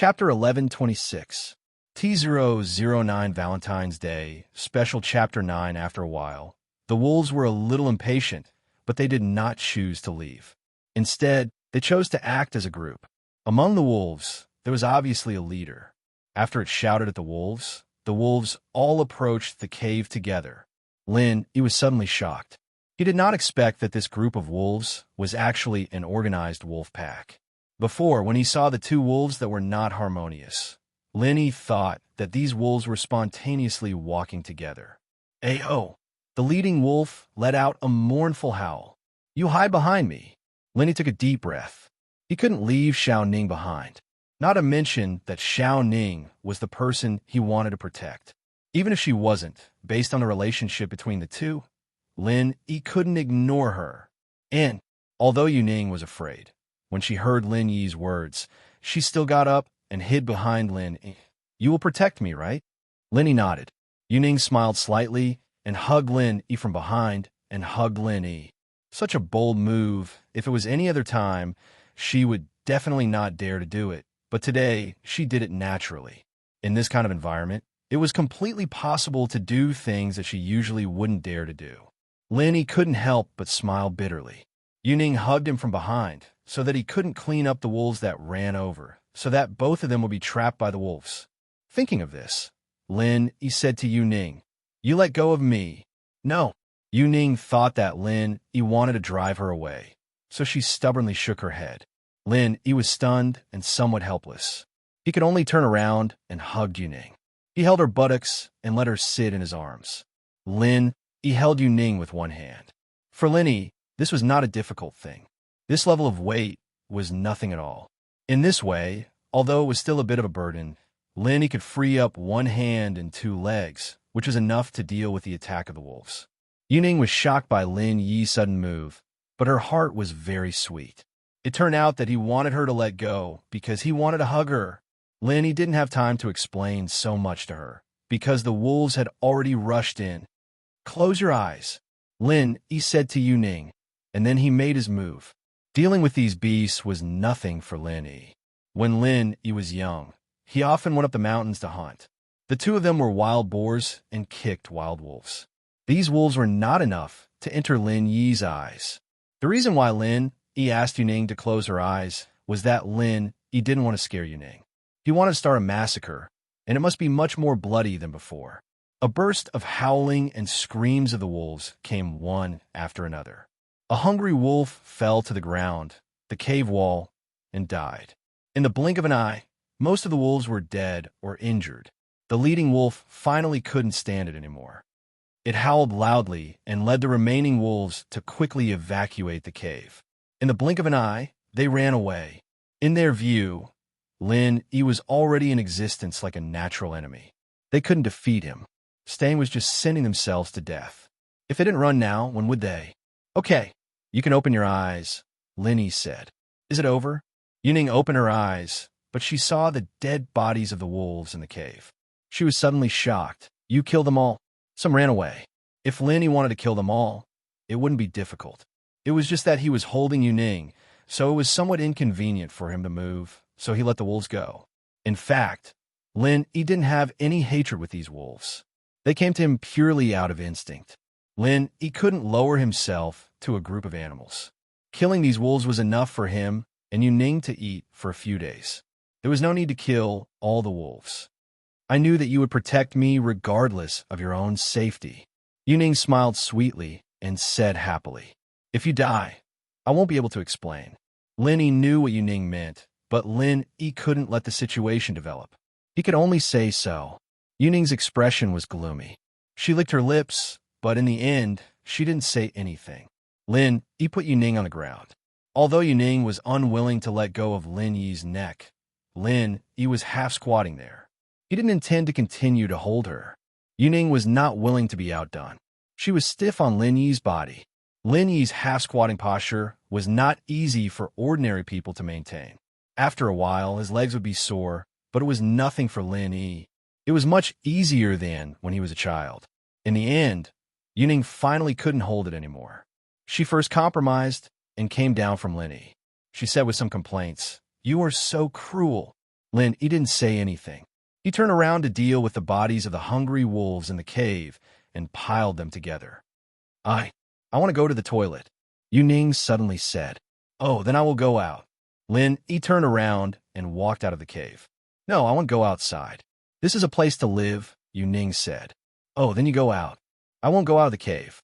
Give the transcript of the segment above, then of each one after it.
Chapter 1126. T009 Valentine's Day, Special Chapter 9. After a while, the wolves were a little impatient, but they did not choose to leave. Instead, they chose to act as a group. Among the wolves, there was obviously a leader. After it shouted at the wolves all approached the cave together. Lin, he was suddenly shocked. He did not expect that this group of wolves was actually an organized wolf pack. Before, when he saw the two wolves that were not harmonious, Linny thought that these wolves were spontaneously walking together. Ayo! The leading wolf let out a mournful howl. You hide behind me. Linny took a deep breath. He couldn't leave Xiao Ning behind. Not to mention that Xiao Ning was the person he wanted to protect. Even if she wasn't, based on the relationship between the two, Lin, he couldn't ignore her. And, although Yu Ning was afraid, when she heard Lin Yi's words, she still got up and hid behind Lin. You will protect me, right? Lin Yi nodded. Yu Ning smiled slightly and hugged Lin Yi from behind and hugged Lin Yi. Such a bold move. If it was any other time, she would definitely not dare to do it. But today, she did it naturally. In this kind of environment, it was completely possible to do things that she usually wouldn't dare to do. Lin Yi couldn't help but smile bitterly. Yu Ning hugged him from behind, so that he couldn't clean up the wolves that ran over, so that both of them would be trapped by the wolves. Thinking of this, Lin, he said to Yu Ning, you let go of me. No. Yu Ning thought that Lin, he wanted to drive her away, so she stubbornly shook her head. Lin, he was stunned and somewhat helpless. He could only turn around and hugged Yu Ning. He held her buttocks and let her sit in his arms. Lin, he held Yu Ning with one hand. For Lin Yi, this was not a difficult thing. This level of weight was nothing at all. In this way, although it was still a bit of a burden, Lin Yi could free up one hand and two legs, which was enough to deal with the attack of the wolves. Yu Ning was shocked by Lin Yi's sudden move, but her heart was very sweet. It turned out that he wanted her to let go because he wanted to hug her. Lin Yi didn't have time to explain so much to her, because the wolves had already rushed in. Close your eyes, Lin, he said to Yu Ning, and then he made his move. Dealing with these beasts was nothing for Lin Yi. When Lin Yi was young, he often went up the mountains to hunt. The two of them were wild boars and kicked wild wolves. These wolves were not enough to enter Lin Yi's eyes. The reason why Lin Yi asked Yu Ning to close her eyes was that Lin Yi didn't want to scare Yu Ning. He wanted to start a massacre, and it must be much more bloody than before. A burst of howling and screams of the wolves came one after another. A hungry wolf fell to the ground, the cave wall, and died. In the blink of an eye, most of the wolves were dead or injured. The leading wolf finally couldn't stand it anymore. It howled loudly and led the remaining wolves to quickly evacuate the cave. In the blink of an eye, they ran away. In their view, Lin Yi was already in existence like a natural enemy. They couldn't defeat him. Staying was just sending themselves to death. If they didn't run now, when would they? Okay, you can open your eyes, Lin Yi said. Is it over? Yu Ning opened her eyes, but she saw the dead bodies of the wolves in the cave. She was suddenly shocked. You killed them all? Some ran away. If Lin Yi wanted to kill them all, it wouldn't be difficult. It was just that he was holding Yu Ning, so it was somewhat inconvenient for him to move, so he let the wolves go. In fact, Lin Yi didn't have any hatred with these wolves. They came to him purely out of instinct. Lin Yi couldn't lower himself to a group of animals. Killing these wolves was enough for him and Yu Ning to eat for a few days. There was no need to kill all the wolves. I knew that you would protect me regardless of your own safety. Yu Ning smiled sweetly and said happily, if you die, I won't be able to explain. Lin Yi knew what Yu Ning meant, but Lin Yi couldn't let the situation develop. He could only say so. Yu Ning's expression was gloomy. She licked her lips, but in the end, she didn't say anything. Lin Yi put Yu Ning on the ground. Although Yu Ning was unwilling to let go of Lin Yi's neck, Lin Yi was half squatting there. He didn't intend to continue to hold her. Yu Ning was not willing to be outdone. She was stiff on Lin Yi's body. Lin Yi's half-squatting posture was not easy for ordinary people to maintain. After a while, his legs would be sore, but it was nothing for Lin Yi. It was much easier than when he was a child. In the end, Yu Ning finally couldn't hold it anymore. She first compromised and came down from Lin Yi. She said with some complaints, "You are so cruel. Lin, he didn't say anything. He turned around to deal with the bodies of the hungry wolves in the cave and piled them together. I want to go to the toilet, Yuning suddenly said. Oh, then I will go out. Lin, he turned around and walked out of the cave. No, I want to go outside. This is a place to live, Yuning said. Oh, then you go out. I won't go out of the cave.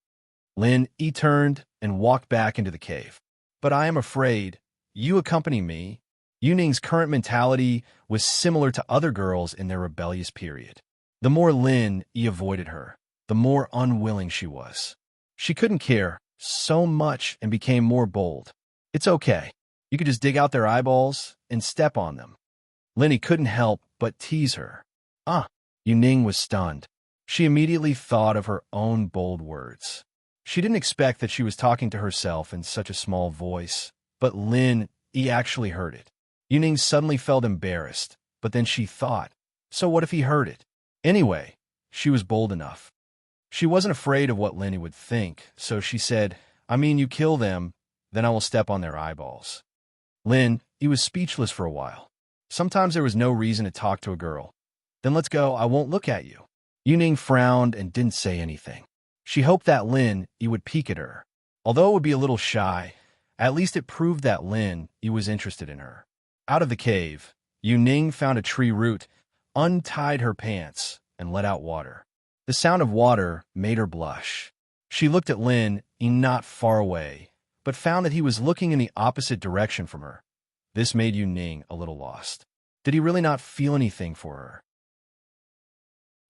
Lin, he turned and walked back into the cave. But I am afraid. You accompany me. Yuning's current mentality was similar to other girls in their rebellious period. The more Lin, he avoided her, the more unwilling she was. She couldn't care so much and became more bold. It's okay. You could just dig out their eyeballs and step on them. Linny couldn't help but tease her. Yuning was stunned. She immediately thought of her own bold words. She didn't expect that she was talking to herself in such a small voice, but Lin, he actually heard it. Yuning suddenly felt embarrassed, but then she thought, so what if he heard it? Anyway, she was bold enough. She wasn't afraid of what Linny would think, so she said, I mean, you kill them, then I will step on their eyeballs. Lin, he was speechless for a while. Sometimes there was no reason to talk to a girl. Then let's go, I won't look at you. Yuning frowned and didn't say anything. She hoped that Lin, he would peek at her. Although it would be a little shy, at least it proved that Lin, he was interested in her. Out of the cave, Yuning found a tree root, untied her pants, and let out water. The sound of water made her blush. She looked at Lin, not far away, but found that he was looking in the opposite direction from her. This made Yuning a little lost. Did he really not feel anything for her?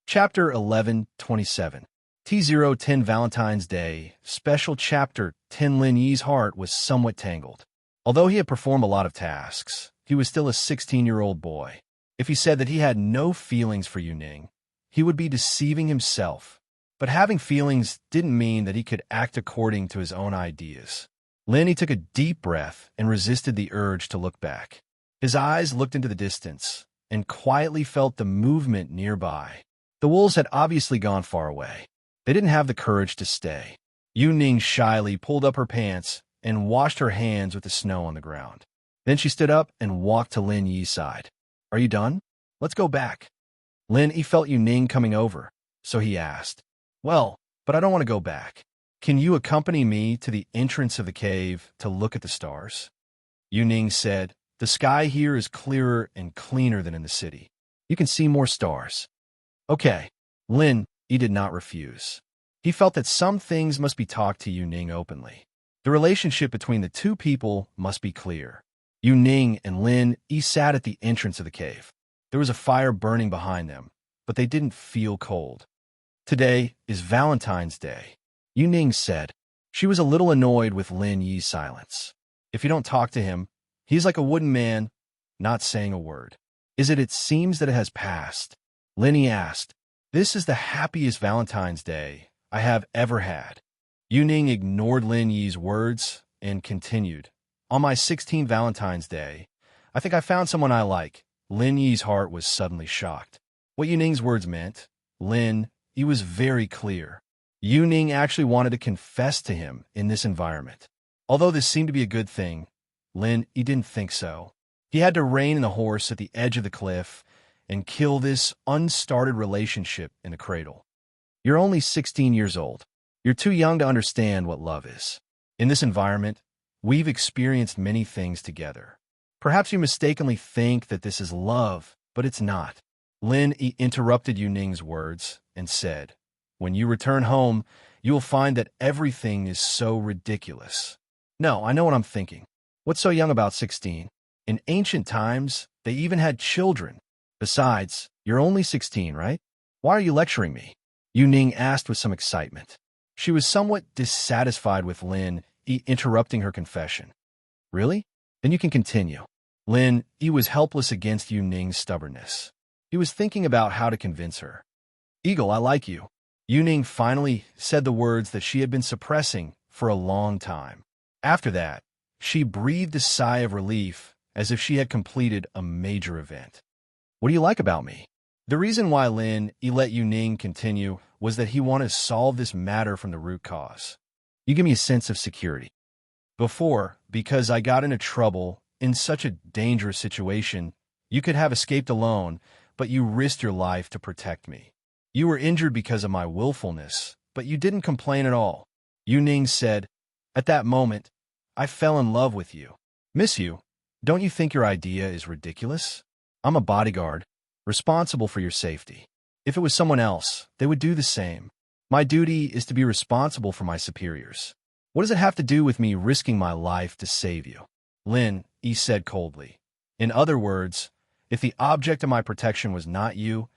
Chapter 11:27. T010 Valentine's Day, Special Chapter 10. Lin Yi's heart was somewhat tangled. Although he had performed a lot of tasks, he was still a 16-year-old boy. If he said that he had no feelings for Yuning, he would be deceiving himself. But having feelings didn't mean that he could act according to his own ideas. Lin, he took a deep breath and resisted the urge to look back. His eyes looked into the distance and quietly felt the movement nearby. The wolves had obviously gone far away. They didn't have the courage to stay. Yuning shyly pulled up her pants and washed her hands with the snow on the ground. Then she stood up and walked to Lin Yi's side. Are you done? Let's go back. Lin, he felt Yuning coming over, so he asked, Well, but I don't want to go back. Can you accompany me to the entrance of the cave to look at the stars? Yuning said, The sky here is clearer and cleaner than in the city. You can see more stars. Okay. Lin, he did not refuse. He felt that some things must be talked to Yuning openly. The relationship between the two people must be clear. Yuning and Lin, he sat at the entrance of the cave. There was a fire burning behind them, but they didn't feel cold. Today is Valentine's Day, Yuning said. She was a little annoyed with Lin Yi's silence. If you don't talk to him, he's like a wooden man, not saying a word. It seems that it has passed. Lin Yi asked, This is the happiest Valentine's Day I have ever had. Yuning ignored Lin Yi's words and continued. On my 16th Valentine's Day, I think I found someone I like. Lin Yi's heart was suddenly shocked. What Yuning's words meant, Lin, he was very clear. Yuning actually wanted to confess to him in this environment. Although this seemed to be a good thing, Lin, he didn't think so. He had to rein in the horse at the edge of the cliff and kill this unstarted relationship in the cradle. You're only 16 years old. You're too young to understand what love is. In this environment, we've experienced many things together. Perhaps you mistakenly think that this is love, but it's not. Lin interrupted Yuning's words and said, When you return home, you will find that everything is so ridiculous. No, I know what I'm thinking. What's so young about 16? In ancient times, they even had children. Besides, you're only 16, right? Why are you lecturing me? Yuning asked with some excitement. She was somewhat dissatisfied with Lin interrupting her confession. Really? Then you can continue. Lin, he was helpless against Yuning's stubbornness. He was thinking about how to convince her. Eagle, I like you. Yuning finally said the words that she had been suppressing for a long time. After that, she breathed a sigh of relief as if she had completed a major event. What do you like about me? The reason why Lin let Yuning continue was that he wanted to solve this matter from the root cause. You give me a sense of security. Before, because I got into trouble in such a dangerous situation, You could have escaped alone, but you risked your life to protect me. You were injured because of my willfulness, but you didn't complain at all. Yu Ning said, "At that moment, I fell in love with you. Miss you, don't you think your idea is ridiculous? I'm a bodyguard, responsible for your safety. If it was someone else, they would do the same. My duty is to be responsible for my superiors. What does it have to do with me risking my life to save you?" Lin Yi said coldly. "In other words, if the object of my protection was not you,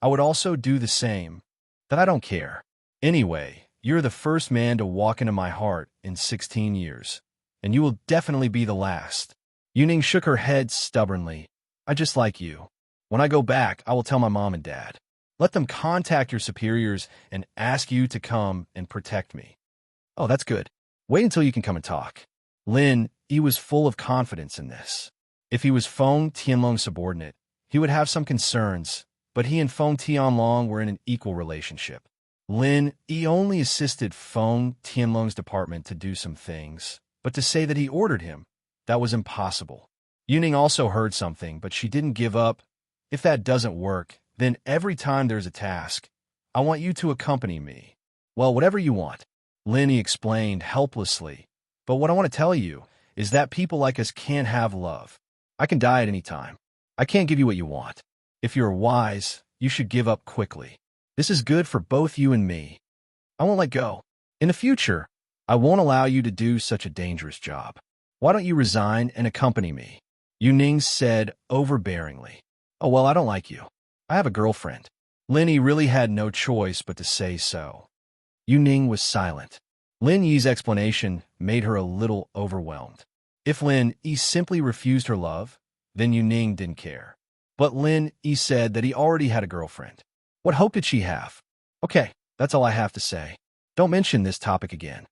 I would also do the same. That I don't care. Anyway, you're the first man to walk into my heart in 16 years, and you will definitely be the last." Yu Ning shook her head stubbornly. "I just like you. When I go back, I will tell my mom and dad. Let them contact your superiors and ask you to come and protect me." "Oh, that's good. Wait until you can come and talk." Lin Yi was full of confidence in this. If he was Feng Tianlong's subordinate, he would have some concerns, but he and Feng Tianlong were in an equal relationship. Lin Yi only assisted Feng Tianlong's department to do some things, but to say that he ordered him, that was impossible. Yu Ning also heard something, but she didn't give up. "If that doesn't work, then every time there's a task, I want you to accompany me." "Well, whatever you want," Lin Yi explained helplessly. "But what I want to tell you is that people like us can't have love. I can die at any time. I can't give you what you want. If you're wise, you should give up quickly. This is good for both you and me. I won't let go. In the future, I won't allow you to do such a dangerous job. Why don't you resign and accompany me?" Yu Ning said overbearingly. "Oh, well, I don't like you. I have a girlfriend." Lin Yi really had no choice but to say so. Yu Ning was silent. Lin Yi's explanation made her a little overwhelmed. If Lin Yi simply refused her love, then Yu Ning didn't care. But Lin Yi said that he already had a girlfriend. What hope did she have? "Okay, that's all I have to say. Don't mention this topic again."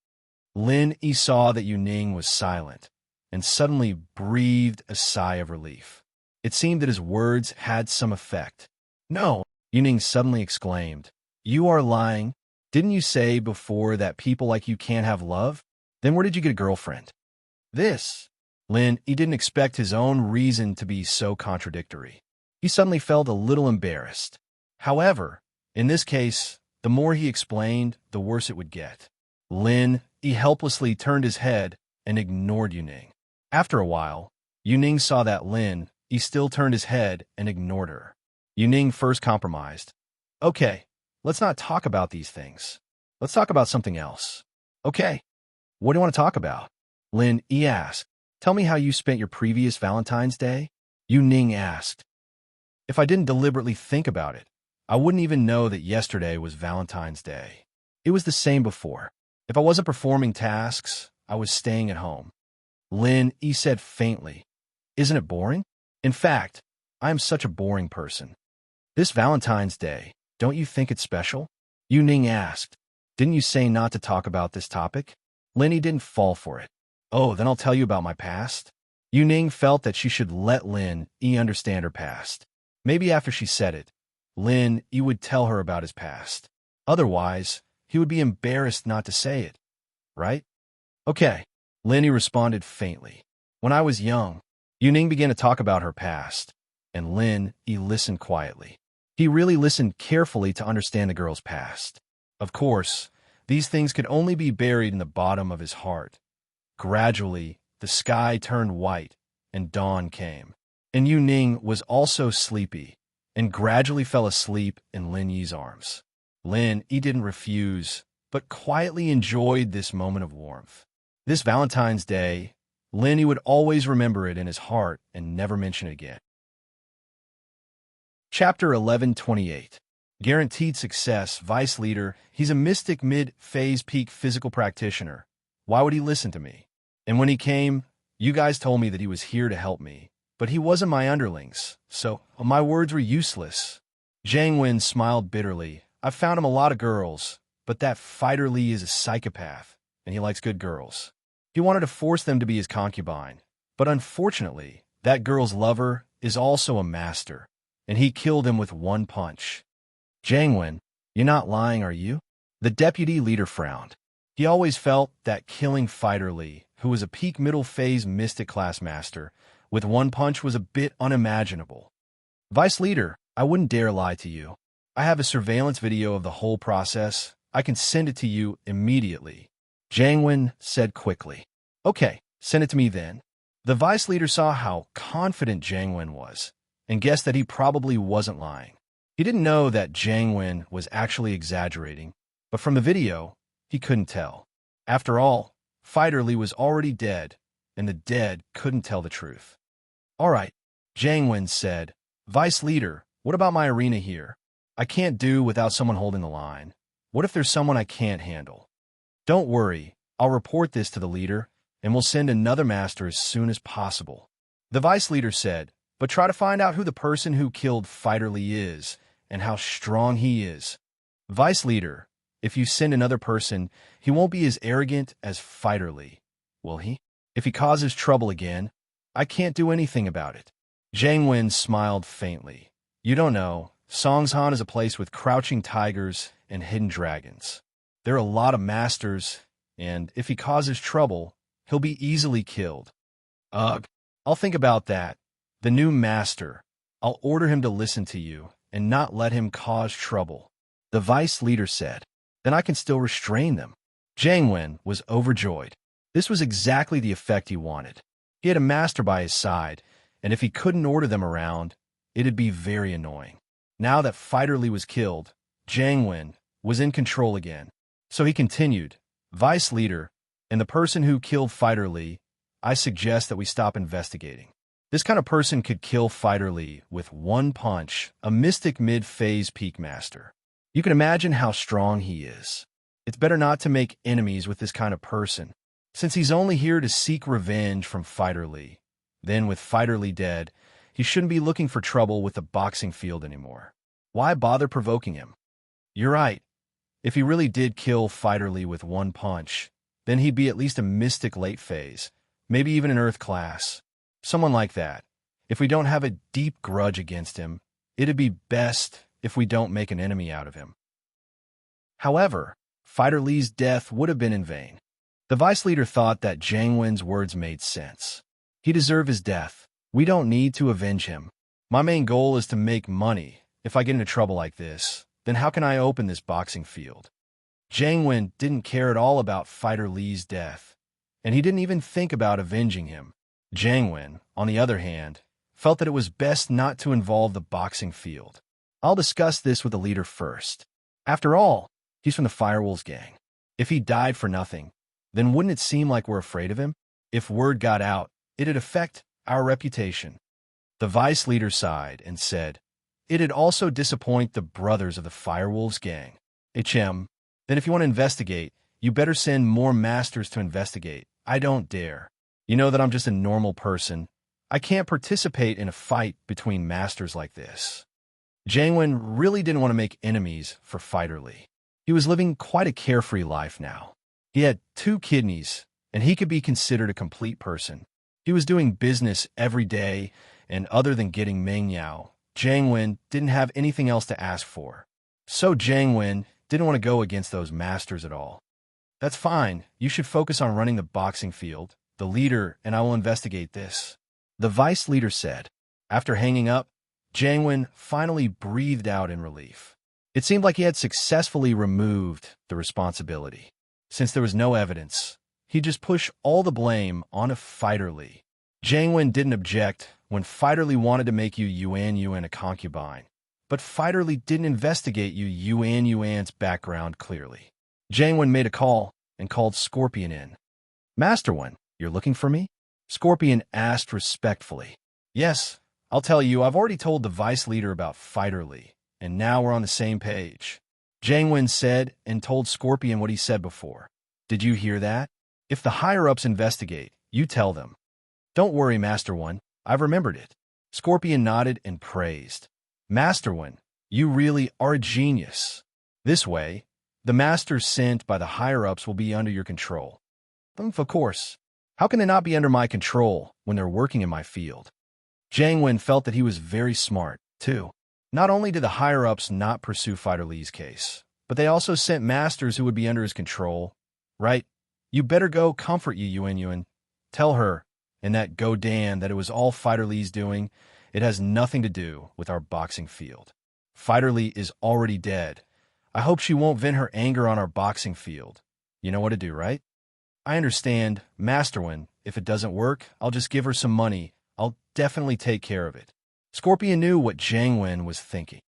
Lin Yi saw that Yu Ning was silent, and suddenly breathed a sigh of relief. It seemed that his words had some effect. "No," Yu Ning suddenly exclaimed. "You are lying. Didn't you say before that people like you can't have love? Then where did you get a girlfriend?" This. Lin Yi didn't expect his own reason to be so contradictory. He suddenly felt a little embarrassed. However, in this case, the more he explained, the worse it would get. Lin Yi helplessly turned his head and ignored Yu Ning. After a while, Yu Ning saw that Lin Yi still turned his head and ignored her. Yu Ning first compromised. "Okay, let's not talk about these things. Let's talk about something else." "Okay. What do you want to talk about?" Lin Yi asked. "Tell me how you spent your previous Valentine's Day?" Yu Ning asked. "If I didn't deliberately think about it, I wouldn't even know that yesterday was Valentine's Day. It was the same before. If I wasn't performing tasks, I was staying at home." Lin Yi said faintly. "Isn't it boring? In fact, I am such a boring person." "This Valentine's Day, don't you think it's special?" Yu Ning asked. "Didn't you say not to talk about this topic?" Lin Yi didn't fall for it. "Oh, then I'll tell you about my past." Yu Ning felt that she should let Lin Yi understand her past. Maybe after she said it, Lin Yi would tell her about his past. Otherwise, he would be embarrassed not to say it, right? "Okay," Lin Yi responded faintly. "When I was young," Yu Ning began to talk about her past, and Lin Yi listened quietly. He really listened carefully to understand the girl's past. Of course, these things could only be buried in the bottom of his heart. Gradually, the sky turned white, and dawn came. And Yu Ning was also sleepy, and gradually fell asleep in Lin Yi's arms. Lin Yi didn't refuse, but quietly enjoyed this moment of warmth. This Valentine's Day, Lin Yi would always remember it in his heart and never mention it again. Chapter 1128. Guaranteed success, vice leader. He's a mystic mid-phase peak physical practitioner. Why would he listen to me? And when he came, you guys told me that he was here to help me. But he wasn't my underlings, so my words were useless. Zhang Wen smiled bitterly. "I've found him a lot of girls, but that fighter Li is a psychopath, and he likes good girls. He wanted to force them to be his concubine. But unfortunately, that girl's lover is also a master, and he killed him with one punch." "Zhang Wen, you're not lying, are you?" The deputy leader frowned. He always felt that killing fighter Li, who was a peak middle phase mystic class master, with one punch was a bit unimaginable. Vice Leader, I wouldn't dare lie to you. I have a surveillance video of the whole process. I can send it to you immediately, Jiang Wen said quickly. Okay, send it to me then. The Vice Leader saw how confident Jiang Wen was and guessed that he probably wasn't lying. He didn't know that Jiang Wen was actually exaggerating, but from the video, he couldn't tell. After all, Fighter Lee was already dead, and the dead couldn't tell the truth. All right, Jiang Wen said. Vice Leader, what about my arena here? I can't do without someone holding the line. What if there's someone I can't handle? Don't worry, I'll report this to the leader, and we'll send another master as soon as possible. The Vice Leader said, but try to find out who the person who killed Fighter Lee is and how strong he is. Vice Leader, if you send another person, he won't be as arrogant as Fighter Lee, will he? If he causes trouble again, I can't do anything about it. Jiang Wen smiled faintly. You don't know, Songshan is a place with crouching tigers and hidden dragons. There are a lot of masters, and if he causes trouble, he'll be easily killed. Ugh, I'll think about that. The new master, I'll order him to listen to you and not let him cause trouble. The Vice Leader said. Then I can still restrain them. Jiang Wen was overjoyed. This was exactly the effect he wanted. He had a master by his side, and if he couldn't order them around, it'd be very annoying. Now that Fighter Lee was killed, Jiang Wen was in control again. So he continued, Vice Leader, and the person who killed Fighter Lee, I suggest that we stop investigating. This kind of person could kill Fighter Lee with one punch, a mystic mid-phase peak master. You can imagine how strong he is. It's better not to make enemies with this kind of person, since he's only here to seek revenge from Fighter Lee. Then, with Fighter Lee dead, he shouldn't be looking for trouble with the boxing field anymore. Why bother provoking him? You're right. If he really did kill Fighter Lee with one punch, then he'd be at least a mystic late phase, maybe even an Earth class. Someone like that. If we don't have a deep grudge against him, it'd be best if we don't make an enemy out of him. However, Fighter Lee's death would have been in vain. The Vice Leader thought that Jiang Wen's words made sense. He deserved his death. We don't need to avenge him. My main goal is to make money. If I get into trouble like this, then how can I open this boxing field? Jiang Wen didn't care at all about Fighter Lee's death, and he didn't even think about avenging him. Jiang Wen, on the other hand, felt that it was best not to involve the boxing field. I'll discuss this with the leader first. After all, he's from the Firewolves gang. If he died for nothing, then wouldn't it seem like we're afraid of him? If word got out, it'd affect our reputation. The Vice Leader sighed and said, it'd also disappoint the brothers of the Firewolves gang. HM, then if you want to investigate, you better send more masters to investigate. I don't dare. You know that I'm just a normal person. I can't participate in a fight between masters like this. Jiang Wen really didn't want to make enemies for Fighter Lee. He was living quite a carefree life now. He had 2 kidneys, and he could be considered a complete person. He was doing business every day, and other than getting Meng Yao, Jiang Wen didn't have anything else to ask for. So Jiang Wen didn't want to go against those masters at all. That's fine. You should focus on running the boxing field. The leader and I will investigate this. The Vice Leader said. After hanging up, Jiang Wen finally breathed out in relief. It seemed like he had successfully removed the responsibility. Since there was no evidence, he'd just push all the blame on Fighter Lee. Jiang Wen didn't object when Fighter Lee wanted to make Yuan a concubine, but Fighter Lee didn't investigate Yuan's background clearly. Jiang Wen made a call and called Scorpion in. Master Wen, you're looking for me? Scorpion asked respectfully. Yes, I'll tell you, I've already told the Vice Leader about Fighter Lee, and now we're on the same page. Jiang Wen said and told Scorpion what he said before. Did you hear that? If the higher-ups investigate, you tell them. Don't worry, Master Wen, I've remembered it. Scorpion nodded and praised. Master Wen, you really are a genius. This way, the masters sent by the higher-ups will be under your control. Of course. How can they not be under my control when they're working in my field? Jiang Wen felt that he was very smart, too. Not only did the higher-ups not pursue Fighter Lee's case, but they also sent masters who would be under his control. Right? You better go comfort Yuan. Tell her, and that goddamn that it was all Fighter Lee's doing. It has nothing to do with our boxing field. Fighter Lee is already dead. I hope she won't vent her anger on our boxing field. You know what to do, right? I understand, Masterwin. If it doesn't work, I'll just give her some money. I'll definitely take care of it. Scorpion knew what Jiang Wen was thinking.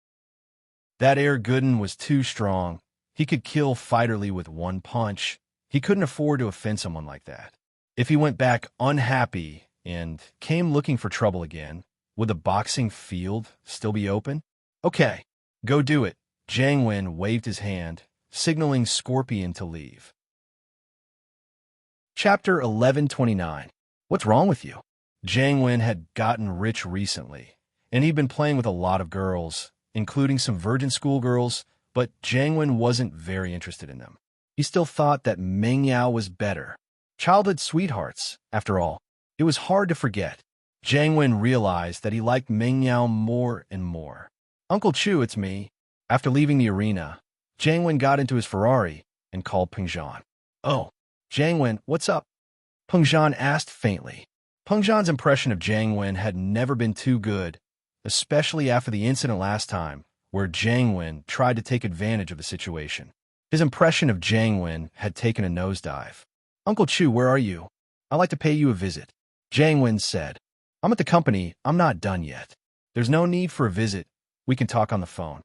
That Air Gooden was too strong. He could kill Fighter Lee with one punch. He couldn't afford to offend someone like that. If he went back unhappy and came looking for trouble again, would the boxing field still be open? Okay, go do it. Jiang Wen waved his hand, signaling Scorpion to leave. Chapter 1129. What's wrong with you? Jiang Wen had gotten rich recently, and he'd been playing with a lot of girls, including some virgin schoolgirls, but Jiang Wen wasn't very interested in them. He still thought that Meng Yao was better. Childhood sweethearts, after all. It was hard to forget. Jiang Wen realized that he liked Meng Yao more and more. Uncle Chu, it's me. After leaving the arena, Jiang Wen got into his Ferrari and called Peng Zhan. Oh, Jiang Wen, what's up? Peng Zhan asked faintly. Peng Zhan's impression of Jiang Wen had never been too good, especially after the incident last time, where Jiang Wen tried to take advantage of the situation. His impression of Jiang Wen had taken a nosedive. Uncle Chu, where are you? I'd like to pay you a visit. Jiang Wen said. I'm at the company. I'm not done yet. There's no need for a visit. We can talk on the phone.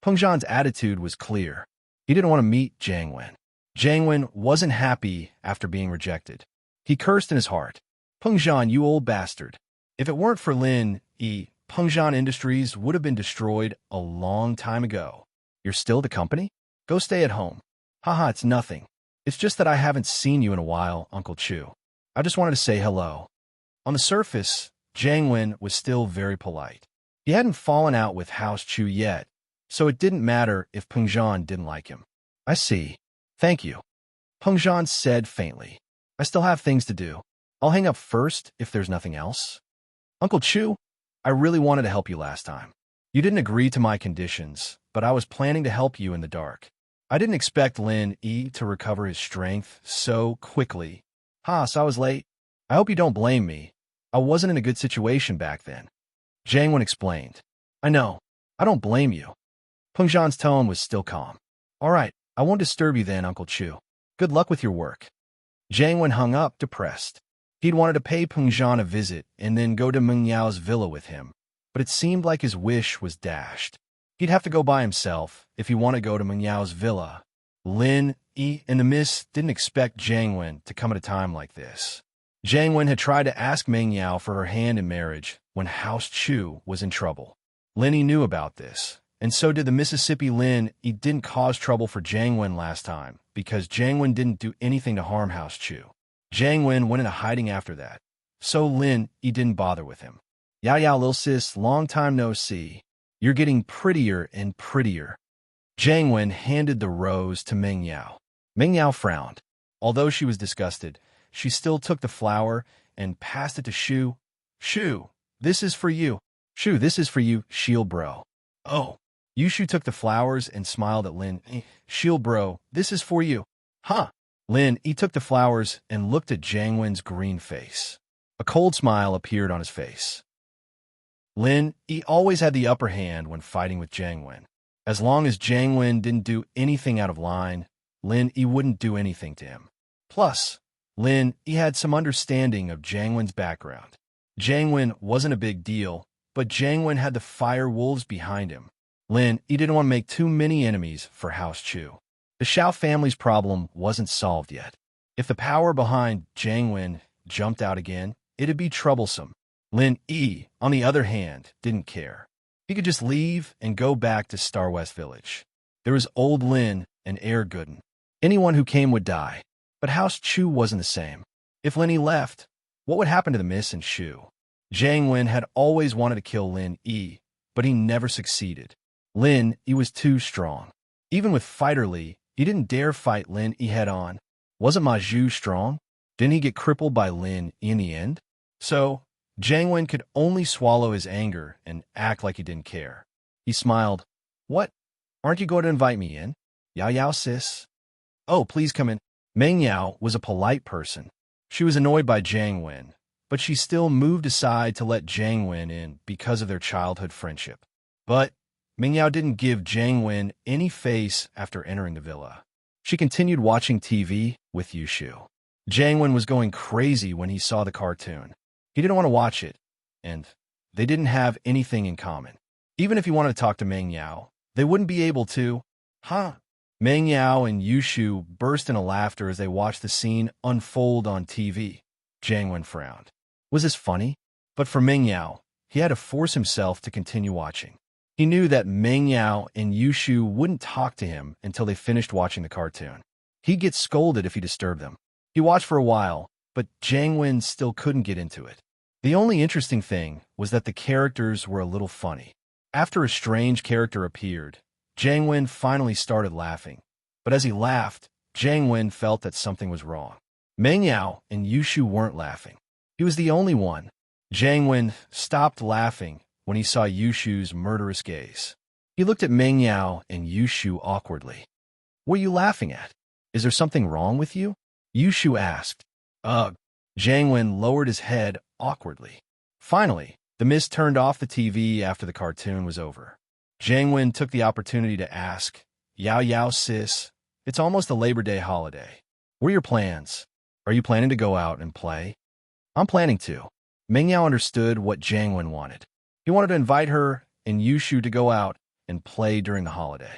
Peng Zhan's attitude was clear. He didn't want to meet Jiang Wen. Jiang Wen wasn't happy after being rejected. He cursed in his heart. Peng Zhan, you old bastard. If it weren't for Lin Yi, Peng Zhan Industries would have been destroyed a long time ago. You're still the company? Go stay at home. Haha, it's nothing. It's just that I haven't seen you in a while, Uncle Chu. I just wanted to say hello. On the surface, Jiang Wen was still very polite. He hadn't fallen out with House Chu yet, so it didn't matter if Peng Zhan didn't like him. I see. Thank you. Peng Zhan said faintly. I still have things to do. I'll hang up first if there's nothing else. Uncle Chu, I really wanted to help you last time. You didn't agree to my conditions, but I was planning to help you in the dark. I didn't expect Lin Yi to recover his strength so quickly. So I was late. I hope you don't blame me. I wasn't in a good situation back then. Jiang Wen explained. I know. I don't blame you. Peng Zhan's tone was still calm. All right, I won't disturb you then, Uncle Chu. Good luck with your work. Jiang Wen hung up, depressed. He'd wanted to pay Peng Zhan a visit and then go to Meng Yao's villa with him, but it seemed like his wish was dashed. He'd have to go by himself if he wanted to go to Meng Yao's villa. Lin Yi and the Miss didn't expect Jiang Wen to come at a time like this. Jiang Wen had tried to ask Meng Yao for her hand in marriage when House Chu was in trouble. Lin Yi knew about this, and so did the Mississippi Lin Yi didn't cause trouble for Jiang Wen last time because Jiang Wen didn't do anything to harm House Chu. Jiang Wen went into hiding after that, so Lin Yi didn't bother with him. Yao Yao, lil sis, long time no see. You're getting prettier and prettier. Jiang Wen handed the rose to Meng Yao. Meng Yao frowned. Although she was disgusted, she still took the flower and passed it to Shu. Shu, this is for you. Shu, this is for you, shield bro. Oh. Yushu took the flowers and smiled at Lin. Shield bro, this is for you. Huh. Lin Yi took the flowers and looked at Jiang Wen's green face. A cold smile appeared on his face. Lin Yi always had the upper hand when fighting with Jiang Wen. As long as Jiang Wen didn't do anything out of line, Lin Yi wouldn't do anything to him. Plus, Lin Yi had some understanding of Jiang Wen's background. Jiang Wen wasn't a big deal, but Jiang Wen had the fire wolves behind him. Lin Yi didn't want to make too many enemies for House Chu. The Xiao family's problem wasn't solved yet. If the power behind Jiang Wen jumped out again, it'd be troublesome. Lin Yi, on the other hand, didn't care. He could just leave and go back to Star West Village. There was old Lin and Air Gooden. Anyone who came would die. But House Chu wasn't the same. If Lin Yi left, what would happen to the Miss and Shu? Jiang Wen had always wanted to kill Lin Yi, but he never succeeded. Lin Yi was too strong. Even with Fighter Lee, he didn't dare fight Lin Yi head-on. Wasn't Ma Zhu strong? Didn't he get crippled by Lin Yi in the end? So, Jiang Wen could only swallow his anger and act like he didn't care. He smiled. What? Aren't you going to invite me in? Yao Yao, sis. Oh, please come in. Meng Yao was a polite person. She was annoyed by Jiang Wen, but she still moved aside to let Jiang Wen in because of their childhood friendship. But Ming Yao didn't give Jiang Wen any face after entering the villa. She continued watching TV with Yushu. Jiang Wen was going crazy when he saw the cartoon. He didn't want to watch it, and they didn't have anything in common. Even if he wanted to talk to Meng Yao, they wouldn't be able to. Huh? Meng Yao and Yushu burst into laughter as they watched the scene unfold on TV. Jiang Wen frowned. Was this funny? But for Meng Yao, he had to force himself to continue watching. He knew that Meng Yao and Yushu wouldn't talk to him until they finished watching the cartoon. He'd get scolded if he disturbed them. He watched for a while, but Jiang Wen still couldn't get into it. The only interesting thing was that the characters were a little funny. After a strange character appeared, Jiang Wen finally started laughing. But as he laughed, Jiang Wen felt that something was wrong. Meng Yao and Yushu weren't laughing. He was the only one. Jiang Wen stopped laughing when he saw Yushu's murderous gaze. He looked at Meng Yao and Yushu awkwardly. What are you laughing at? Is there something wrong with you? Yushu asked. Ugh. Jiang Wen lowered his head awkwardly. Finally, the mist turned off the TV after the cartoon was over. Jiang Wen took the opportunity to ask, Yao Yao sis, it's almost a Labor Day holiday. What are your plans? Are you planning to go out and play? I'm planning to. Meng Yao understood what Jiang Wen wanted. He wanted to invite her and Yushu to go out and play during the holiday.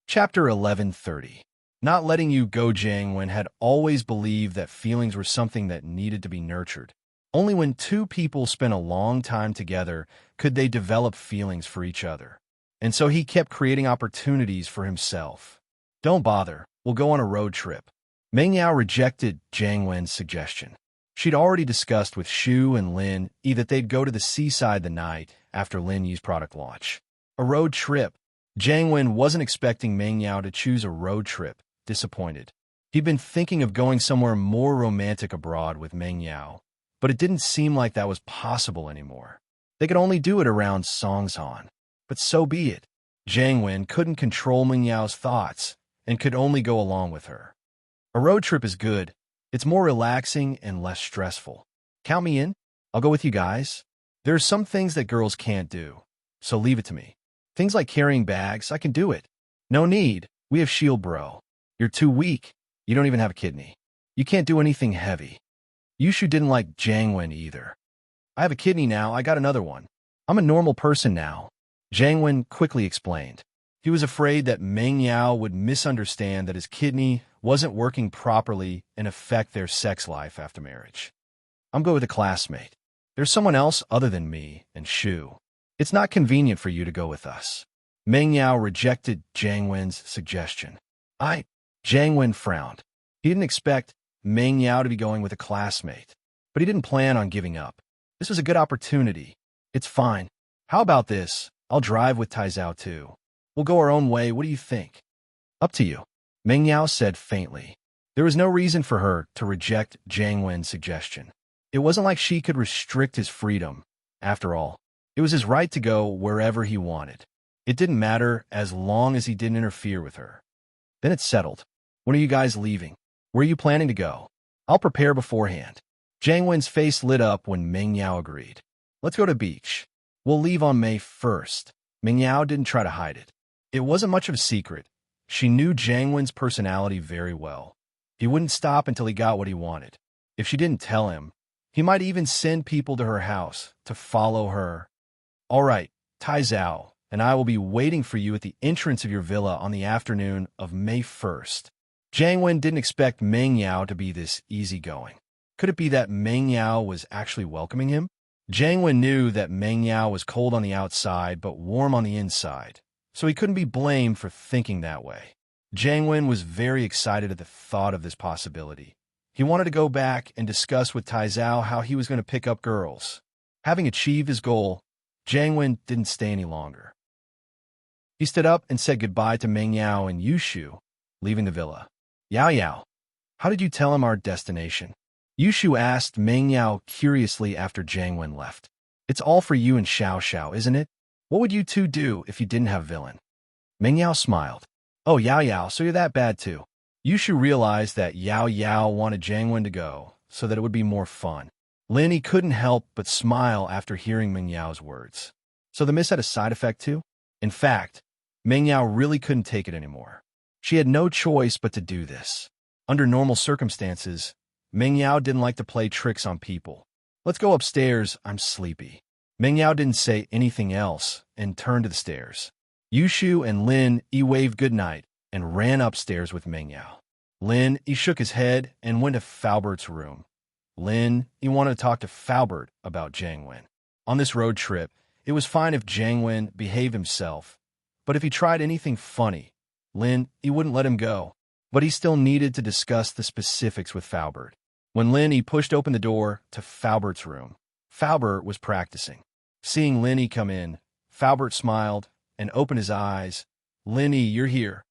Chapter 1130. Not letting you go. Jiang Wen had always believed that feelings were something that needed to be nurtured. Only when two people spent a long time together could they develop feelings for each other. And so he kept creating opportunities for himself. Don't bother, we'll go on a road trip. Meng Yao rejected Jiang Wen's suggestion. She'd already discussed with Shu and Lin that they'd go to the seaside the night after Lin Yi's product launch. A road trip. Jiang Wen wasn't expecting Meng Yao to choose a road trip. Disappointed. He'd been thinking of going somewhere more romantic abroad with Meng Yao, but it didn't seem like that was possible anymore. They could only do it around Songsan. But so be it. Jiang Wen couldn't control Meng Yao's thoughts and could only go along with her. A road trip is good. It's more relaxing and less stressful. Count me in. I'll go with you guys. There are some things that girls can't do, so leave it to me. Things like carrying bags, I can do it. No need. We have Shield Bro. You're too weak. You don't even have a kidney. You can't do anything heavy. Yushu didn't like Jiang Wen either. I have a kidney now, I got another one. I'm a normal person now. Jiang Wen quickly explained. He was afraid that Meng Yao would misunderstand that his kidney wasn't working properly and affect their sex life after marriage. I'm good with a classmate. There's someone else other than me and Shu. It's not convenient for you to go with us. Meng Yao rejected Jiang Wen's suggestion. Jiang Wen frowned. He didn't expect Meng Yao to be going with a classmate, but he didn't plan on giving up. This was a good opportunity. It's fine. How about this? I'll drive with Taizao too. We'll go our own way. What do you think? Up to you. Meng Yao said faintly. There was no reason for her to reject Jiang Wen's suggestion. It wasn't like she could restrict his freedom. After all, it was his right to go wherever he wanted. It didn't matter as long as he didn't interfere with her. Then it's settled. When are you guys leaving? Where are you planning to go? I'll prepare beforehand. Jiang Wen's face lit up when Meng Yao agreed. Let's go to beach. We'll leave on May 1st. Meng Yao didn't try to hide it. It wasn't much of a secret. She knew Jiang Wen's personality very well. He wouldn't stop until he got what he wanted. If she didn't tell him, he might even send people to her house to follow her. All right, Taizao and I will be waiting for you at the entrance of your villa on the afternoon of May 1st. Jiang Wen didn't expect Meng Yao to be this easygoing. Could it be that Meng Yao was actually welcoming him? Jiang Wen knew that Meng Yao was cold on the outside but warm on the inside, so he couldn't be blamed for thinking that way. Jiang Wen was very excited at the thought of this possibility. He wanted to go back and discuss with Taizao how he was going to pick up girls. Having achieved his goal, Jiang Wen didn't stay any longer. He stood up and said goodbye to Meng Yao and Yushu, leaving the villa. Yao Yao, how did you tell him our destination? Yushu asked Meng Yao curiously after Jiang Wen left. It's all for you and Xiao Xiao, isn't it? What would you two do if you didn't have villain? Meng Yao smiled. Oh, Yao Yao, so you're that bad too. Yushu realized that Yao Yao wanted Jiang Wen to go, so that it would be more fun. Lin, he couldn't help but smile after hearing Meng Yao's words. So the miss had a side effect too? In fact, Meng Yao really couldn't take it anymore. She had no choice but to do this. Under normal circumstances, Meng Yao didn't like to play tricks on people. Let's go upstairs, I'm sleepy. Meng Yao didn't say anything else and turned to the stairs. Yushu and Lin waved goodnight and ran upstairs with Meng Yao. Lin, he shook his head and went to Falbert's room. Lin, he wanted to talk to Falbert about Jiang Wen. On this road trip, it was fine if Jiang Wen behaved himself, but if he tried anything funny, Lin, he wouldn't let him go. But he still needed to discuss the specifics with Falbert. When Lin, he pushed open the door to Falbert's room, Falbert was practicing. Seeing Lin, he come in, Falbert smiled and opened his eyes. Linny, you're here.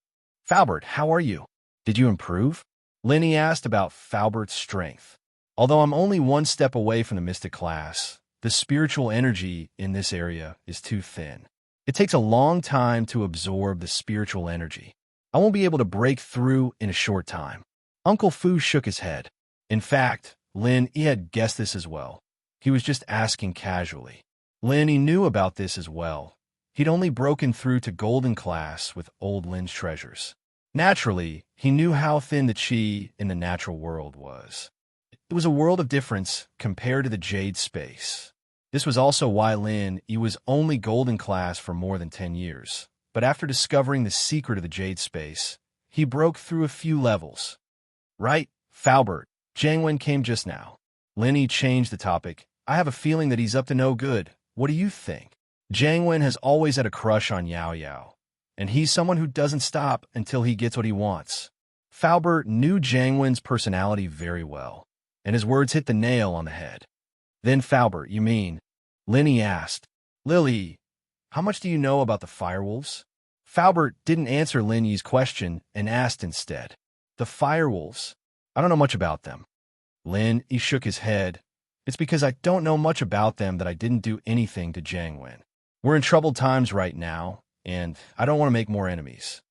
Falbert, how are you? Did you improve? Linny asked about Falbert's strength. Although I'm only one step away from the mystic class, the spiritual energy in this area is too thin. It takes a long time to absorb the spiritual energy. I won't be able to break through in a short time. Uncle Fu shook his head. In fact, Lin, he had guessed this as well. He was just asking casually. Lin, he knew about this as well. He'd only broken through to golden class with old Lin's treasures. Naturally, he knew how thin the chi in the natural world was. It was a world of difference compared to the jade space. This was also why Lin, he was only golden class for more than 10 years. But after discovering the secret of the jade space, he broke through a few levels. Right, Falbert, Jiang Wen came just now. Linny changed the topic. I have a feeling that he's up to no good. What do you think? Jiang Wen has always had a crush on Yao Yao, and he's someone who doesn't stop until he gets what he wants. Falbert knew Jiang Wen's personality very well, and his words hit the nail on the head. Then Falbert, you mean? Linny asked. Lily, how much do you know about the firewolves? Falbert didn't answer Linny's question and asked instead. The firewolves? I don't know much about them. Lin, he shook his head. It's because I don't know much about them that I didn't do anything to Jiang Wen. We're in troubled times right now, and I don't want to make more enemies.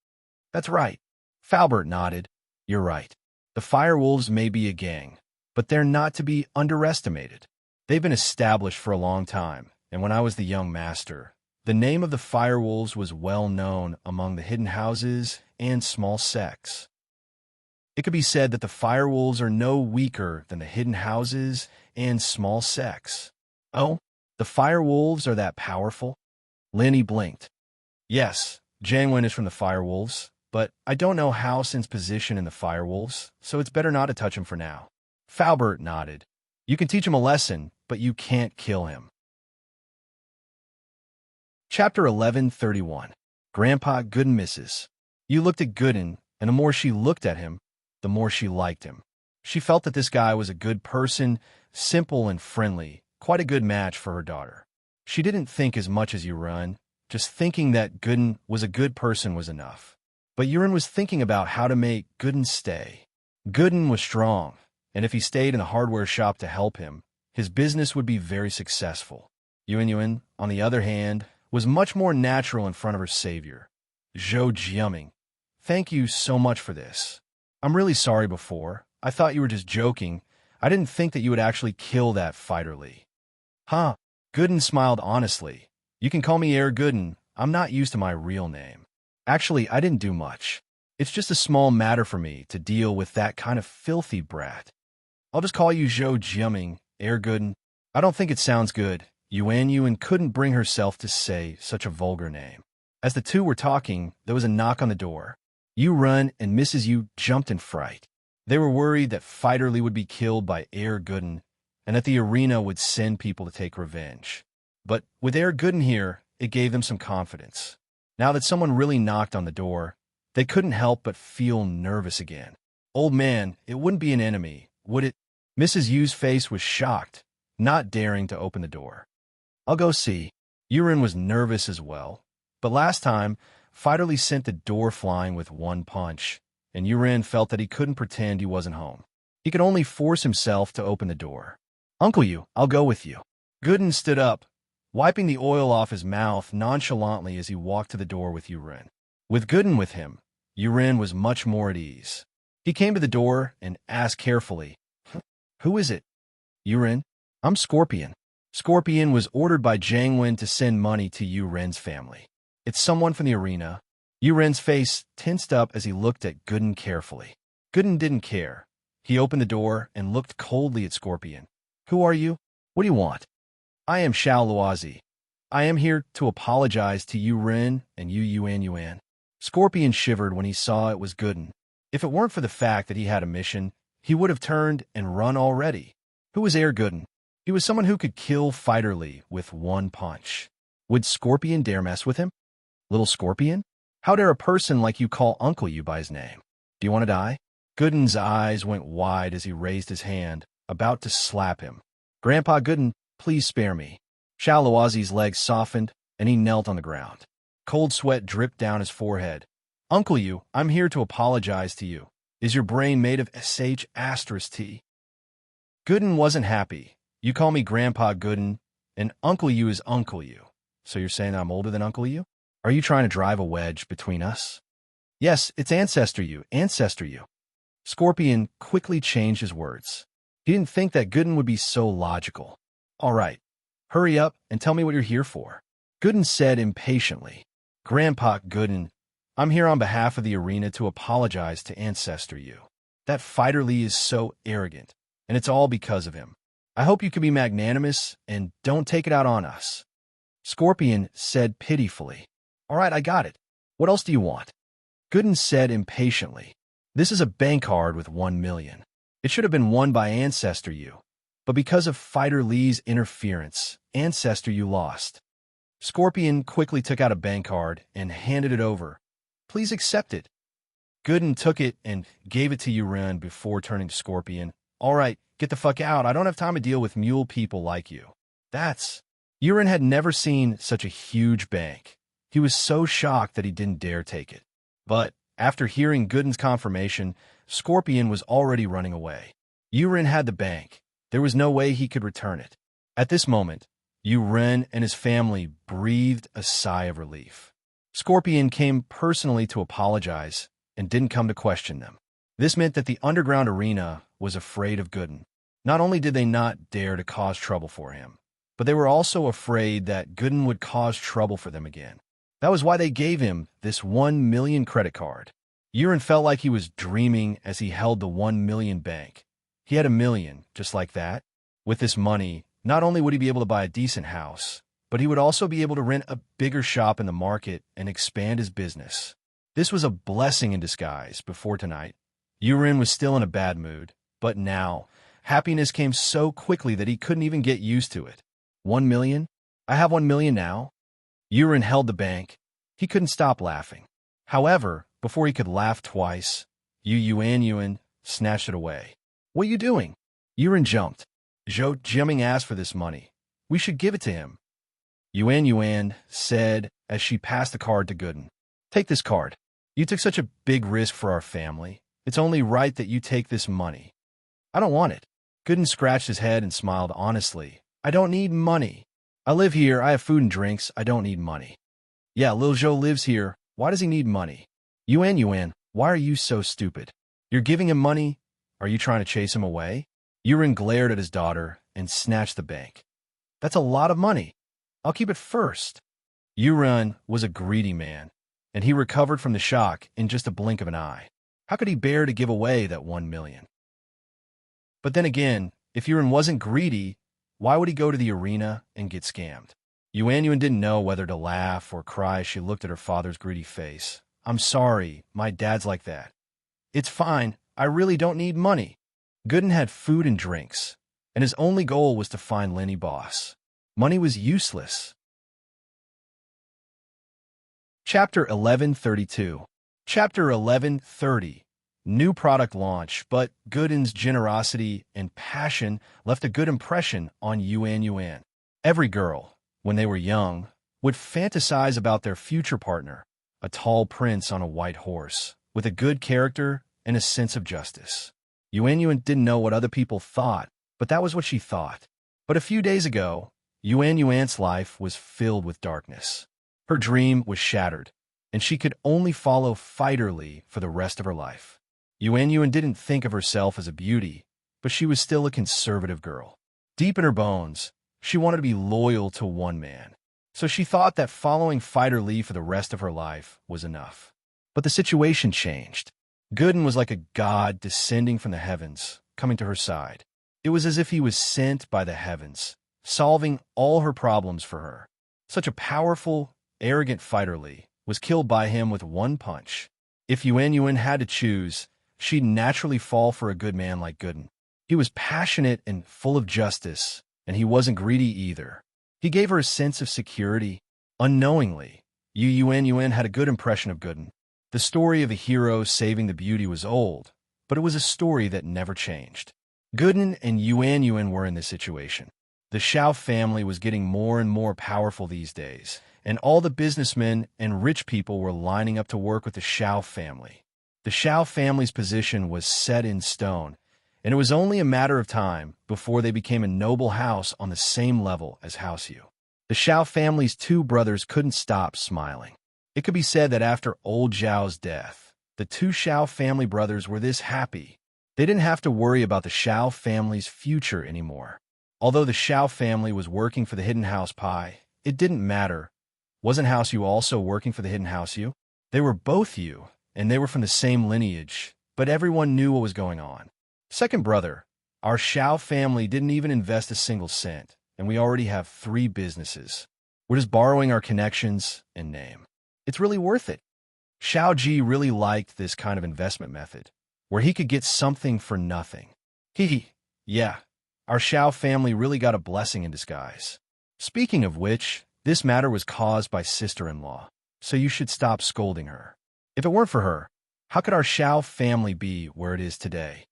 That's right. Falbert nodded. You're right. The firewolves may be a gang, but they're not to be underestimated. They've been established for a long time, and when I was the young master, the name of the firewolves was well known among the hidden houses and small sects. It could be said that the firewolves are no weaker than the hidden houses and small sects. Oh, the firewolves are that powerful? Linny blinked. Yes, Jiang Wen is from the firewolves, but I don't know Hao Sin's position in the firewolves, so it's better not to touch him for now. Falbert nodded. You can teach him a lesson, but you can't kill him. Chapter 11:31. Grandpa Gooden misses. You looked at Gooden, and the more she looked at him, the more she liked him. She felt that this guy was a good person, simple and friendly, quite a good match for her daughter. She didn't think as much as Yuren, just thinking that Gooden was a good person was enough. But Yuren was thinking about how to make Gooden stay. Gooden was strong, and if he stayed in the hardware shop to help him, his business would be very successful. Yuan, on the other hand, was much more natural in front of her savior. Zhou Jiaming, thank you so much for this. I'm really sorry before. I thought you were just joking. I didn't think that you would actually kill that fighter Li. Huh? Gooden smiled honestly. You can call me Air Gooden. I'm not used to my real name. Actually, I didn't do much. It's just a small matter for me to deal with that kind of filthy brat. I'll just call you Zhou Jiaming, Air Gooden. I don't think it sounds good. Yuan couldn't bring herself to say such a vulgar name. As the two were talking, there was a knock on the door. Yu Run and Mrs. Yu jumped in fright. They were worried that Fighter Li would be killed by Air Gooden and that the arena would send people to take revenge. But with Air Gooden here, it gave them some confidence. Now that someone really knocked on the door, they couldn't help but feel nervous again. Old man, it wouldn't be an enemy, would it? Mrs. Yu's face was shocked, not daring to open the door. I'll go see. Yuren was nervous as well. But last time, Fighter Li sent the door flying with one punch, and Yuren felt that he couldn't pretend he wasn't home. He could only force himself to open the door. Uncle Yu, I'll go with you. Gooden stood up, wiping the oil off his mouth nonchalantly as he walked to the door with Yuren. With Gooden with him, Yuren was much more at ease. He came to the door and asked carefully, Who is it? Yuren? I'm Scorpion. Scorpion was ordered by Jangwen to send money to Yuren's family. It's someone from the arena. Yuren's face tensed up as he looked at Gooden carefully. Gooden didn't care. He opened the door and looked coldly at Scorpion. Who are you? What do you want? I am Xiao Luozi. I am here to apologize to Yuren and Yuan. Scorpion shivered when he saw it was Gooden. If it weren't for the fact that he had a mission, he would have turned and run already. Who was Gooden? He was someone who could kill Fighter Lee with one punch. Would Scorpion dare mess with him? Little Scorpion? How dare a person like you call Uncle You by his name? Do you want to die? Gooden's eyes went wide as he raised his hand, about to slap him. Grandpa Gooden, please spare me. Xiao Luozi's legs softened, and he knelt on the ground. Cold sweat dripped down his forehead. Uncle You, I'm here to apologize to you. Is your brain made of SH*T? Gooden wasn't happy. You call me Grandpa Gooden, and Uncle You is Uncle You. So you're saying I'm older than Uncle You? Are you trying to drive a wedge between us? Yes, it's Ancestor You. Scorpion quickly changed his words. He didn't think that Gooden would be so logical. All right, hurry up and tell me what you're here for. Gooden said impatiently. Grandpa Gooden, I'm here on behalf of the arena to apologize to Ancestor You. That Fighter Lee is so arrogant, and it's all because of him. I hope you can be magnanimous and don't take it out on us. Scorpion said pitifully. All right, I got it. What else do you want? Gooden said impatiently. This is a bank card with 1 million. It should have been won by Ancestor You, but because of Fighter Lee's interference, Ancestor You lost. Scorpion quickly took out a bank card and handed it over. Please accept it. Gooden took it and gave it to Yuren before turning to Scorpion. All right, get the fuck out. I don't have time to deal with mule people like you. Yuren had never seen such a huge bank. He was so shocked that he didn't dare take it. But after hearing Gooden's confirmation, Scorpion was already running away. Yuren had the bank. There was no way he could return it. At this moment, Yuren and his family breathed a sigh of relief. Scorpion came personally to apologize and didn't come to question them. This meant that the underground arena was afraid of Gooden. Not only did they not dare to cause trouble for him, but they were also afraid that Gooden would cause trouble for them again. That was why they gave him this 1 million credit card. Yuren felt like he was dreaming as he held the 1 million bank. He had 1 million, just like that. With this money, not only would he be able to buy a decent house, but he would also be able to rent a bigger shop in the market and expand his business. This was a blessing in disguise before tonight. Yuren was still in a bad mood, but now, happiness came so quickly that he couldn't even get used to it. 1 million? I have 1 million now? Yuren held the bank. He couldn't stop laughing. However, before he could laugh twice, Yuan snatched it away. What are you doing? Yuren jumped. Zhou Jiaming asked for this money. We should give it to him. Yuan said as she passed the card to Gooden. Take this card. You took such a big risk for our family. It's only right that you take this money. I don't want it. Gooden scratched his head and smiled honestly. I don't need money. I live here. I have food and drinks. I don't need money. Yeah, Lil Zhou lives here. Why does he need money? Yuan, why are you so stupid? You're giving him money? Are you trying to chase him away? Yuren glared at his daughter and snatched the bank. That's a lot of money. I'll keep it first. Yuren was a greedy man, and he recovered from the shock in just a blink of an eye. How could he bear to give away that 1 million? But then again, if Yuren wasn't greedy, why would he go to the arena and get scammed? Yuan didn't know whether to laugh or cry as she looked at her father's greedy face. I'm sorry, my dad's like that. It's fine, I really don't need money. Gooden had food and drinks, and his only goal was to find Lenny Boss. Money was useless. Chapter 1132. Chapter 1130. New product launch, but Gooden's generosity and passion left a good impression on Yuan. Every girl, when they were young, would fantasize about their future partner, a tall prince on a white horse, with a good character and a sense of justice. Yuan didn't know what other people thought, but that was what she thought. But a few days ago, Yuan's life was filled with darkness. Her dream was shattered, and she could only follow Fighter Lee for the rest of her life. Yuan didn't think of herself as a beauty, but she was still a conservative girl. Deep in her bones, she wanted to be loyal to one man. So she thought that following Fighter Lee for the rest of her life was enough. But the situation changed. Gooden was like a god descending from the heavens, coming to her side. It was as if he was sent by the heavens, solving all her problems for her. Such a powerful, arrogant Fighter Lee was killed by him with one punch. If Yuen had to choose, she'd naturally fall for a good man like Gooden. He was passionate and full of justice, and he wasn't greedy either. He gave her a sense of security. Unknowingly, Yuen had a good impression of Gooden. The story of a hero saving the beauty was old, but it was a story that never changed. Gooden and Yuen were in this situation. The Xiao family was getting more and more powerful these days, and all the businessmen and rich people were lining up to work with the Xiao family. The Xiao family's position was set in stone, and it was only a matter of time before they became a noble house on the same level as House Yu. The Xiao family's two brothers couldn't stop smiling. It could be said that after old Zhao's death, the two Xiao family brothers were this happy. They didn't have to worry about the Xiao family's future anymore. Although the Xiao family was working for the Hidden House Pai, it didn't matter. Wasn't House Yu also working for the Hidden House Yu? They were both Yu, and they were from the same lineage, but everyone knew what was going on. Second brother, our Xiao family didn't even invest a single cent, and we already have 3 businesses. We're just borrowing our connections and name. It's really worth it. Xiao Ji really liked this kind of investment method, where he could get something for nothing. Yeah, our Xiao family really got a blessing in disguise. Speaking of which, this matter was caused by sister-in-law, so you should stop scolding her. If it weren't for her, how could our Xiao family be where it is today?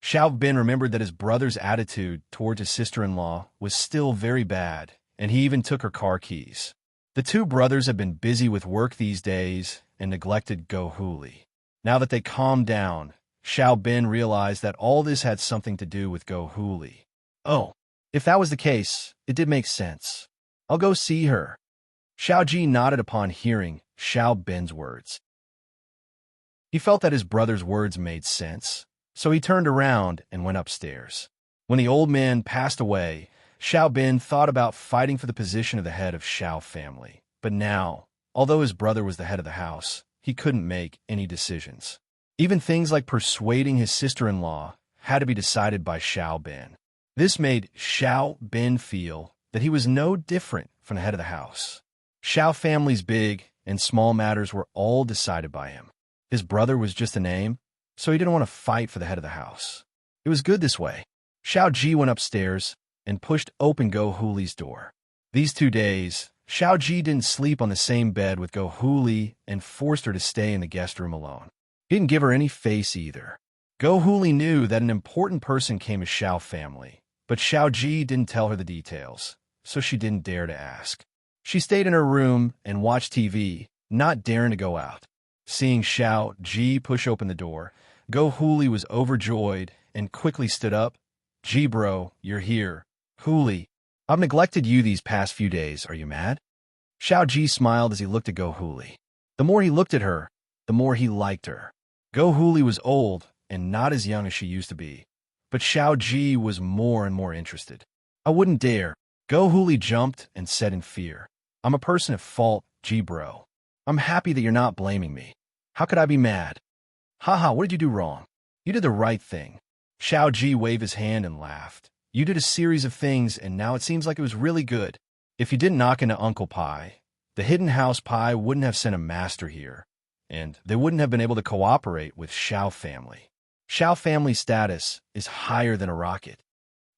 Xiao Bin remembered that his brother's attitude towards his sister-in-law was still very bad, and he even took her car keys. The two brothers had been busy with work these days and neglected Go Huli. Now that they calmed down, Xiao Bin realized that all this had something to do with Go Huli. Oh, if that was the case, it did make sense. I'll go see her. Xiao Ji nodded upon hearing Xiao Bin's words. He felt that his brother's words made sense, so he turned around and went upstairs. When the old man passed away, Xiao Bin thought about fighting for the position of the head of Xiao family. But now, although his brother was the head of the house, he couldn't make any decisions. Even things like persuading his sister-in-law had to be decided by Xiao Bin. This made Xiao Bin feel that he was no different from the head of the house. Xiao family's big and small matters were all decided by him. His brother was just a name, so he didn't want to fight for the head of the house. It was good this way. Xiao Ji went upstairs and pushed open Go Huli's door. These 2 days, Xiao Ji didn't sleep on the same bed with Go Huli and forced her to stay in the guest room alone. He didn't give her any face either. Go Huli knew that an important person came to Xiao family, but Xiao Ji didn't tell her the details, so she didn't dare to ask. She stayed in her room and watched TV, not daring to go out. Seeing Xiao Ji push open the door, Go Huli was overjoyed and quickly stood up. "Ji bro, you're here. Huli, I've neglected you these past few days. Are you mad?" Xiao Ji smiled as he looked at Go Huli. The more he looked at her, the more he liked her. Go Huli was old and not as young as she used to be, but Xiao Ji was more and more interested. "I wouldn't dare." Go Huli jumped and said in fear, "I'm a person at fault, Ji bro. I'm happy that you're not blaming me. How could I be mad?" "Haha, what did you do wrong? You did the right thing." Xiao Ji waved his hand and laughed. "You did a series of things, and now it seems like it was really good. If you didn't knock into Uncle Pai, the Hidden House Pai wouldn't have sent a master here, and they wouldn't have been able to cooperate with Xiao family. Xiao family's status is higher than a rocket."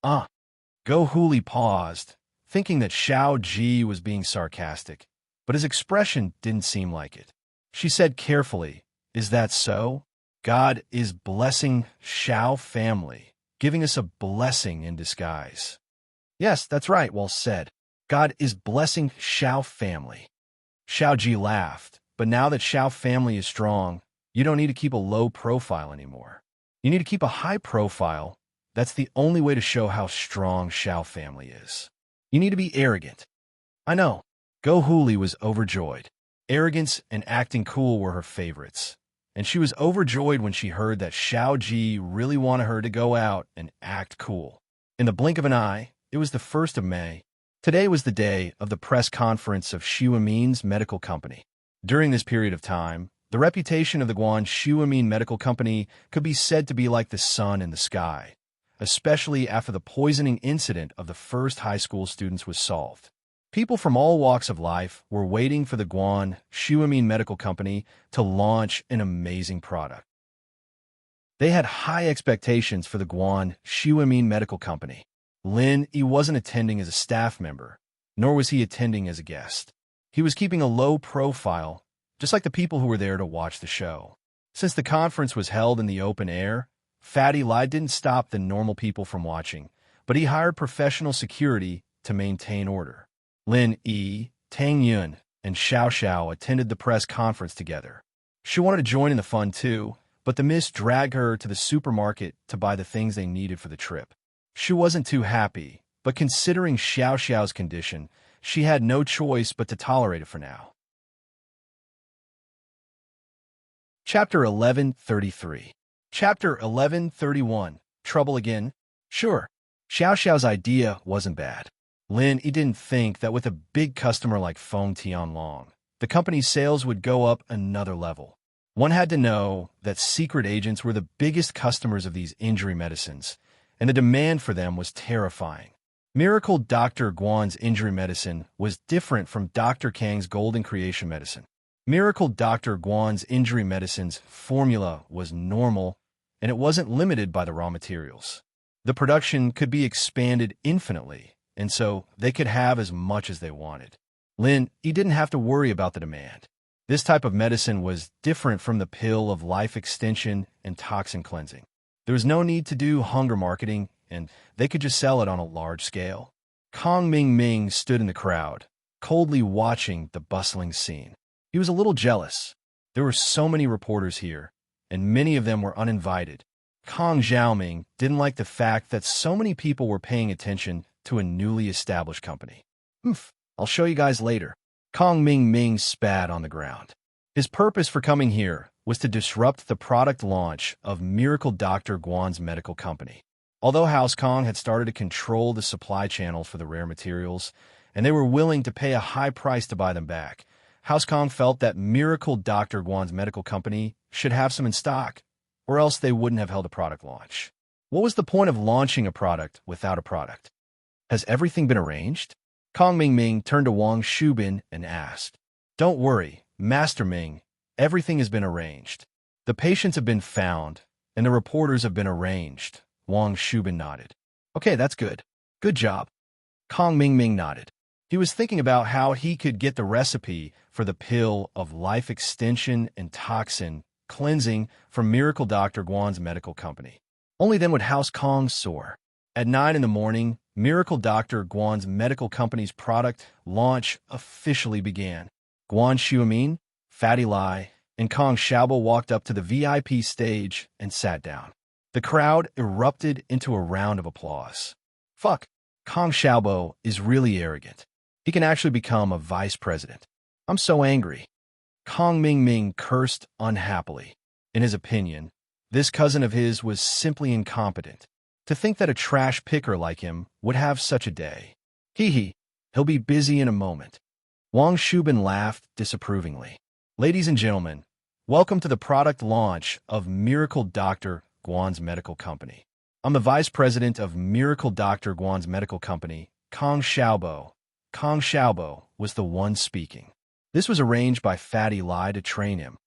Go Huli paused, thinking that Xiao Ji was being sarcastic, but his expression didn't seem like it. She said carefully, "Is that so? God is blessing Xiao family, giving us a blessing in disguise." "Yes, that's right, well said. God is blessing Xiao family." Xiao Ji laughed, "But now that Xiao family is strong, you don't need to keep a low profile anymore. You need to keep a high profile. That's the only way to show how strong Xiao family is. You need to be arrogant." "I know." Go Huli was overjoyed. Arrogance and acting cool were her favorites, and she was overjoyed when she heard that Xiao Ji really wanted her to go out and act cool. In the blink of an eye, it was the 1st of May. Today was the day of the press conference of Xu Amin's medical company. During this period of time, the reputation of the Guan Xu Amin Medical Company could be said to be like the sun in the sky, especially after the poisoning incident of the first high school students was solved. People from all walks of life were waiting for the Guan Xu Amin Medical Company to launch an amazing product. They had high expectations for the Guan Xu Amin Medical Company. Lin Yi wasn't attending as a staff member, nor was he attending as a guest. He was keeping a low profile, just like the people who were there to watch the show. Since the conference was held in the open air, Fatty Lai didn't stop the normal people from watching, but he hired professional security to maintain order. Lin Yi, Tang Yun, and Xiao Xiao attended the press conference together. She wanted to join in the fun too, but the miss dragged her to the supermarket to buy the things they needed for the trip. She wasn't too happy, but considering Xiao Xiao's condition, she had no choice but to tolerate it for now. Chapter 1133. Chapter 1131. Trouble again? Sure. Xiao Xiao's idea wasn't bad. Lin Yi didn't think that with a big customer like Feng Tianlong, the company's sales would go up another level. One had to know that secret agents were the biggest customers of these injury medicines, and the demand for them was terrifying. Miracle Dr. Guan's injury medicine was different from Dr. Kang's golden creation medicine. Miracle Dr. Guan's injury medicine's formula was normal, and it wasn't limited by the raw materials. The production could be expanded infinitely, and so they could have as much as they wanted. Lin Yi didn't have to worry about the demand. This type of medicine was different from the pill of life extension and toxin cleansing. There was no need to do hunger marketing, and they could just sell it on a large scale. Kong Ming stood in the crowd, coldly watching the bustling scene. He was a little jealous. There were so many reporters here, and many of them were uninvited. Kong Xiaoming didn't like the fact that so many people were paying attention to a newly established company. I'll show you guys later. Kong Ming spat on the ground. His purpose for coming here was to disrupt the product launch of Miracle Dr. Guan's medical company. Although House Kong had started to control the supply channel for the rare materials, and they were willing to pay a high price to buy them back, House Kong felt that Miracle Dr. Guan's medical company should have some in stock, or else they wouldn't have held a product launch. What was the point of launching a product without a product? Has everything been arranged? Kong Ming turned to Wang Shubin and asked. Don't worry, Master Ming, everything has been arranged. The patients have been found, and the reporters have been arranged. Wang Shubin nodded. Okay, that's good. Good job. Kong Ming nodded. He was thinking about how he could get the recipe for the pill of life extension and toxin cleansing from Miracle Dr. Guan's medical company. Only then would House Kong soar. At 9 in the morning, Miracle Dr. Guan's medical company's product launch officially began. Guan Xiumin, Fatty Lai, and Kong Xiaobo walked up to the VIP stage and sat down. The crowd erupted into a round of applause. Fuck, Kong Xiaobo is really arrogant. He can actually become a vice president. I'm so angry. Kong Ming cursed unhappily. In his opinion, this cousin of his was simply incompetent. To think that a trash picker like him would have such a day. He'll be busy in a moment. Wang Shubin laughed disapprovingly. Ladies and gentlemen, welcome to the product launch of Miracle Dr. Guan's medical company. I'm the vice president of Miracle Dr. Guan's medical company, Kong Xiaobo. Kong Xiaobo was the one speaking. This was arranged by Fatty Lai to train him.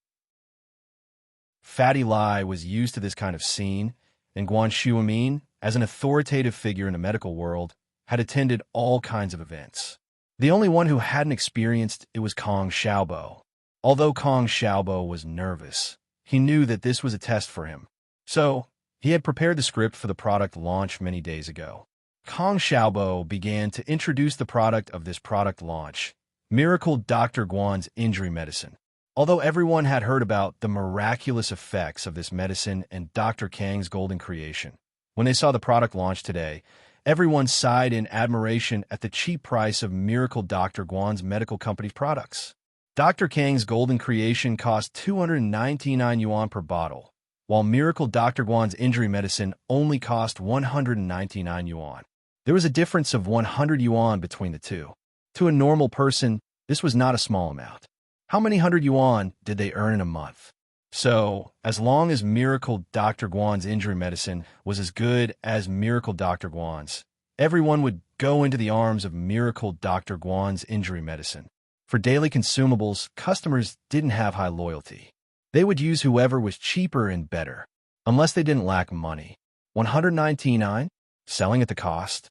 Fatty Lai was used to this kind of scene, and Guan Xiumin, as an authoritative figure in the medical world, had attended all kinds of events. The only one who hadn't experienced it was Kong Xiaobo. Although Kong Xiaobo was nervous, he knew that this was a test for him. So, he had prepared the script for the product launch many days ago. Kong Xiaobo began to introduce the product of this product launch, Miracle Dr. Guan's injury medicine. Although everyone had heard about the miraculous effects of this medicine and Dr. Kang's golden creation, when they saw the product launch today, everyone sighed in admiration at the cheap price of Miracle Dr. Guan's medical company's products. Dr. Kang's Golden Creation cost 299 yuan per bottle, while Miracle Dr. Guan's Injury Medicine only cost 199 yuan. There was a difference of 100 yuan between the two. To a normal person, this was not a small amount. How many hundred yuan did they earn in a month? So, as long as Miracle Dr. Guan's Injury Medicine was as good as Miracle Dr. Guan's, everyone would go into the arms of Miracle Dr. Guan's Injury Medicine. For daily consumables, customers didn't have high loyalty. They would use whoever was cheaper and better, unless they didn't lack money. 199, selling at the cost.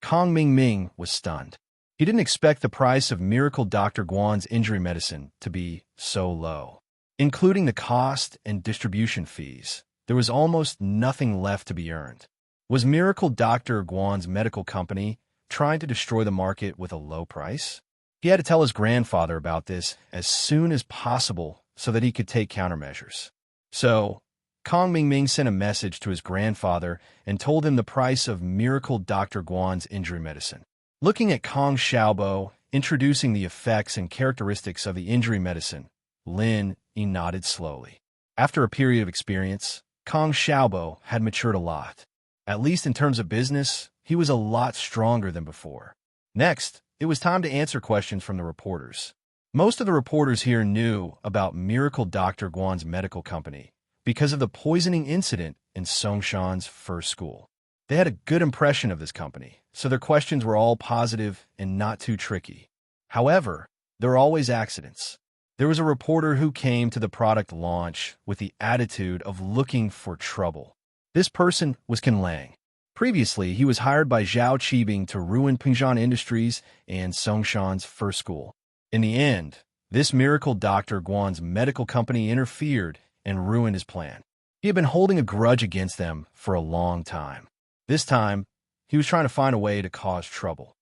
Kong Ming was stunned. He didn't expect the price of Miracle Dr. Guan's Injury Medicine to be so low. Including the cost and distribution fees, there was almost nothing left to be earned. Was Miracle Dr. Guan's medical company trying to destroy the market with a low price? He had to tell his grandfather about this as soon as possible so that he could take countermeasures. So, Kong Ming sent a message to his grandfather and told him the price of Miracle Dr. Guan's Injury Medicine. Looking at Kong Xiaobo, introducing the effects and characteristics of the injury medicine, Lin Yi nodded slowly. After a period of experience, Kong Xiaobo had matured a lot. At least in terms of business, he was a lot stronger than before. Next, it was time to answer questions from the reporters. Most of the reporters here knew about Miracle Dr. Guan's medical company because of the poisoning incident in Songshan's first school. They had a good impression of this company, so their questions were all positive and not too tricky. However, there are always accidents. There was a reporter who came to the product launch with the attitude of looking for trouble. This person was Ken Lang. Previously, he was hired by Zhao Qibing to ruin Pingshan Industries and Songshan's first school. In the end, this Miracle Dr. Guan's medical company interfered and ruined his plan. He had been holding a grudge against them for a long time. This time, he was trying to find a way to cause trouble.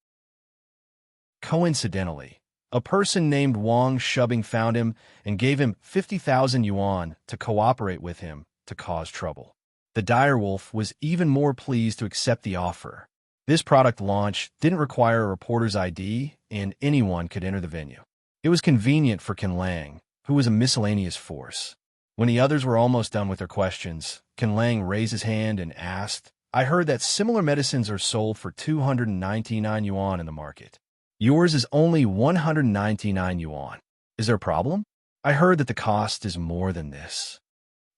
Coincidentally, a person named Wang Shubing found him and gave him 50,000 yuan to cooperate with him to cause trouble. The direwolf was even more pleased to accept the offer. This product launch didn't require a reporter's ID, and anyone could enter the venue. It was convenient for Ken Lang, who was a miscellaneous force. When the others were almost done with their questions, Ken Lang raised his hand and asked, "I heard that similar medicines are sold for 299 yuan in the market. Yours is only 199 yuan. Is there a problem? I heard that the cost is more than this."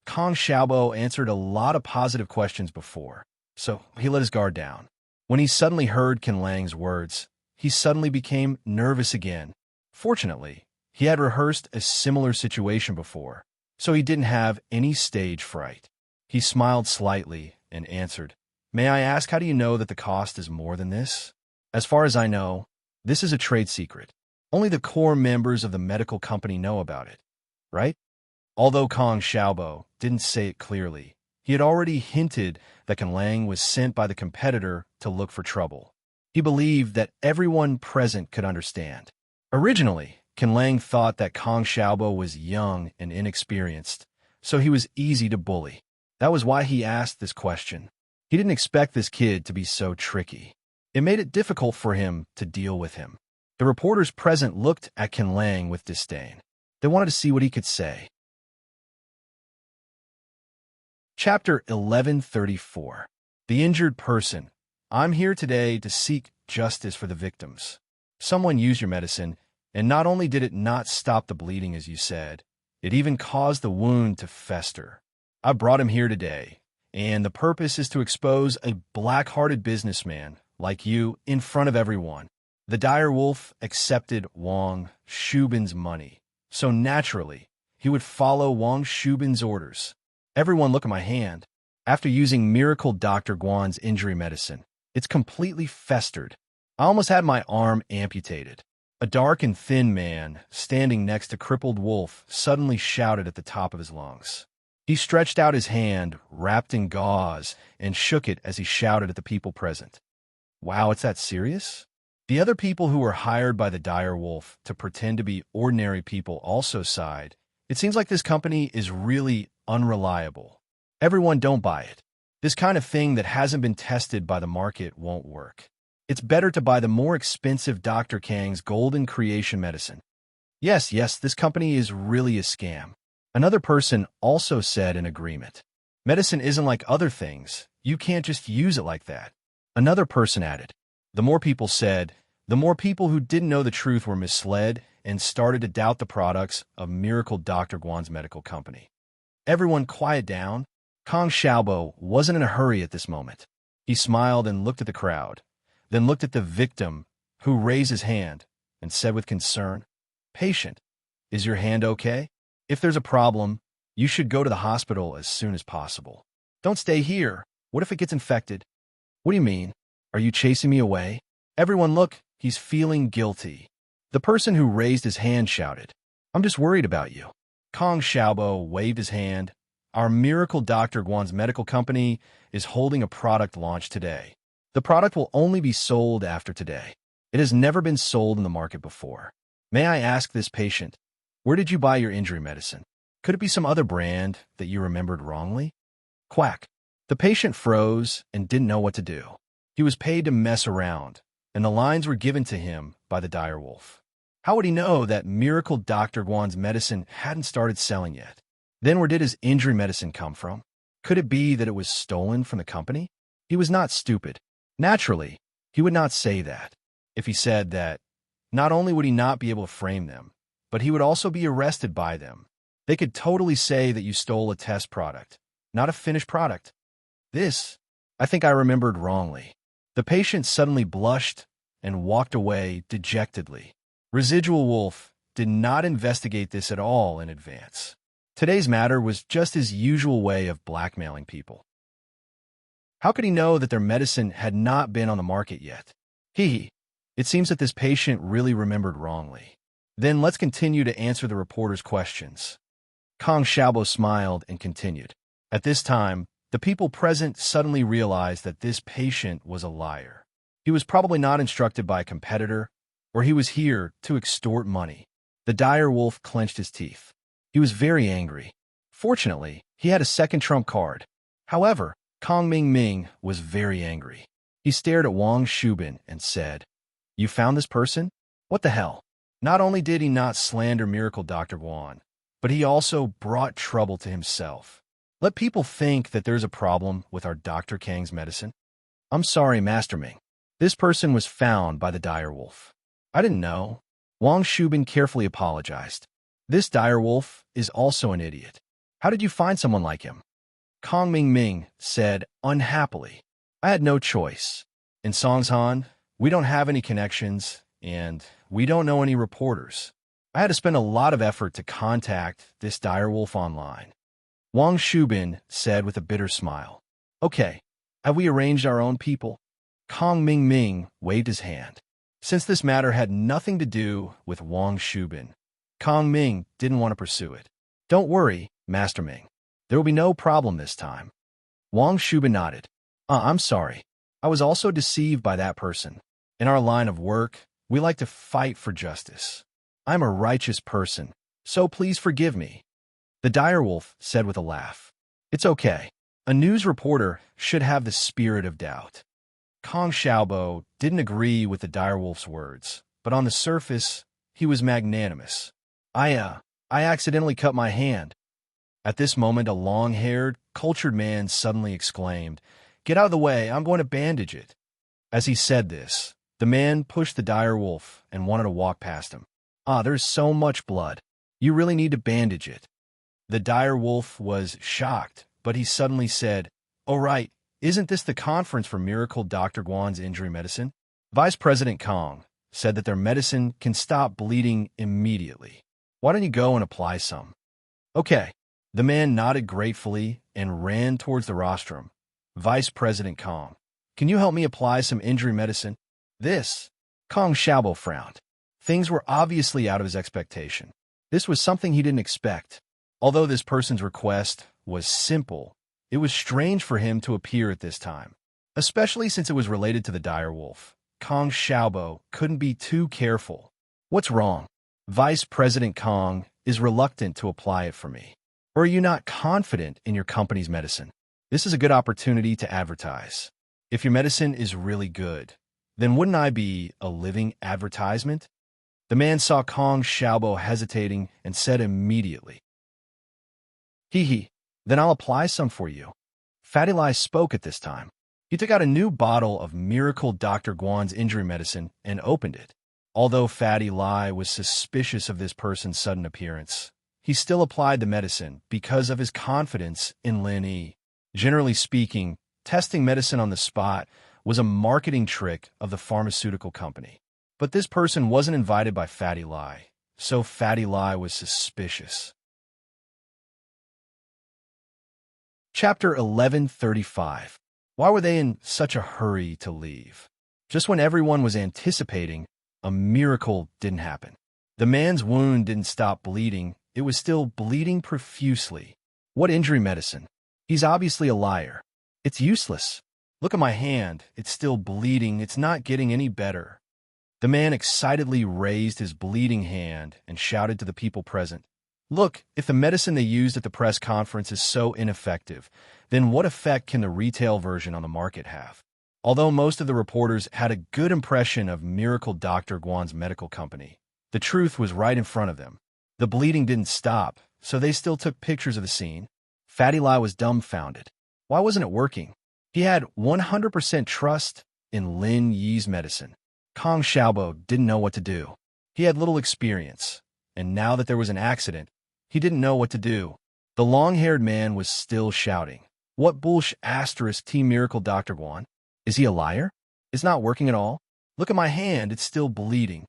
Kong Xiaobo answered a lot of positive questions before, so he let his guard down. When he suddenly heard Ken Lang's words, he suddenly became nervous again. Fortunately, he had rehearsed a similar situation before, so he didn't have any stage fright. He smiled slightly and answered, "May I ask, how do you know that the cost is more than this?" "As far as I know, this is a trade secret. Only the core members of the medical company know about it, right?" Although Kong Xiaobo didn't say it clearly, he had already hinted that Ken Lang was sent by the competitor to look for trouble. He believed that everyone present could understand. Originally, Ken Lang thought that Kong Xiaobo was young and inexperienced, so he was easy to bully. That was why he asked this question. He didn't expect this kid to be so tricky. It made it difficult for him to deal with him. The reporters present looked at Ken Lang with disdain. They wanted to see what he could say. Chapter 1134. The Injured Person. I'm here today to seek justice for the victims. Someone used your medicine, and not only did it not stop the bleeding as you said, it even caused the wound to fester. I brought him here today, and the purpose is to expose a black-hearted businessman like you in front of everyone. The dire wolf accepted Wang Shubin's money, so naturally, he would follow Wang Shubin's orders. Everyone look at my hand. After using Miracle Dr. Guan's injury medicine, it's completely festered. I almost had my arm amputated. A dark and thin man, standing next to crippled wolf, suddenly shouted at the top of his lungs. He stretched out his hand, wrapped in gauze, and shook it as he shouted at the people present. Wow, it's that serious? The other people who were hired by the dire wolf to pretend to be ordinary people also sighed. It seems like this company is really unreliable. Everyone don't buy it. This kind of thing that hasn't been tested by the market won't work. It's better to buy the more expensive Dr. Kang's Golden Creation medicine. Yes, yes, this company is really a scam. Another person also said in agreement. Medicine isn't like other things. You can't just use it like that. Another person added. The more people said, the more people who didn't know the truth were misled and started to doubt the products of Miracle Dr. Guan's medical company. Everyone quiet down. Kong Xiaobo wasn't in a hurry at this moment. He smiled and looked at the crowd, then looked at the victim, who raised his hand and said with concern, "Patient, is your hand okay? If there's a problem, you should go to the hospital as soon as possible. Don't stay here. What if it gets infected?" "What do you mean? Are you chasing me away?" Everyone look, he's feeling guilty. The person who raised his hand shouted, "I'm just worried about you." Kong Xiaobo waved his hand. Our Miracle Dr. Guan's medical company is holding a product launch today. The product will only be sold after today. It has never been sold in the market before. May I ask this patient, where did you buy your injury medicine? Could it be some other brand that you remembered wrongly? Quack. The patient froze and didn't know what to do. He was paid to mess around, and the lines were given to him by the direwolf. How would he know that Miracle Dr. Guan's medicine hadn't started selling yet? Then where did his injury medicine come from? Could it be that it was stolen from the company? He was not stupid. Naturally, he would not say that. If he said that, not only would he not be able to frame them, but he would also be arrested by them. They could totally say that you stole a test product, not a finished product. I think I remembered wrongly. The patient suddenly blushed and walked away dejectedly. Residual Wolf did not investigate this at all in advance. Today's matter was just his usual way of blackmailing people. How could he know that their medicine had not been on the market yet? It seems that this patient really remembered wrongly. Then let's continue to answer the reporter's questions. Kong Xiaobo smiled and continued. At this time, the people present suddenly realized that this patient was a liar. He was probably not instructed by a competitor, or he was here to extort money. The dire wolf clenched his teeth. He was very angry. Fortunately, he had a second trump card. However, Kong Ming was very angry. He stared at Wang Shubin and said, "You found this person? What the hell?" Not only did he not slander Miracle Dr. Guan, but he also brought trouble to himself. Let people think that there's a problem with our Dr. Kang's medicine. "I'm sorry, Master Ming. This person was found by the direwolf." "I didn't know." Wang Shubin carefully apologized. "This direwolf is also an idiot. How did you find someone like him?" Kong Ming said unhappily, "I had no choice. In Songshan, we don't have any connections, and we don't know any reporters. I had to spend a lot of effort to contact this direwolf online." Wang Shubin said with a bitter smile. "Okay, have we arranged our own people?" Kong Ming waved his hand. Since this matter had nothing to do with Wang Shubin, Kong Ming didn't want to pursue it. "Don't worry, Master Ming. There will be no problem this time." Wang Shubin nodded. I'm sorry. I was also deceived by that person. In our line of work, we like to fight for justice. I'm a righteous person, so please forgive me." The direwolf said with a laugh. "It's okay. A news reporter should have the spirit of doubt." Kong Xiaobo didn't agree with the direwolf's words, but on the surface, he was magnanimous. I accidentally cut my hand." At this moment, a long-haired, cultured man suddenly exclaimed, "Get out of the way, I'm going to bandage it." As he said this, the man pushed the direwolf and wanted to walk past him. There's so much blood. You really need to bandage it." The direwolf was shocked, but he suddenly said, "Oh right, isn't this the conference for Miracle Dr. Guan's injury medicine?" Vice President Kong said that their medicine can stop bleeding immediately. "Why don't you go and apply some?" "Okay." The man nodded gratefully and ran towards the rostrum. Vice President Kong, "Can you help me apply some injury medicine?" Kong Xiaobo frowned. Things were obviously out of his expectation. This was something he didn't expect. Although this person's request was simple, it was strange for him to appear at this time, especially since it was related to the direwolf. Kong Xiaobo couldn't be too careful. "What's wrong?" "Vice President Kong is reluctant to apply it for me." "Or are you not confident in your company's medicine?" "This is a good opportunity to advertise. If your medicine is really good, then wouldn't I be a living advertisement?" The man saw Kong Xiaobo hesitating and said immediately, "Hee, then I'll apply some for you." Fatty Lai spoke at this time. He took out a new bottle of Miracle Dr. Guan's injury medicine and opened it. Although Fatty Lai was suspicious of this person's sudden appearance, he still applied the medicine because of his confidence in Lin Yi. Generally speaking, testing medicine on the spot was a marketing trick of the pharmaceutical company. But this person wasn't invited by Fatty Lai, so Fatty Lai was suspicious. Chapter 1135. Why were they in such a hurry to leave? Just when everyone was anticipating, a miracle didn't happen. The man's wound didn't stop bleeding. It was still bleeding profusely. What injury medicine? He's obviously a liar. It's useless. Look at my hand. It's still bleeding. It's not getting any better. The man excitedly raised his bleeding hand and shouted to the people present, "Look, if the medicine they used at the press conference is so ineffective, then what effect can the retail version on the market have?" Although most of the reporters had a good impression of Miracle Dr. Guan's medical company, the truth was right in front of them. The bleeding didn't stop, so they still took pictures of the scene. Fatty Lai was dumbfounded. Why wasn't it working? He had 100% trust in Lin Yi's medicine. Kong Xiaobo didn't know what to do. He had little experience, and now that there was an accident, he didn't know what to do. The long-haired man was still shouting, "What bullsh asterisk T Miracle Dr. Guan? Is he a liar? It's not working at all? Look at my hand, it's still bleeding."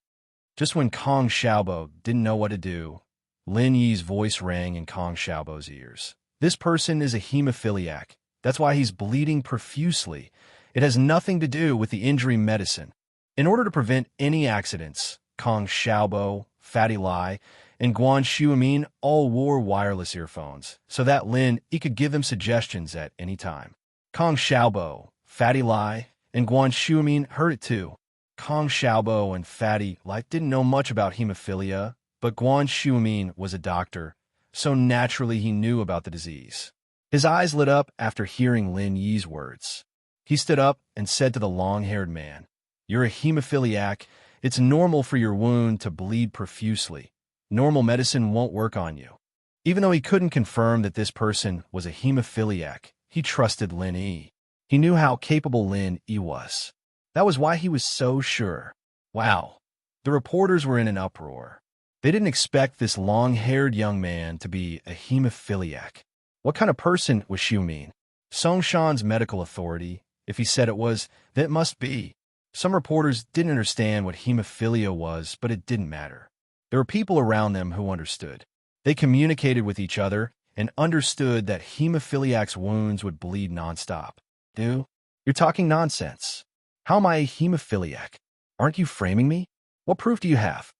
Just when Kong Xiaobo didn't know what to do, Lin Yi's voice rang in Kong Xiaobo's ears. "This person is a hemophiliac. That's why he's bleeding profusely. It has nothing to do with the injury medicine." In order to prevent any accidents, Kong Xiaobo, Fatty Lai, and Guan Shuamin all wore wireless earphones so that Lin Yi could give them suggestions at any time. Kong Xiaobo, Fatty Lai, and Guan Shuamin heard it too. Kong Xiaobo and Fatty Lai didn't know much about hemophilia, but Guan Shuamin was a doctor, so naturally he knew about the disease. His eyes lit up after hearing Lin Yi's words. He stood up and said to the long-haired man, "You're a hemophiliac. It's normal for your wound to bleed profusely. Normal medicine won't work on you." Even though he couldn't confirm that this person was a hemophiliac, he trusted Lin Yi. He knew how capable Lin Yi was. That was why he was so sure. Wow. The reporters were in an uproar. They didn't expect this long-haired young man to be a hemophiliac. What kind of person was Xiumin? Songshan's medical authority. If he said it was, then it must be. Some reporters didn't understand what hemophilia was, but it didn't matter. There were people around them who understood. They communicated with each other and understood that hemophiliac's wounds would bleed nonstop. Dude, you're talking nonsense. How am I a hemophiliac? Aren't you framing me? What proof do you have?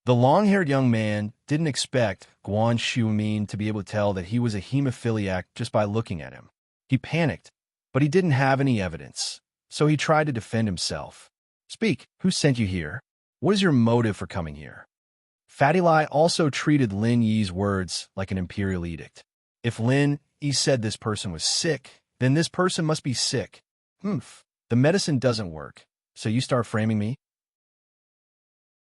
The long-haired young man didn't expect Guan Shuamin to be able to tell that he was a hemophiliac just by looking at him. He panicked, but he didn't have any evidence, so he tried to defend himself. "Speak, who sent you here? What is your motive for coming here?" Fatty Lai also treated Lin Yi's words like an imperial edict. If Lin Yi said this person was sick, then this person must be sick. The medicine doesn't work, so you start framing me?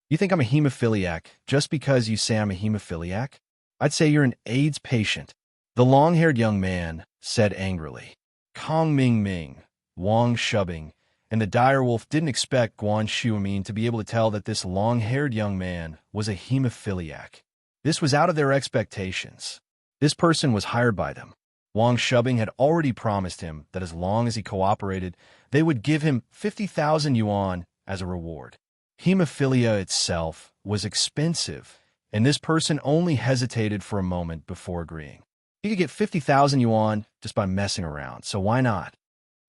You think I'm a hemophiliac just because you say I'm a hemophiliac? I'd say you're an AIDS patient. The long-haired young man said angrily. Kong Ming, Wang Shubing, and the direwolf didn't expect Guan Shuamin to be able to tell that this long-haired young man was a hemophiliac. This was out of their expectations. This person was hired by them. Wang Shubing had already promised him that as long as he cooperated, they would give him 50,000 yuan as a reward. Hemophilia itself was expensive, and this person only hesitated for a moment before agreeing. He could get 50,000 yuan just by messing around, so why not?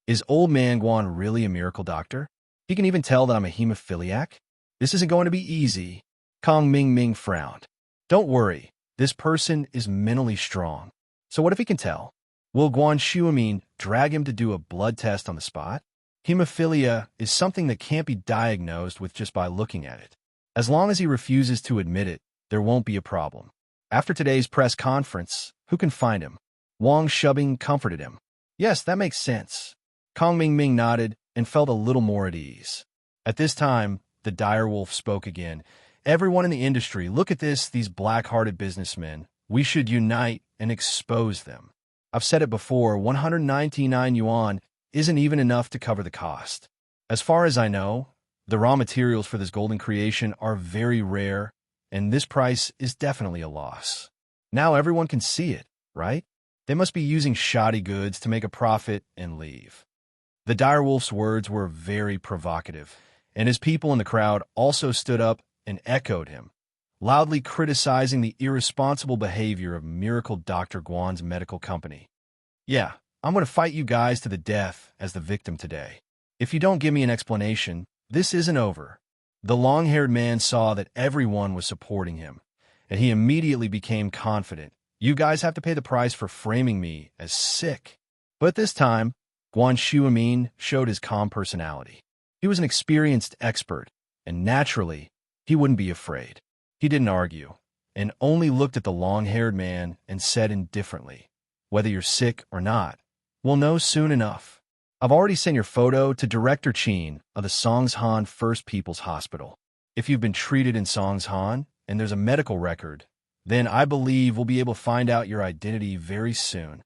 Is old man Guan really a miracle doctor? He can even tell that I'm a hemophiliac? This isn't going to be easy. Kong Ming frowned. Don't worry, this person is mentally strong. So what if he can tell? Will Guan Shuamin drag him to do a blood test on the spot? Hemophilia is something that can't be diagnosed with just by looking at it. As long as he refuses to admit it, there won't be a problem. After today's press conference, who can find him? Wang Shubing comforted him. Yes, that makes sense. Kong Ming nodded and felt a little more at ease. At this time, the direwolf spoke again, Everyone in the industry, look at this, these black-hearted businessmen. We should unite and expose them. I've said it before, 199 yuan isn't even enough to cover the cost. As far as I know, the raw materials for this golden creation are very rare, and this price is definitely a loss. Now everyone can see it, right? They must be using shoddy goods to make a profit and leave. The direwolf's words were very provocative, and his people in the crowd also stood up and echoed him, loudly criticizing the irresponsible behavior of Miracle Dr. Guan's medical company. Yeah, I'm going to fight you guys to the death as the victim today. If you don't give me an explanation, this isn't over. The long-haired man saw that everyone was supporting him, and he immediately became confident. You guys have to pay the price for framing me as sick. But this time, Guan Shuamin showed his calm personality. He was an experienced expert, and naturally, he wouldn't be afraid. He didn't argue, and only looked at the long-haired man and said indifferently, "Whether you're sick or not, we'll know soon enough. I've already sent your photo to Director Qin of the Songshan First People's Hospital. If you've been treated in Songshan and there's a medical record, then I believe we'll be able to find out your identity very soon."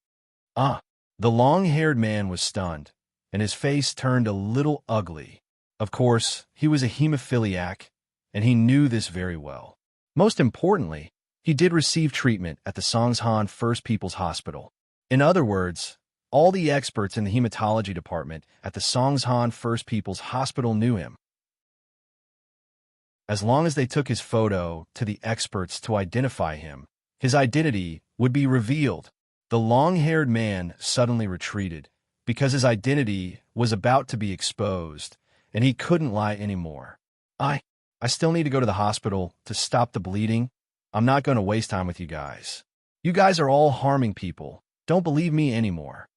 The long-haired man was stunned, and his face turned a little ugly. Of course, he was a hemophiliac, and he knew this very well. Most importantly, he did receive treatment at the Songshan First People's Hospital. In other words, all the experts in the hematology department at the Songshan First People's Hospital knew him. As long as they took his photo to the experts to identify him, his identity would be revealed. The long-haired man suddenly retreated because his identity was about to be exposed, and he couldn't lie anymore. I still need to go to the hospital to stop the bleeding. I'm not going to waste time with you guys. You guys are all harming people. Don't believe me anymore.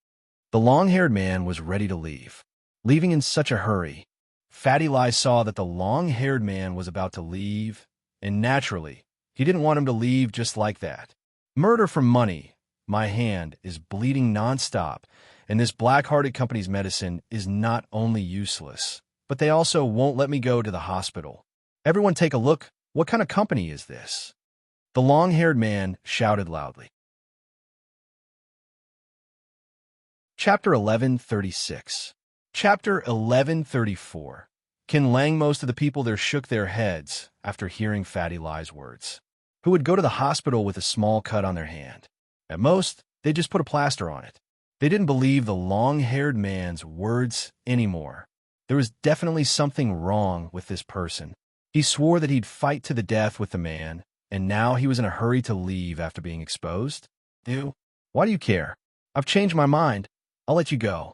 The long-haired man was ready to leave, leaving in such a hurry. Fatty Lai saw that the long-haired man was about to leave, and naturally, he didn't want him to leave just like that. Murder for money. My hand is bleeding nonstop, and this black-hearted company's medicine is not only useless, but they also won't let me go to the hospital. Everyone take a look. What kind of company is this? The long-haired man shouted loudly. Chapter 1136. Chapter 1134. Qin Lang. Most of the people there shook their heads after hearing Fatty Lai's words. Who would go to the hospital with a small cut on their hand? At most, they just put a plaster on it. They didn't believe the long-haired man's words anymore. There was definitely something wrong with this person. He swore that he'd fight to the death with the man, and now he was in a hurry to leave after being exposed. Why do you care? I've changed my mind. I'll let you go.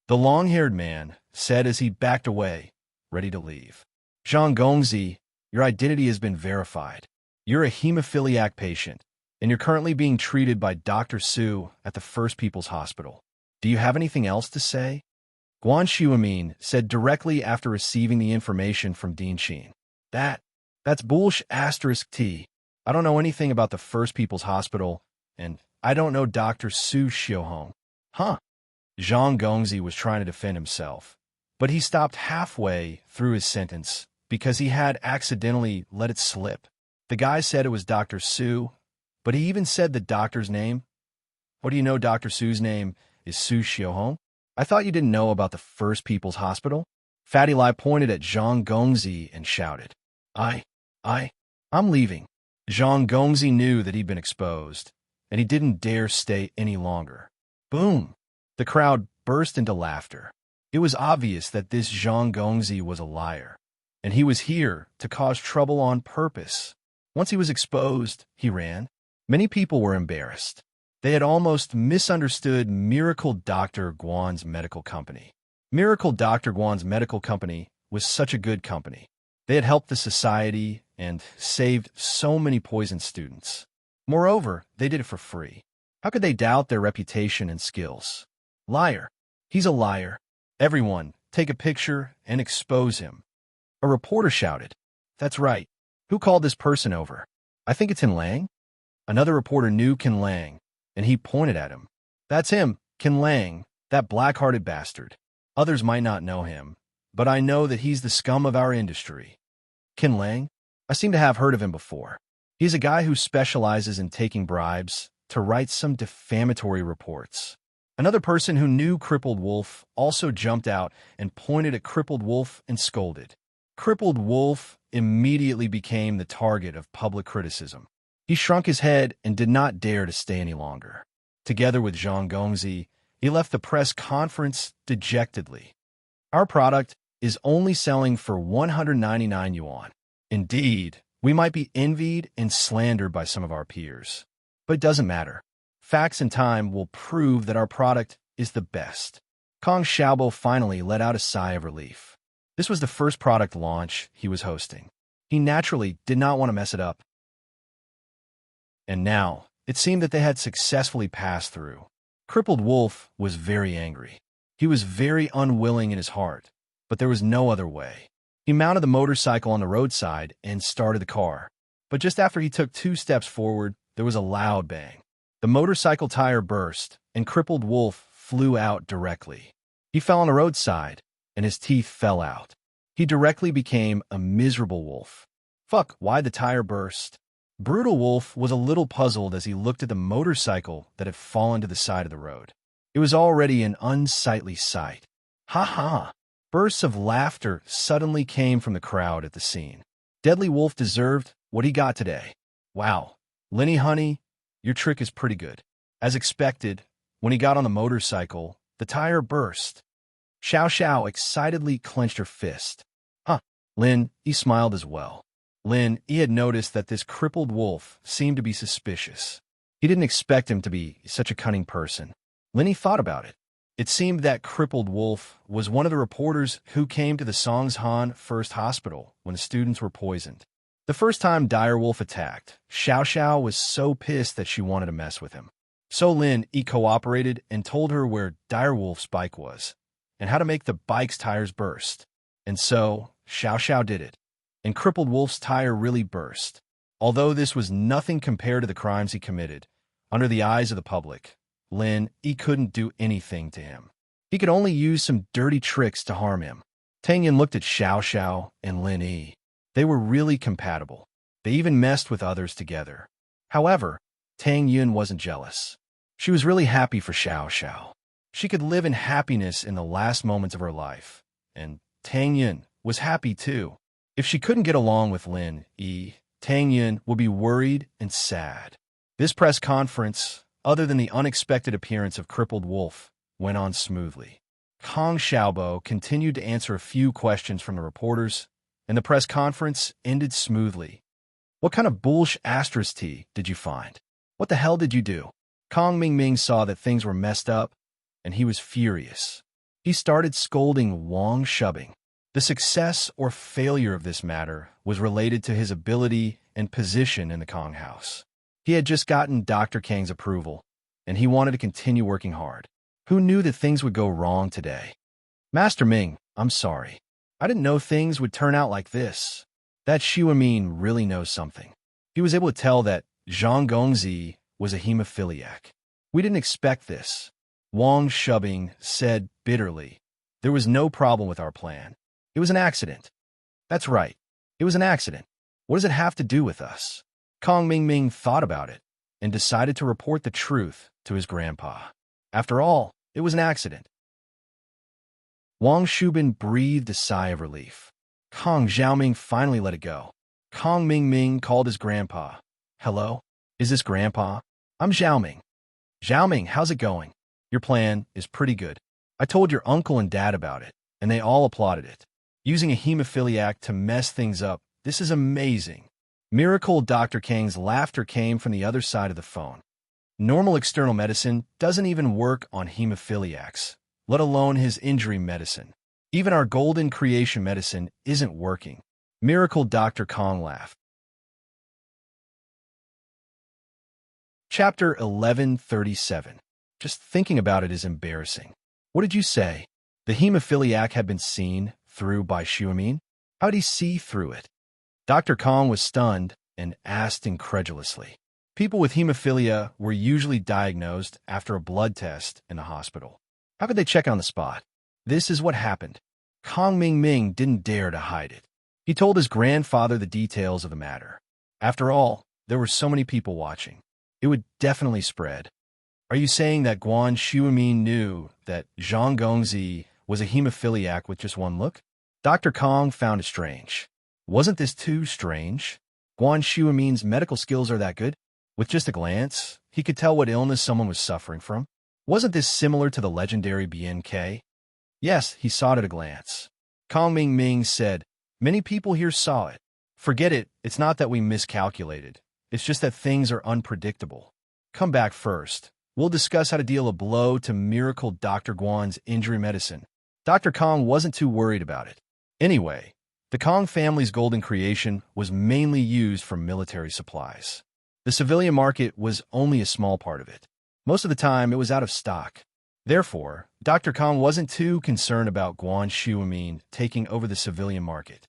The long-haired man said as he backed away, ready to leave. Zhang Gongzi, your identity has been verified. You're a hemophiliac patient, and you're currently being treated by Dr. Su at the First People's Hospital. Do you have anything else to say? Guan Shuamin said directly after receiving the information from Dean Qin. That's bullshit *T. I don't know anything about the First People's Hospital, and I don't know Dr. Su Xiaohong. Zhang Gongzi was trying to defend himself, but he stopped halfway through his sentence because he had accidentally let it slip. The guy said it was Dr. Su, but he even said the doctor's name. What do you know Dr. Su's name is Su Xiaohong? I thought you didn't know about the First People's Hospital? Fatty Lai pointed at Zhang Gongzi and shouted, I'm leaving. Zhang Gongzi knew that he'd been exposed, and he didn't dare stay any longer. Boom! The crowd burst into laughter. It was obvious that this Zhang Gongzi was a liar, and he was here to cause trouble on purpose. Once he was exposed, he ran. Many people were embarrassed. They had almost misunderstood Miracle Dr. Guan's medical company. Miracle Dr. Guan's medical company was such a good company. They had helped the society and saved so many poisoned students. Moreover, they did it for free. How could they doubt their reputation and skills? Liar. He's a liar. Everyone, take a picture and expose him. A reporter shouted. That's right. Who called this person over? I think it's Qin Lang. Another reporter knew Qin Lang, and he pointed at him. That's him, Qin Lang, that black-hearted bastard. Others might not know him, but I know that he's the scum of our industry. Qin Lang? I seem to have heard of him before. He's a guy who specializes in taking bribes to write some defamatory reports. Another person who knew Crippled Wolf also jumped out and pointed at Crippled Wolf and scolded. Crippled Wolf immediately became the target of public criticism. He shrunk his head and did not dare to stay any longer. Together with Zhang Gongzi, he left the press conference dejectedly. Our product is only selling for 199 yuan. Indeed, we might be envied and slandered by some of our peers. But it doesn't matter. Facts and time will prove that our product is the best. Kong Xiaobo finally let out a sigh of relief. This was the first product launch he was hosting. He naturally did not want to mess it up. And now, it seemed that they had successfully passed through. Crippled Wolf was very angry. He was very unwilling in his heart, but there was no other way. He mounted the motorcycle on the roadside and started the car. But just after he took 2 steps forward, there was a loud bang. The motorcycle tire burst, and Crippled Wolf flew out directly. He fell on the roadside, and his teeth fell out. He directly became a miserable wolf. Fuck, why the tire burst? Brutal Wolf was a little puzzled as he looked at the motorcycle that had fallen to the side of the road. It was already an unsightly sight. Ha ha! Bursts of laughter suddenly came from the crowd at the scene. Deadly Wolf deserved what he got today. Wow, Lenny honey, your trick is pretty good. As expected, when he got on the motorcycle, the tire burst. Xiao Xiao excitedly clenched her fist. Huh, Lin, he smiled as well. Lin, he had noticed that this Crippled Wolf seemed to be suspicious. He didn't expect him to be such a cunning person. Lin, he thought about it. It seemed that Crippled Wolf was one of the reporters who came to the Songshan First Hospital when the students were poisoned. The first time Dire Wolf attacked, Xiao Xiao was so pissed that she wanted to mess with him. So Lin, he cooperated and told her where Dire Wolf's bike was and how to make the bike's tires burst. And so, Xiao Xiao did it. And Crippled Wolf's tire really burst. Although this was nothing compared to the crimes he committed, under the eyes of the public, Lin, he couldn't do anything to him. He could only use some dirty tricks to harm him. Tang Yin looked at Xiao Xiao and Lin Yi. They were really compatible. They even messed with others together. However, Tang Yin wasn't jealous. She was really happy for Xiao Xiao. She could live in happiness in the last moments of her life. And Tang Yin was happy too. If she couldn't get along with Lin Yi, Tang Yin would be worried and sad. This press conference, other than the unexpected appearance of Crippled Wolf, went on smoothly. Kong Xiaobo continued to answer a few questions from the reporters, and the press conference ended smoothly. What kind of bullsh asterisk tea did you find? What the hell did you do? Kong Mingming saw that things were messed up, and he was furious. He started scolding Wang Shubing. The success or failure of this matter was related to his ability and position in the Kong house. He had just gotten Dr. Kang's approval, and he wanted to continue working hard. Who knew that things would go wrong today? Master Ming, I'm sorry. I didn't know things would turn out like this. That Xu Min really knows something. He was able to tell that Zhang Gongzi was a hemophiliac. We didn't expect this. Wang Shubing said bitterly. There was no problem with our plan. It was an accident. That's right. It was an accident. What does it have to do with us? Kong Mingming thought about it and decided to report the truth to his grandpa. After all, it was an accident. Wang Shubin breathed a sigh of relief. Kong Xiaoming finally let it go. Kong Mingming called his grandpa. Hello? Is this grandpa? I'm Xiaoming. Xiaoming, how's it going? Your plan is pretty good. I told your uncle and dad about it, and they all applauded it. Using a hemophiliac to mess things up, this is amazing. Miracle Dr. Kang's laughter came from the other side of the phone. Normal external medicine doesn't even work on hemophiliacs, let alone his injury medicine. Even our golden creation medicine isn't working. Miracle Dr. Kong laughed. Chapter 1137. Just thinking about it is embarrassing. What did you say? The hemophiliac had been seen through by Xuemin? How did he see through it? Dr. Kong was stunned and asked incredulously. People with hemophilia were usually diagnosed after a blood test in the hospital. How could they check on the spot? This is what happened. Kong Mingming didn't dare to hide it. He told his grandfather the details of the matter. After all, there were so many people watching. It would definitely spread. Are you saying that Guan Shuimin knew that Zhang Gongzi was a hemophiliac with just one look? Dr. Kong found it strange. Wasn't this too strange? Guan Shuimin's medical skills are that good? With just a glance, he could tell what illness someone was suffering from. Wasn't this similar to the legendary BNK? Yes, he saw it at a glance. Kong Ming Ming said, "Many people here saw it. Forget it, it's not that we miscalculated. It's just that things are unpredictable. Come back first. We'll discuss how to deal a blow to miracle Dr. Guan's injury medicine." Dr. Kong wasn't too worried about it. Anyway, the Kong family's golden creation was mainly used for military supplies. The civilian market was only a small part of it. Most of the time, it was out of stock. Therefore, Dr. Kong wasn't too concerned about Guan Shuimin taking over the civilian market.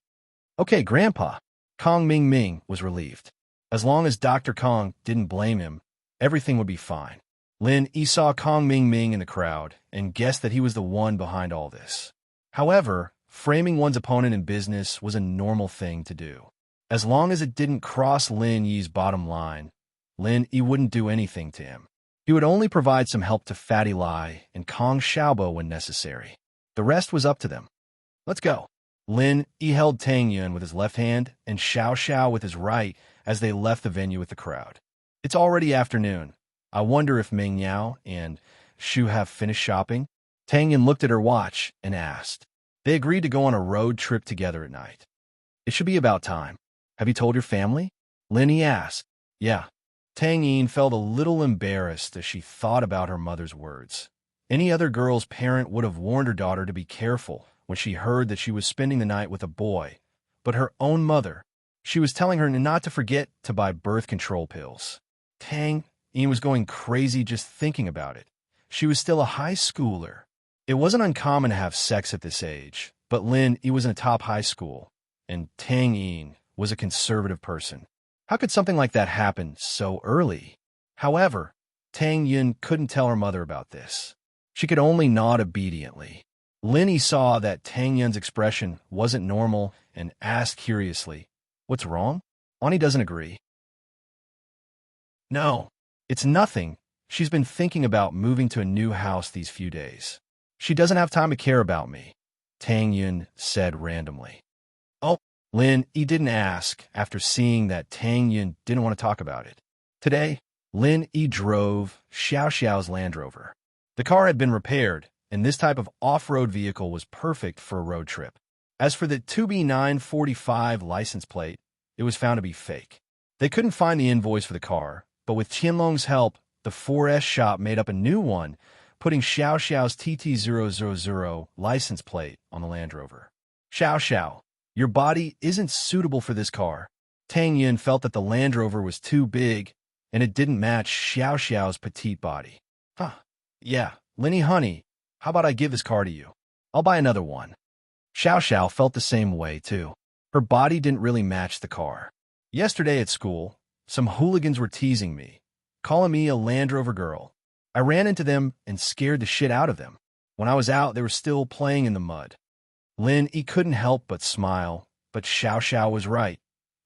"Okay, Grandpa." Kong Ming Ming was relieved. As long as Dr. Kong didn't blame him, everything would be fine. Lin Yi saw Kong Ming Ming in the crowd and guessed that he was the one behind all this. However, framing one's opponent in business was a normal thing to do. As long as it didn't cross Lin Yi's bottom line, Lin Yi wouldn't do anything to him. He would only provide some help to Fatty Lai and Kong Xiaobo when necessary. The rest was up to them. "Let's go." Lin Yi held Tang Yun with his left hand and Xiao Xiao with his right as they left the venue with the crowd. "It's already afternoon. I wonder if Meng Yao and Shu have finished shopping?" Tang Yun looked at her watch and asked. They agreed to go on a road trip together at night. "It should be about time. Have you told your family?" Lin Yi asked. "Yeah." Tang Yin felt a little embarrassed as she thought about her mother's words. Any other girl's parent would have warned her daughter to be careful when she heard that she was spending the night with a boy, but her own mother, she was telling her not to forget to buy birth control pills. Tang Yin was going crazy just thinking about it. She was still a high schooler. It wasn't uncommon to have sex at this age, but Lin Yi was in a top high school, and Tang Yin was a conservative person. How could something like that happen so early? However, Tang Yun couldn't tell her mother about this. She could only nod obediently. Lin Yi saw that Tang Yun's expression wasn't normal and asked curiously, "What's wrong?" Ani doesn't agree. "No, it's nothing. She's been thinking about moving to a new house these few days. She doesn't have time to care about me," Tang Yun said randomly. "Oh." Lin Yi didn't ask after seeing that Tang Yun didn't want to talk about it. Today, Lin Yi drove Xiao Xiao's Land Rover. The car had been repaired, and this type of off-road vehicle was perfect for a road trip. As for the 2B945 license plate, it was found to be fake. They couldn't find the invoice for the car, but with Qianlong's help, the 4S shop made up a new one, putting Xiao Xiao's TT000 license plate on the Land Rover. "Xiao Xiao, your body isn't suitable for this car." Tang Yun felt that the Land Rover was too big, and it didn't match Xiao Xiao's petite body. "Huh, yeah, Linny honey, how about I give this car to you? I'll buy another one." Xiao Xiao felt the same way, too. Her body didn't really match the car. "Yesterday at school, some hooligans were teasing me, calling me a Land Rover girl. I ran into them and scared the shit out of them. When I was out, they were still playing in the mud." Lin Yi couldn't help but smile, but Xiao Xiao was right.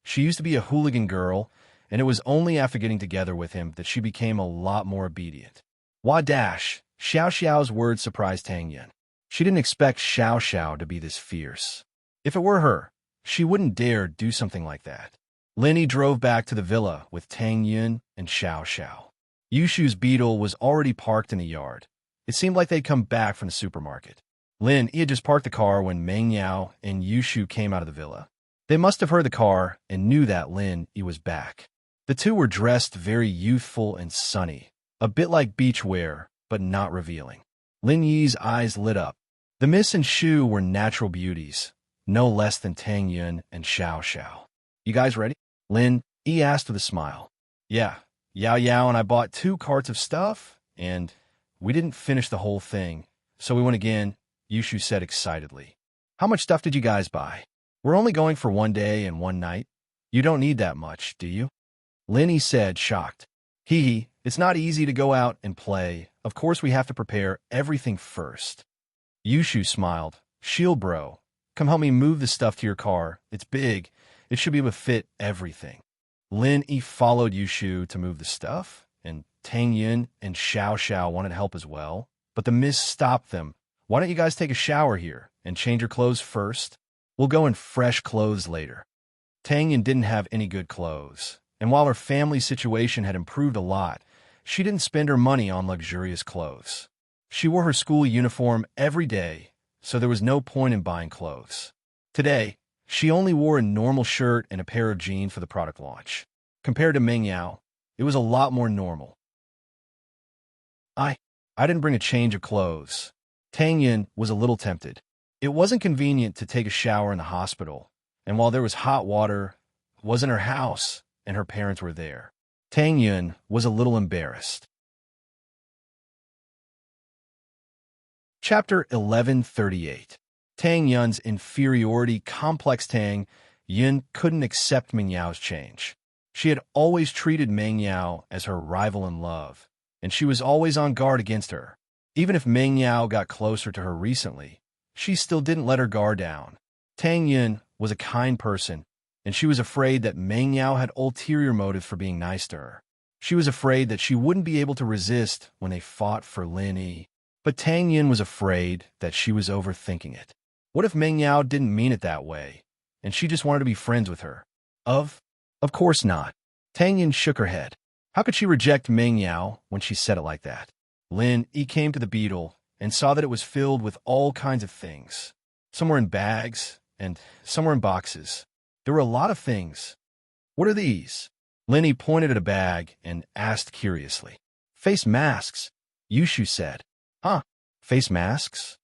She used to be a hooligan girl, and it was only after getting together with him that she became a lot more obedient. Wah dash, Xiao Xiao's words surprised Tang Yun. She didn't expect Xiao Xiao to be this fierce. If it were her, she wouldn't dare do something like that. Lin Yi drove back to the villa with Tang Yun and Xiao Xiao. Yushu's Beetle was already parked in the yard. It seemed like they'd come back from the supermarket. Lin Yi had just parked the car when Meng Yao and Yushu came out of the villa. They must have heard the car and knew that Lin Yi was back. The two were dressed very youthful and sunny, a bit like beach wear, but not revealing. Lin Yi's eyes lit up. The Miss and Shu were natural beauties, no less than Tang Yun and Xiao Xiao. "You guys ready?" Lin Yi asked with a smile. "Yeah, Yao Yao and I bought 2 carts of stuff, and we didn't finish the whole thing, so we went again," Yushu said excitedly. "How much stuff did you guys buy?" "We're only going for 1 day and 1 night. You don't need that much, do you?" Lin Yi said, shocked. Hee, it's not easy to go out and play. Of course we have to prepare everything first." Yushu smiled. "Shield bro, Come help me move the stuff to your car. It's big. It should be able to fit everything. Lin Yi followed Yushu to move the stuff, and Tang Yun and Xiao Xiao wanted help as well. But the mist stopped them. Why don't you guys take a shower here and change your clothes first? We'll go in fresh clothes later. Tang Yun didn't have any good clothes, and while her family situation had improved a lot, she didn't spend her money on luxurious clothes. She wore her school uniform every day, so there was no point in buying clothes. Today, she only wore a normal shirt and a pair of jeans for the product launch. Compared to Meng Yao, it was a lot more normal. I didn't bring a change of clothes. Tang Yun was a little tempted. It wasn't convenient to take a shower in the hospital, and while there was hot water, it wasn't her house, and her parents were there. Tang Yun was a little embarrassed. Chapter 1138. Tang Yun's inferiority complex. Tang Yun couldn't accept Meng Yao's change. She had always treated Meng Yao as her rival in love, and she was always on guard against her. Even if Meng Yao got closer to her recently, she still didn't let her guard down. Tang Yun was a kind person, and she was afraid that Meng Yao had ulterior motives for being nice to her. She was afraid that she wouldn't be able to resist when they fought for Lin Yi. But Tang Yun was afraid that she was overthinking it. What if Meng Yao didn't mean it that way, and she just wanted to be friends with her? Of course not. Tang Yun shook her head. How could she reject Meng Yao when she said it like that? Lin Yi came to the beetle and saw that it was filled with all kinds of things. Some were in bags, and some were in boxes. There were a lot of things. What are these? Lin Yi pointed at a bag and asked curiously. Face masks, Yushu said. Huh? Face masks?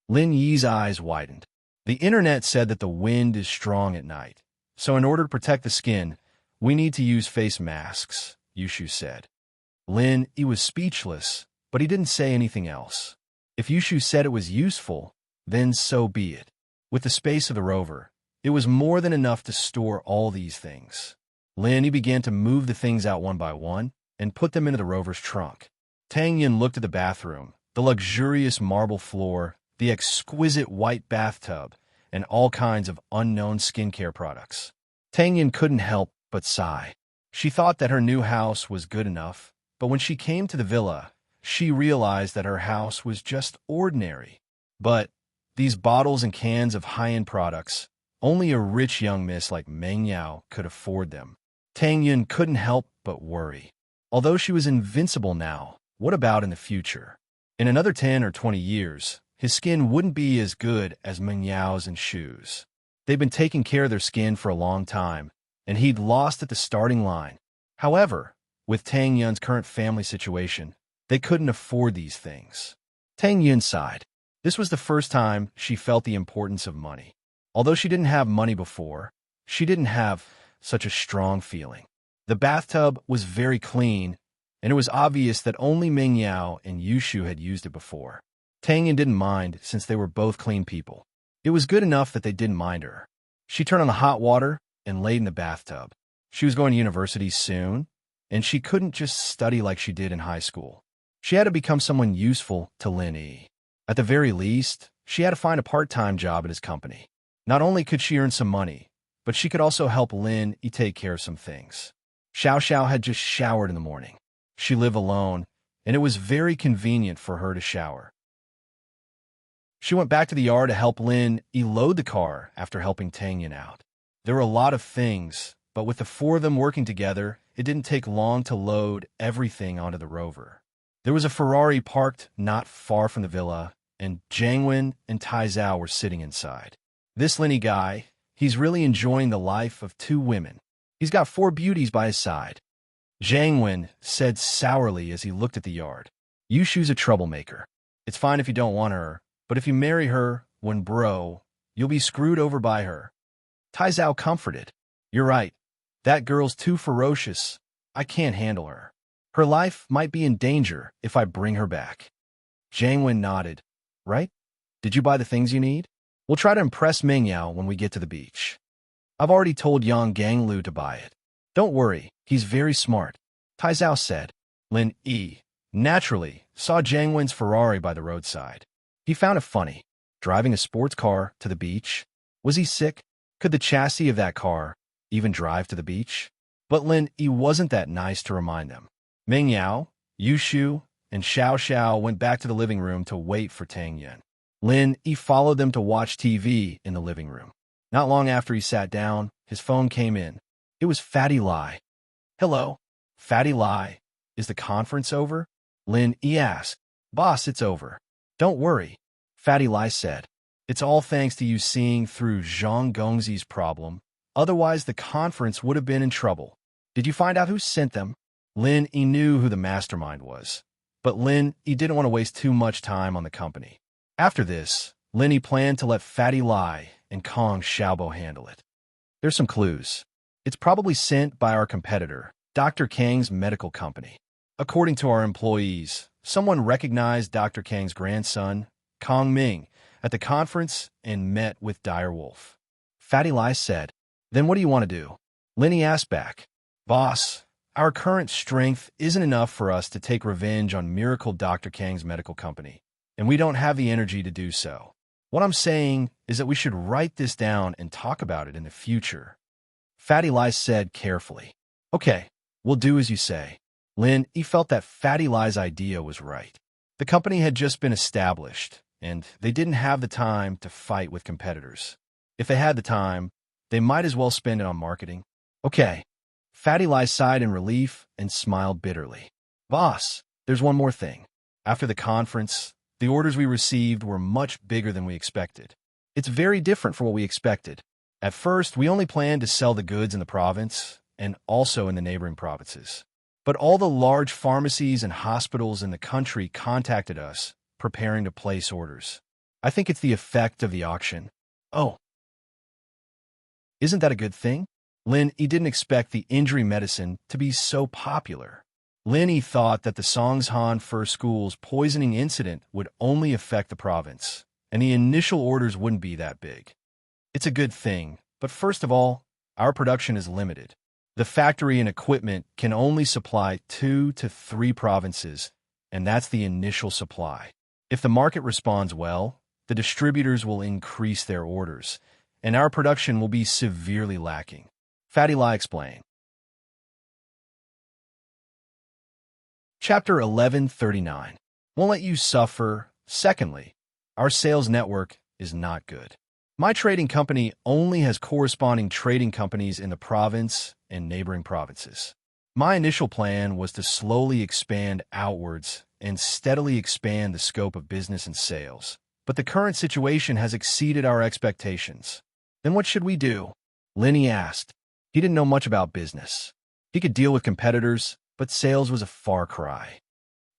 Lin Yi's eyes widened. The internet said that the wind is strong at night, so in order to protect the skin, we need to use face masks, Yushu said. Lin Yi was speechless, but he didn't say anything else. If Yushu said it was useful, then so be it. With the space of the rover, it was more than enough to store all these things. Lin Yi began to move the things out one by one and put them into the rover's trunk. Tang Yun looked at the bathroom, the luxurious marble floor, the exquisite white bathtub, and all kinds of unknown skincare products. Tang Yun couldn't help but sigh. She thought that her new house was good enough, but when she came to the villa, she realized that her house was just ordinary. But these bottles and cans of high-end products, only a rich young miss like Meng Yao could afford them. Tang Yun couldn't help but worry. Although she was invincible now, what about in the future? In another 10 or 20 years, his skin wouldn't be as good as Meng Yao's and Shu's. They'd been taking care of their skin for a long time, and he'd lost at the starting line. However, with Tang Yun's current family situation, they couldn't afford these things. Tang Yun sighed. This was the first time she felt the importance of money. Although she didn't have money before, she didn't have such a strong feeling. The bathtub was very clean, and it was obvious that only Meng Yao and Yushu had used it before. Tang Yun didn't mind since they were both clean people. It was good enough that they didn't mind her. She turned on the hot water and laid in the bathtub. She was going to university soon, and she couldn't just study like she did in high school. She had to become someone useful to Lin Yi. At the very least, she had to find a part-time job at his company. Not only could she earn some money, but she could also help Lin Yi take care of some things. Xiao Xiao had just showered in the morning. She lived alone, and it was very convenient for her to shower. She went back to the yard to help Lin Yi load the car after helping Tang Yun out. There were a lot of things, but with the four of them working together, it didn't take long to load everything onto the rover. There was a Ferrari parked not far from the villa, and Jiangwen and Tai Zhao were sitting inside. This Lin Yi guy, he's really enjoying the life of two women. He's got four beauties by his side. Jiangwen said sourly as he looked at the yard. Yushu's a troublemaker. It's fine if you don't want her, but if you marry her, you'll be screwed over by her. Tai Zhao comforted. You're right. That girl's too ferocious. I can't handle her. Her life might be in danger if I bring her back. Jiangwen nodded. Right? Did you buy the things you need? We'll try to impress Meng Yao when we get to the beach. I've already told Yang Ganglu to buy it. Don't worry, he's very smart, Tai Zhao said. Lin Yi, naturally, saw Jiangwen's Ferrari by the roadside. He found it funny, driving a sports car to the beach. Was he sick? Could the chassis of that car even drive to the beach? But Lin Yi wasn't that nice to remind them. Ming Yao, Yu Shu, and Xiao Xiao went back to the living room to wait for Tang Yan. Lin Yi followed them to watch TV in the living room. Not long after he sat down, his phone came in. It was Fatty Lai. "Hello, Fatty Lai. Is the conference over?" Lin Yi asked. "Boss, it's over. Don't worry," Fatty Lai said. "It's all thanks to you seeing through Zhang Gongzi's problem. Otherwise, the conference would have been in trouble. Did you find out who sent them?" Lin Yi knew who the mastermind was, but Lin Yi didn't want to waste too much time on the company. After this, Lin Yi planned to let Fatty Lai and Kong Xiaobo handle it. "There's some clues. It's probably sent by our competitor, Dr. Kang's medical company. According to our employees, someone recognized Dr. Kang's grandson, Kong Ming, at the conference and met with Direwolf," Fatty Lai said. "Then what do you want to do?" Lin Yi asked back. "Boss, our current strength isn't enough for us to take revenge on Miracle Dr. Kang's medical company, and we don't have the energy to do so. What I'm saying is that we should write this down and talk about it in the future," Fatty Lai said carefully. "Okay, we'll do as you say." Lin Yi felt that Fatty Lai's idea was right. The company had just been established, and they didn't have the time to fight with competitors. If they had the time, they might as well spend it on marketing. "Okay." Fatty Lai sighed in relief and smiled bitterly. "Boss, there's one more thing. After the conference, the orders we received were much bigger than we expected. It's very different from what we expected. At first, we only planned to sell the goods in the province and also in the neighboring provinces. But all the large pharmacies and hospitals in the country contacted us, preparing to place orders. I think it's the effect of the auction." "Oh. Isn't that a good thing?" Lin Yi didn't expect the injury medicine to be so popular. Lin Yi thought that the Songshan First School's poisoning incident would only affect the province, and the initial orders wouldn't be that big. "It's a good thing, but first of all, our production is limited. The factory and equipment can only supply 2 to 3 provinces, and that's the initial supply. If the market responds well, the distributors will increase their orders, and our production will be severely lacking," Fatty Lai explained. Chapter 1139. Won't let you suffer. Secondly, our sales network is not good. My trading company only has corresponding trading companies in the province and neighboring provinces. My initial plan was to slowly expand outwards and steadily expand the scope of business and sales. But the current situation has exceeded our expectations. "Then what should we do?" Lin Yi asked. He didn't know much about business. He could deal with competitors, but sales was a far cry.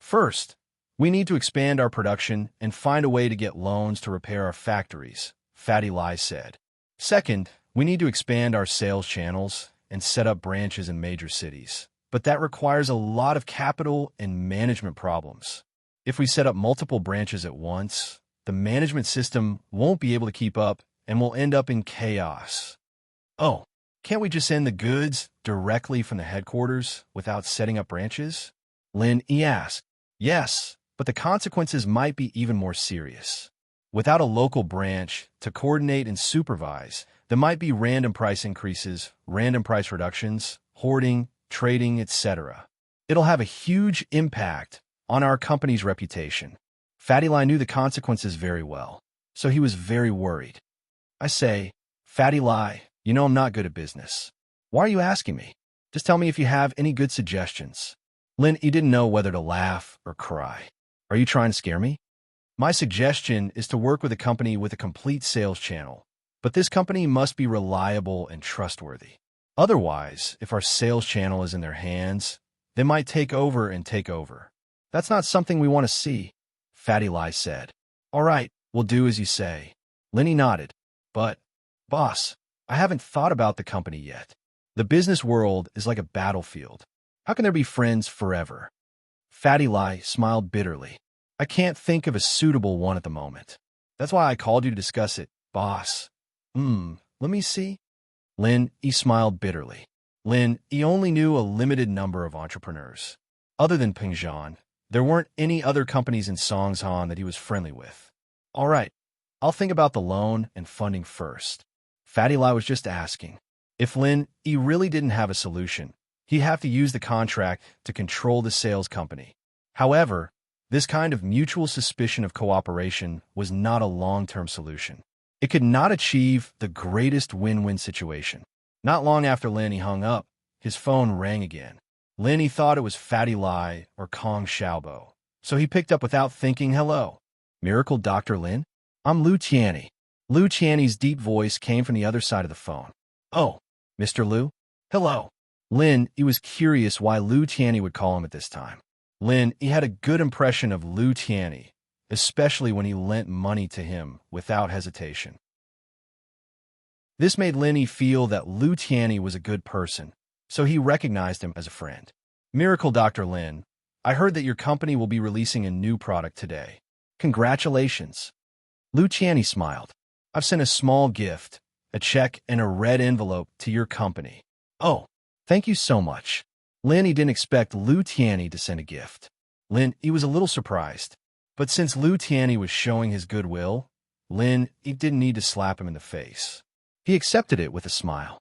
"First, we need to expand our production and find a way to get loans to repair our factories," Fatty Lai said. "Second, we need to expand our sales channels and set up branches in major cities. But that requires a lot of capital and management problems. If we set up multiple branches at once, the management system won't be able to keep up and will end up in chaos." "Oh, can't we just send the goods directly from the headquarters without setting up branches?" Lin Yi asked. "Yes, but the consequences might be even more serious. Without a local branch to coordinate and supervise, there might be random price increases, random price reductions, hoarding, trading, etc. It'll have a huge impact on our company's reputation." Fatty Lai knew the consequences very well, so he was very worried. "I say, Fatty Lai, you know I'm not good at business. Why are you asking me? Just tell me if you have any good suggestions." Lin Yi didn't know whether to laugh or cry. "Are you trying to scare me?" "My suggestion is to work with a company with a complete sales channel, but this company must be reliable and trustworthy. Otherwise, if our sales channel is in their hands, they might take over and take over. That's not something we want to see," Fatty Lai said. "All right, we'll do as you say." Lin Yi nodded. "But, boss, I haven't thought about the company yet. The business world is like a battlefield. How can there be friends forever?" Fatty Lai smiled bitterly. "I can't think of a suitable one at the moment. That's why I called you to discuss it, boss." Let me see." Lin Yi smiled bitterly. Lin Yi only knew a limited number of entrepreneurs. Other than Pingzhan, there weren't any other companies in Songshan that he was friendly with. "All right, I'll think about the loan and funding first. Fatty Lie was just asking. If Lin Yi really didn't have a solution, he'd have to use the contract to control the sales company. However, this kind of mutual suspicion of cooperation was not a long-term solution. It could not achieve the greatest win-win situation. Not long after Lin Yi hung up, his phone rang again. Lin Yi thought it was Fatty Lie or Kong Xiaobo, so he picked up without thinking. Hello. Miracle Dr. Lin? I'm Lu Qianni. Lu Qianni's deep voice came from the other side of the phone. Oh, Mr. Lu? Hello. Lin Yi was curious why Lu Qianni would call him at this time. Lin Yi had a good impression of Lu Qianni, especially when he lent money to him without hesitation. This made Lin Yi feel that Lu Qianni was a good person, so he recognized him as a friend. Miracle Dr. Lin, I heard that your company will be releasing a new product today. Congratulations. Lu Qianni smiled. I've sent a small gift, a check and a red envelope to your company. Oh, thank you so much. Lin Yi didn't expect Lu Qianni to send a gift. Lin Yi was a little surprised, but since Lu Qianni was showing his goodwill, Lin Yi didn't need to slap him in the face. He accepted it with a smile.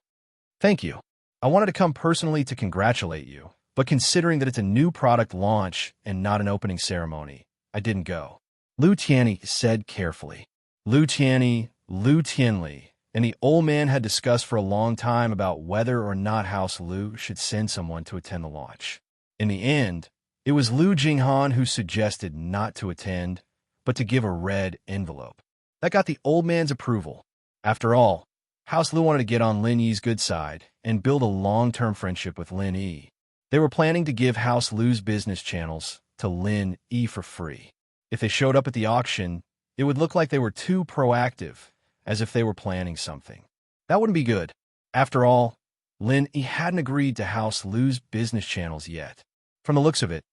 Thank you. I wanted to come personally to congratulate you, but considering that it's a new product launch and not an opening ceremony, I didn't go. Lu Qianni said carefully. Lu Qianni, Lu Tianli, and the old man had discussed for a long time about whether or not House Lu should send someone to attend the launch. In the end, it was Lu Jinghan who suggested not to attend, but to give a red envelope. That got the old man's approval. After all, House Lu wanted to get on Lin Yi's good side and build a long-term friendship with Lin Yi. They were planning to give House Lu's business channels to Lin Yi for free. If they showed up at the auction, it would look like they were too proactive, as if they were planning something. That wouldn't be good. After all, Lin Yi hadn't agreed to House Lu's business channels yet. From the looks of it,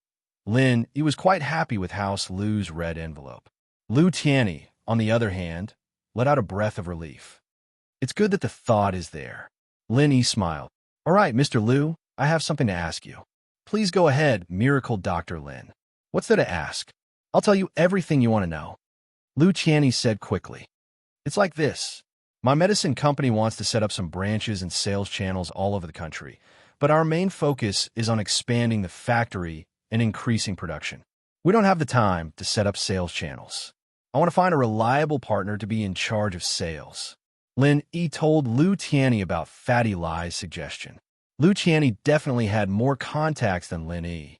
Lin Yi was quite happy with House Lu's red envelope. Lu Tianni, on the other hand, let out a breath of relief. It's good that the thought is there. Lin Yi smiled. All right, Mr. Lu, I have something to ask you. Please go ahead, Miracle Dr. Lin. What's there to ask? I'll tell you everything you want to know. Lu Qianni said quickly. It's like this. My medicine company wants to set up some branches and sales channels all over the country, but our main focus is on expanding the factory and increasing production. We don't have the time to set up sales channels. I want to find a reliable partner to be in charge of sales. Lin Yi told Lu Qianni about Fatty Lie's suggestion. Lu Qianni definitely had more contacts than Lin Yi.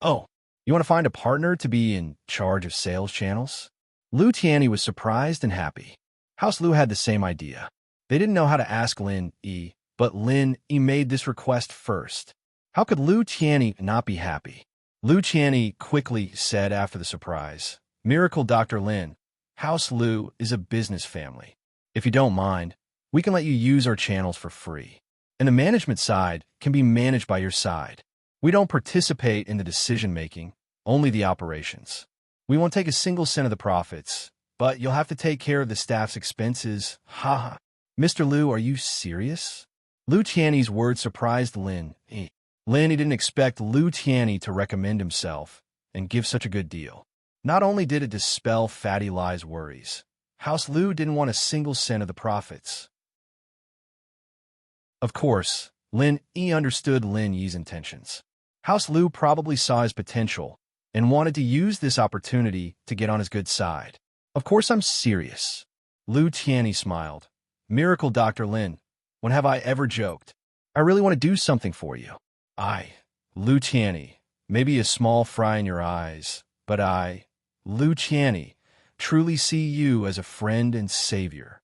Oh, you want to find a partner to be in charge of sales channels? Lu Qianni was surprised and happy. House Lu had the same idea. They didn't know how to ask Lin Yi, but Lin Yi made this request first. How could Lu Qianni not be happy? Lu Qianni quickly said after the surprise, Miracle Dr. Lin, House Lu is a business family. If you don't mind, we can let you use our channels for free. And the management side can be managed by your side. We don't participate in the decision-making, only the operations. We won't take a single cent of the profits, but you'll have to take care of the staff's expenses. Haha. Mr. Lu, are you serious? Lu Tianni's words surprised Lin Yi. Lin Yi didn't expect Lu Qianni to recommend himself and give such a good deal. Not only did it dispel Fatty Lie's worries, House Lu didn't want a single cent of the profits. Of course, Lin Yi understood Lin Yi's intentions. House Lu probably saw his potential and wanted to use this opportunity to get on his good side. Of course I'm serious. Lu Qianni smiled. Miracle Dr. Lin, when have I ever joked? I really want to do something for you. Lu Qianni, maybe a small fry in your eyes, but Lu Qianni, truly see you as a friend and savior.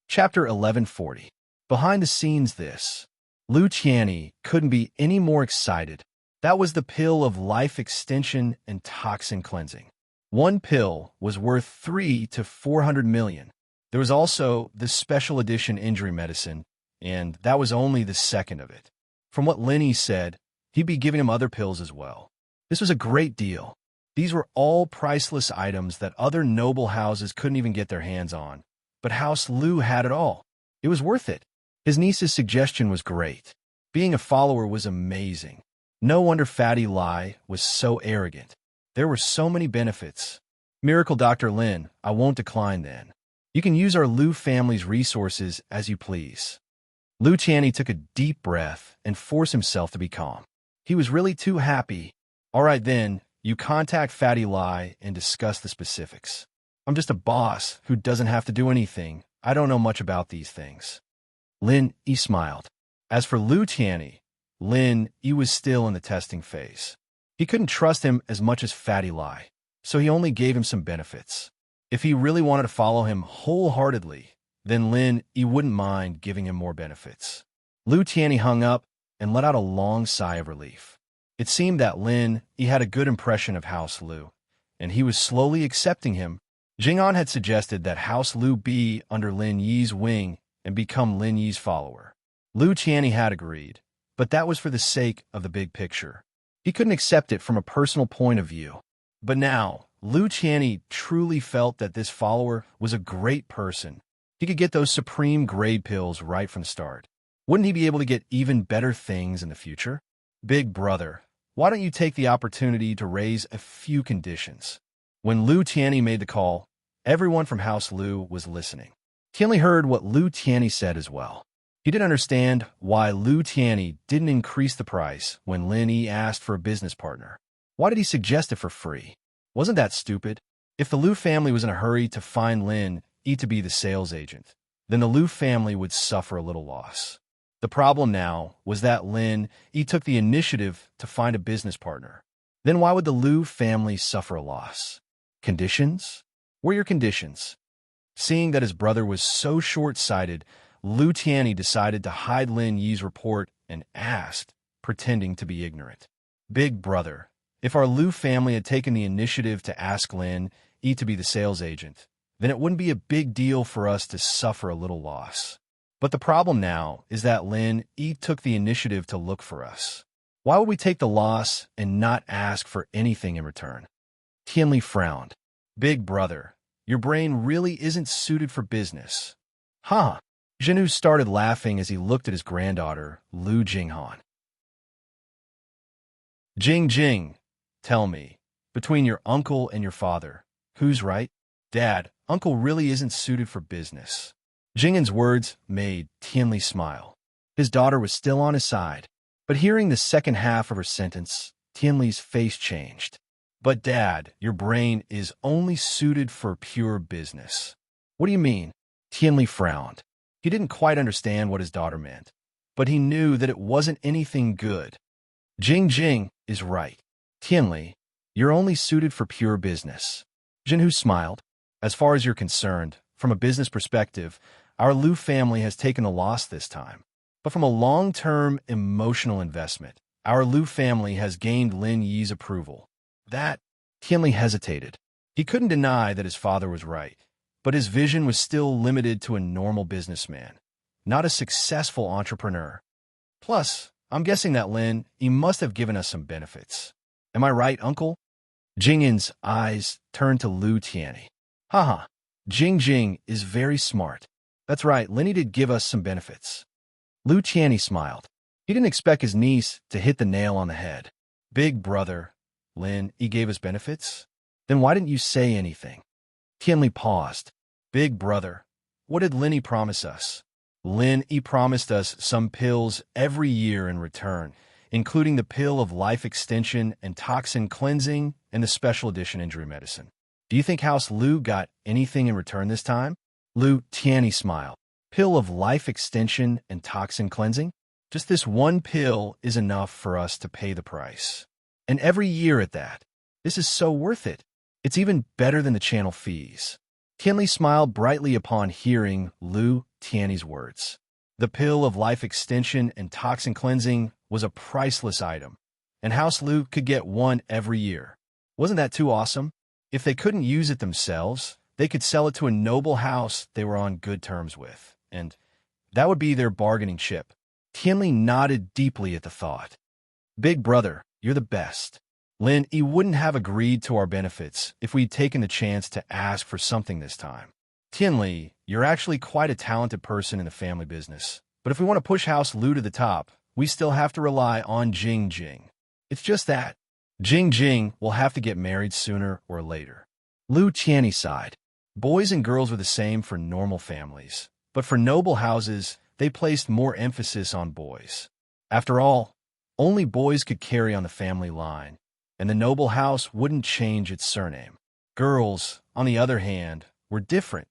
Chapter 1140. Behind the scenes this. Lu Qianni couldn't be any more excited. That was the pill of life extension and toxin cleansing. One pill was worth 300 to 400 million. There was also the special edition injury medicine, and that was only the second of it. From what Lin Yi said, he'd be giving him other pills as well. This was a great deal. These were all priceless items that other noble houses couldn't even get their hands on. But House Lu had it all. It was worth it. His niece's suggestion was great. Being a follower was amazing. No wonder Fatty Lie was so arrogant. There were so many benefits. Miracle Dr. Lin, I won't decline then. You can use our Liu family's resources as you please. Liu Tianyi took a deep breath and forced himself to be calm. He was really too happy. All right then, you contact Fatty Lai and discuss the specifics. I'm just a boss who doesn't have to do anything. I don't know much about these things. Lin Yi smiled. As for Liu Tianyi, Lin Yi was still in the testing phase. He couldn't trust him as much as Fatty Lai, so he only gave him some benefits. If he really wanted to follow him wholeheartedly, then Lin Yi wouldn't mind giving him more benefits. Liu Tianyi hung up and let out a long sigh of relief. It seemed that Lin Yi had a good impression of House Liu, and he was slowly accepting him. Jing'an had suggested that House Liu be under Lin Yi's wing and become Lin Yi's follower. Liu Tianyi had agreed, but that was for the sake of the big picture. He couldn't accept it from a personal point of view. But now, Liu Tianyi truly felt that this follower was a great person. He could get those supreme grade pills right from the start. Wouldn't he be able to get even better things in the future? Big brother, why don't you take the opportunity to raise a few conditions? When Liu Tianyi made the call, everyone from House Liu was listening. Tianli heard what Liu Tianyi said as well. He didn't understand why Liu Tianyi didn't increase the price when Lin Yi asked for a business partner. Why did he suggest it for free? Wasn't that stupid? If the Liu family was in a hurry to find Lin Yi to be the sales agent, then the Liu family would suffer a little loss. The problem now was that Lin Yi took the initiative to find a business partner. Then why would the Liu family suffer a loss? Conditions? What are your conditions? Seeing that his brother was so short-sighted, Liu Tianyi decided to hide Lin Yi's report and asked, pretending to be ignorant. Big brother, if our Liu family had taken the initiative to ask Lin Yi to be the sales agent, then it wouldn't be a big deal for us to suffer a little loss. But the problem now is that Lin Yi took the initiative to look for us. Why would we take the loss and not ask for anything in return? Tianli frowned. Big brother, your brain really isn't suited for business. Huh? Zhenu started laughing as he looked at his granddaughter, Liu Jinghan. Jing, tell me, between your uncle and your father, who's right? Dad, uncle really isn't suited for business. Jinghan's words made Tianli smile. His daughter was still on his side, but hearing the second half of her sentence, Tianli's face changed. But Dad, your brain is only suited for pure business. What do you mean? Tianli frowned. He didn't quite understand what his daughter meant, but he knew that it wasn't anything good. Jing is right. Tianli, you're only suited for pure business. Jinhu smiled. As far as you're concerned, from a business perspective, our Liu family has taken a loss this time. But from a long-term emotional investment, our Liu family has gained Lin Yi's approval. That, Tianli hesitated. He couldn't deny that his father was right, but his vision was still limited to a normal businessman, not a successful entrepreneur. Plus, I'm guessing that Lin Yi must have given us some benefits. Am I right, uncle? Jingyan's eyes turned to Liu Tianyi. Haha, Jing is very smart. That's right, Lin Yi did give us some benefits. Liu Tianyi smiled. He didn't expect his niece to hit the nail on the head. Big brother, Lin Yi gave us benefits? Then why didn't you say anything? Tianli paused. Big brother, what did Lin Yi promise us? Lin Yi promised us some pills every year in return, including the pill of life extension and toxin cleansing and the special edition injury medicine. Do you think House Liu got anything in return this time? Liu Tianyi smiled. Pill of life extension and toxin cleansing? Just this one pill is enough for us to pay the price. And every year at that. This is so worth it. It's even better than the channel fees. Tianli smiled brightly upon hearing Liu Tianyi's words. The pill of life extension and toxin cleansing was a priceless item, and House Liu could get one every year. Wasn't that too awesome? If they couldn't use it themselves, they could sell it to a noble house they were on good terms with, and that would be their bargaining chip. Tianli nodded deeply at the thought. Big brother, you're the best. Lin Yi wouldn't have agreed to our benefits if we'd taken the chance to ask for something this time. Tianli, you're actually quite a talented person in the family business, but if we want to push House Liu to the top, we still have to rely on Jing. It's just that. Jing will have to get married sooner or later. Lu Tianyi sighed. Boys and girls were the same for normal families, but for noble houses, they placed more emphasis on boys. After all, only boys could carry on the family line, and the noble house wouldn't change its surname. Girls, on the other hand, were different.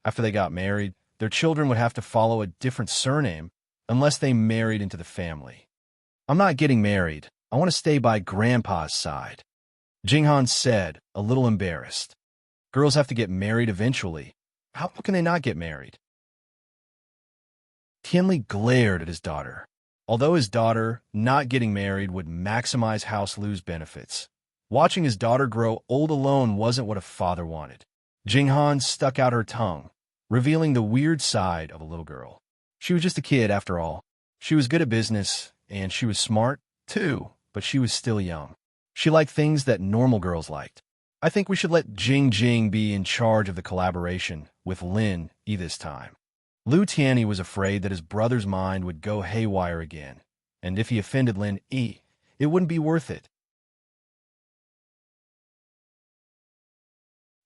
After they got married, their children would have to follow a different surname unless they married into the family. I'm not getting married. I want to stay by Grandpa's side, Jinghan said, a little embarrassed. Girls have to get married eventually. How can they not get married? Tianli glared at his daughter. Although his daughter not getting married would maximize House Lu's benefits, watching his daughter grow old alone wasn't what a father wanted. Jinghan stuck out her tongue, revealing the weird side of a little girl. She was just a kid after all. She was good at business, and she was smart, too, but she was still young. She liked things that normal girls liked. I think we should let Jing be in charge of the collaboration with Lin Yi this time. Lu Tianyi was afraid that his brother's mind would go haywire again, and if he offended Lin Yi, it wouldn't be worth it.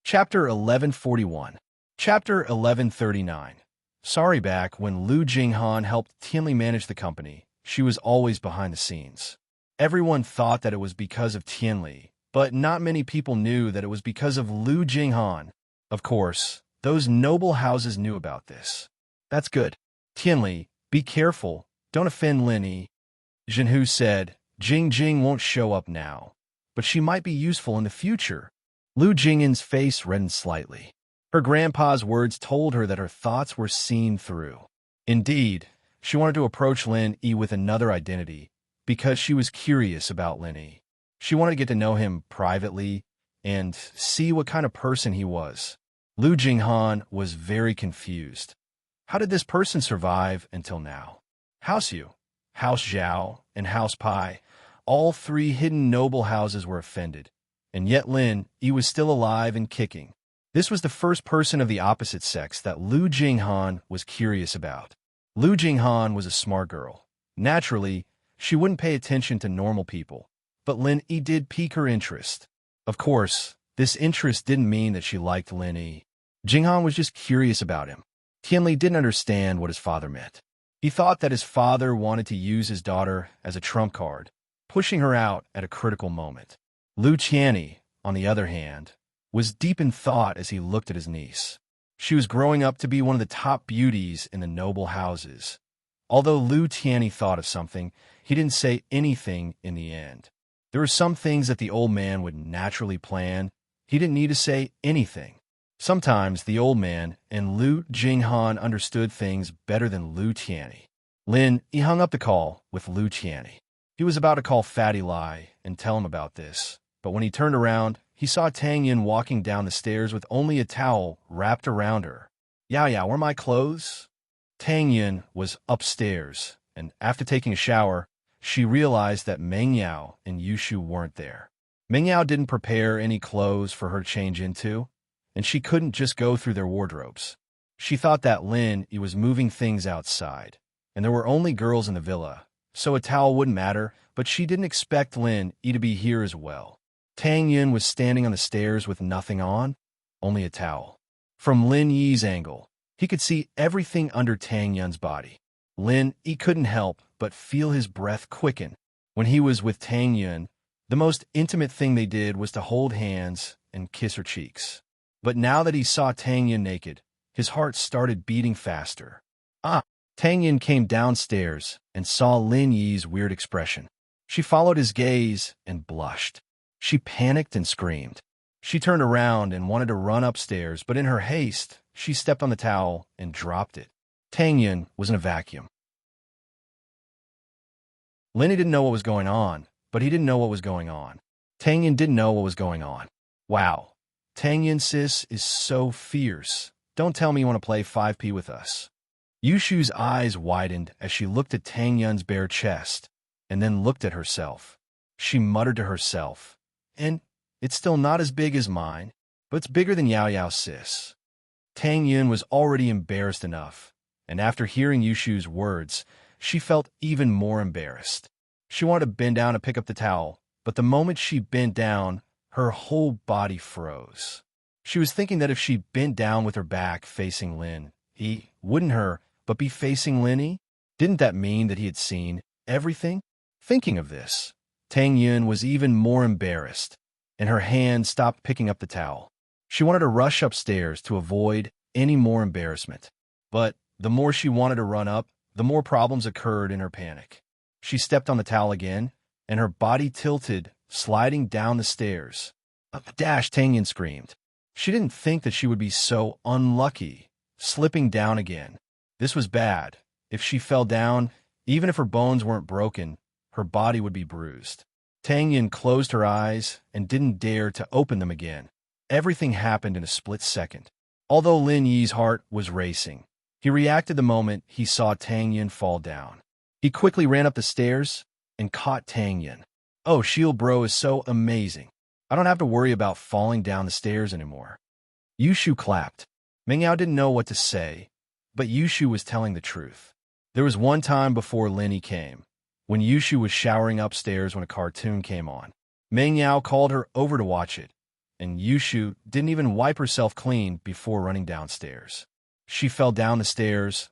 Chapter 1141. Chapter 1139. Sorry, back when Lu Jinghan helped Tianli manage the company, she was always behind the scenes. Everyone thought that it was because of Tianli, but not many people knew that it was because of Lu Jinghan. Of course, those noble houses knew about this. That's good. Tianli, be careful. Don't offend Lin Yi. Zhenhu said, Jing won't show up now, but she might be useful in the future. Lu Jingyan's face reddened slightly. Her grandpa's words told her that her thoughts were seen through. Indeed, she wanted to approach Lin Yi with another identity, because she was curious about Lin Yi. She wanted to get to know him privately and see what kind of person he was. Lu Jinghan was very confused. How did this person survive until now? House Yu, House Zhao, and House Pai, all three hidden noble houses were offended, and yet Lin Yi was still alive and kicking. This was the first person of the opposite sex that Lu Jinghan was curious about. Lu Jinghan was a smart girl. Naturally, she wouldn't pay attention to normal people, but Lin Yi did pique her interest. Of course, this interest didn't mean that she liked Lin Yi. Jinghan was just curious about him. Tianli didn't understand what his father meant. He thought that his father wanted to use his daughter as a trump card, pushing her out at a critical moment. Lu Tianyi, on the other hand, was deep in thought as he looked at his niece. She was growing up to be one of the top beauties in the noble houses. Although Lu Tianyi thought of something, he didn't say anything in the end. There were some things that the old man would naturally plan. He didn't need to say anything. Sometimes the old man and Lu Jinghan understood things better than Lu Tianyi. Lin Yi hung up the call with Lu Tianyi. He was about to call Fatty Lai and tell him about this, but when he turned around, he saw Tang Yin walking down the stairs with only a towel wrapped around her. Yao, where are my clothes? Tang Yin was upstairs, and after taking a shower, she realized that Meng Yao and Yushu weren't there. Meng Yao didn't prepare any clothes for her to change into, and she couldn't just go through their wardrobes. She thought that Lin Yi was moving things outside, and there were only girls in the villa, so a towel wouldn't matter, but she didn't expect Lin Yi to be here as well. Tang Yin was standing on the stairs with nothing on, only a towel. From Lin Yi's angle, he could see everything under Tang Yin's body. Lin Yi couldn't help but feel his breath quicken. When he was with Tang Yin, the most intimate thing they did was to hold hands and kiss her cheeks. But now that he saw Tang Yin naked, his heart started beating faster. Tang Yin came downstairs and saw Lin Yi's weird expression. She followed his gaze and blushed. She panicked and screamed. She turned around and wanted to run upstairs, but in her haste, she stepped on the towel and dropped it. Tang Yin was in a vacuum. Lin Yi didn't know what was going on, but he didn't know what was going on. Tang Yin didn't know what was going on. Wow. Tang Yin sis is so fierce. Don't tell me you want to play 5P with us. Yushu's eyes widened as she looked at Tang Yun's bare chest, and then looked at herself. She muttered to herself, and it's still not as big as mine, but it's bigger than Yao sis. Tang Yun was already embarrassed enough, and after hearing Yushu's words, she felt even more embarrassed. She wanted to bend down to pick up the towel, but the moment she bent down, her whole body froze. She was thinking that if she bent down with her back facing Lin, he wouldn't her, but be facing Lin. Didn't that mean that he had seen everything? Thinking of this, Tang Yun was even more embarrassed, and her hand stopped picking up the towel. She wanted to rush upstairs to avoid any more embarrassment. But the more she wanted to run up, the more problems occurred in her panic. She stepped on the towel again, and her body tilted, sliding down the stairs. A dash, Tang Yun screamed. She didn't think that she would be so unlucky, slipping down again. This was bad. If she fell down, even if her bones weren't broken, her body would be bruised. Tang Yun closed her eyes and didn't dare to open them again. Everything happened in a split second. Although Lin Yi's heart was racing, he reacted the moment he saw Tang Yun fall down. He quickly ran up the stairs and caught Tang Yun. Oh, Shield Bro is so amazing. I don't have to worry about falling down the stairs anymore. Yushu clapped. Meng Yao didn't know what to say, but Yushu was telling the truth. There was one time before Lin Yi came, when Yushu was showering upstairs when a cartoon came on. Meng Yao called her over to watch it, and Yushu didn't even wipe herself clean before running downstairs. She fell down the stairs,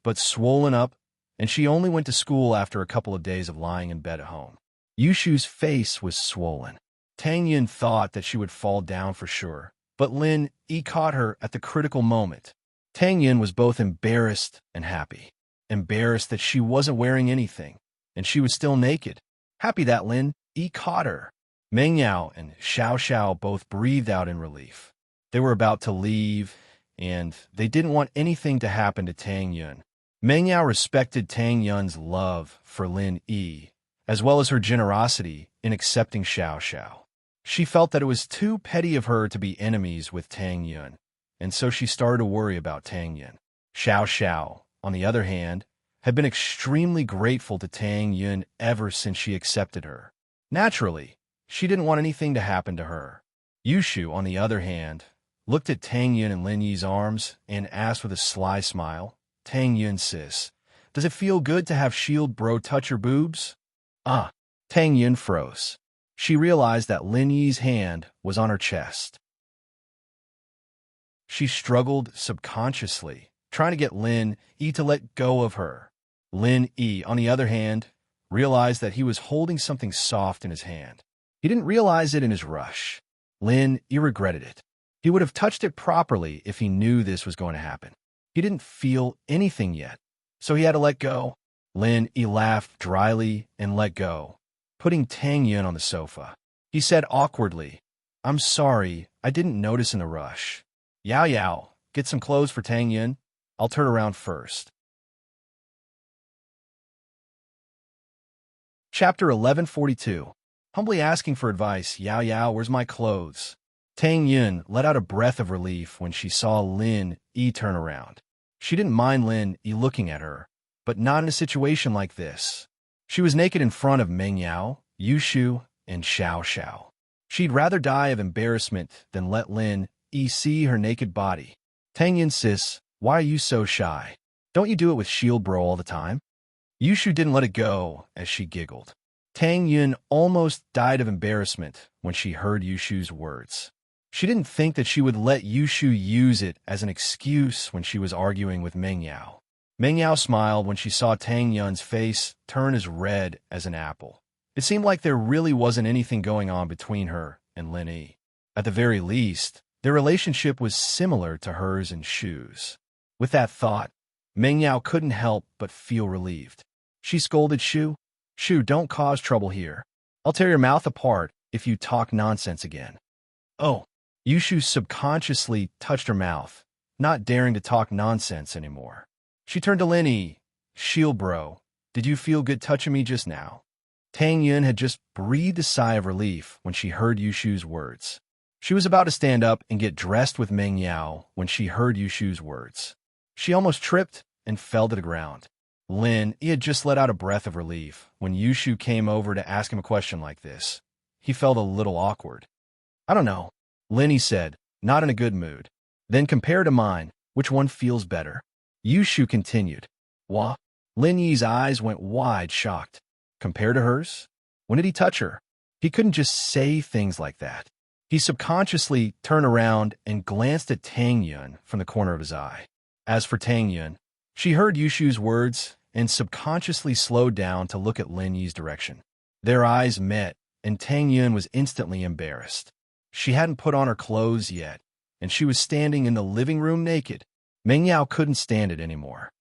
but swollen up, and she only went to school after a couple of days of lying in bed at home. Yushu's face was swollen. Tang Yun thought that she would fall down for sure, but Lin Yi caught her at the critical moment. Tang Yun was both embarrassed and happy. Embarrassed that she wasn't wearing anything, and she was still naked. Happy that Lin Yi caught her. Meng Yao and Xiao Xiao both breathed out in relief. They were about to leave, and they didn't want anything to happen to Tang Yun. Meng Yao respected Tang Yun's love for Lin Yi, as well as her generosity in accepting Xiao Xiao. She felt that it was too petty of her to be enemies with Tang Yun, and so she started to worry about Tang Yun. Xiao Xiao, on the other hand, had been extremely grateful to Tang Yun ever since she accepted her. Naturally, she didn't want anything to happen to her. Yushu, on the other hand, looked at Tang Yun in Lin Yi's arms and asked with a sly smile, Tang Yun sis, does it feel good to have Shield Bro touch your boobs? Tang Yun froze. She realized that Lin Yi's hand was on her chest. She struggled subconsciously, trying to get Lin Yi to let go of her. Lin Yi, on the other hand, realized that he was holding something soft in his hand. He didn't realize it in his rush. Lin Yi regretted it. He would have touched it properly if he knew this was going to happen. He didn't feel anything yet, so he had to let go. Lin Yi laughed dryly and let go, putting Tang Yun on the sofa. He said awkwardly, I'm sorry, I didn't notice in the rush. Yao Yao, get some clothes for Tang Yun. I'll turn around first. Chapter 1142. Humbly asking for advice, Yao Yao, where's my clothes? Tang Yun let out a breath of relief when she saw Lin Yi turn around. She didn't mind Lin Yi looking at her, but not in a situation like this. She was naked in front of Meng Yao, Yushu, and Xiao Xiao. She'd rather die of embarrassment than let Lin Yi see her naked body. Tang Yun sis, why are you so shy? Don't you do it with Shield Bro all the time? Yushu didn't let it go as she giggled. Tang Yun almost died of embarrassment when she heard Yushu's words. She didn't think that she would let Yushu use it as an excuse when she was arguing with Meng Yao. Meng Yao smiled when she saw Tang Yun's face turn as red as an apple. It seemed like there really wasn't anything going on between her and Lin Yi. At the very least, their relationship was similar to hers and Shu's. With that thought, Meng Yao couldn't help but feel relieved. She scolded Shu, Shu, don't cause trouble here. I'll tear your mouth apart if you talk nonsense again. Oh, Yushu subconsciously touched her mouth, not daring to talk nonsense anymore. She turned to Lin Yi. Shield Bro, did you feel good touching me just now? Tang Yun had just breathed a sigh of relief when she heard Yushu's words. She was about to stand up and get dressed with Meng Yao when she heard Yushu's words. She almost tripped and fell to the ground. Lin Yi had just let out a breath of relief when Yushu came over to ask him a question like this. He felt a little awkward. I don't know, Lin Yi said, not in a good mood. Then compare to mine, which one feels better? Yushu continued. What? Lin Yi's eyes went wide, shocked. Compared to hers? When did he touch her? He couldn't just say things like that. He subconsciously turned around and glanced at Tang Yun from the corner of his eye. As for Tang Yun, she heard Yushu's words and subconsciously slowed down to look at Lin Yi's direction. Their eyes met, and Tang Yun was instantly embarrassed. She hadn't put on her clothes yet, and she was standing in the living room naked. Meng Yao couldn't stand it anymore.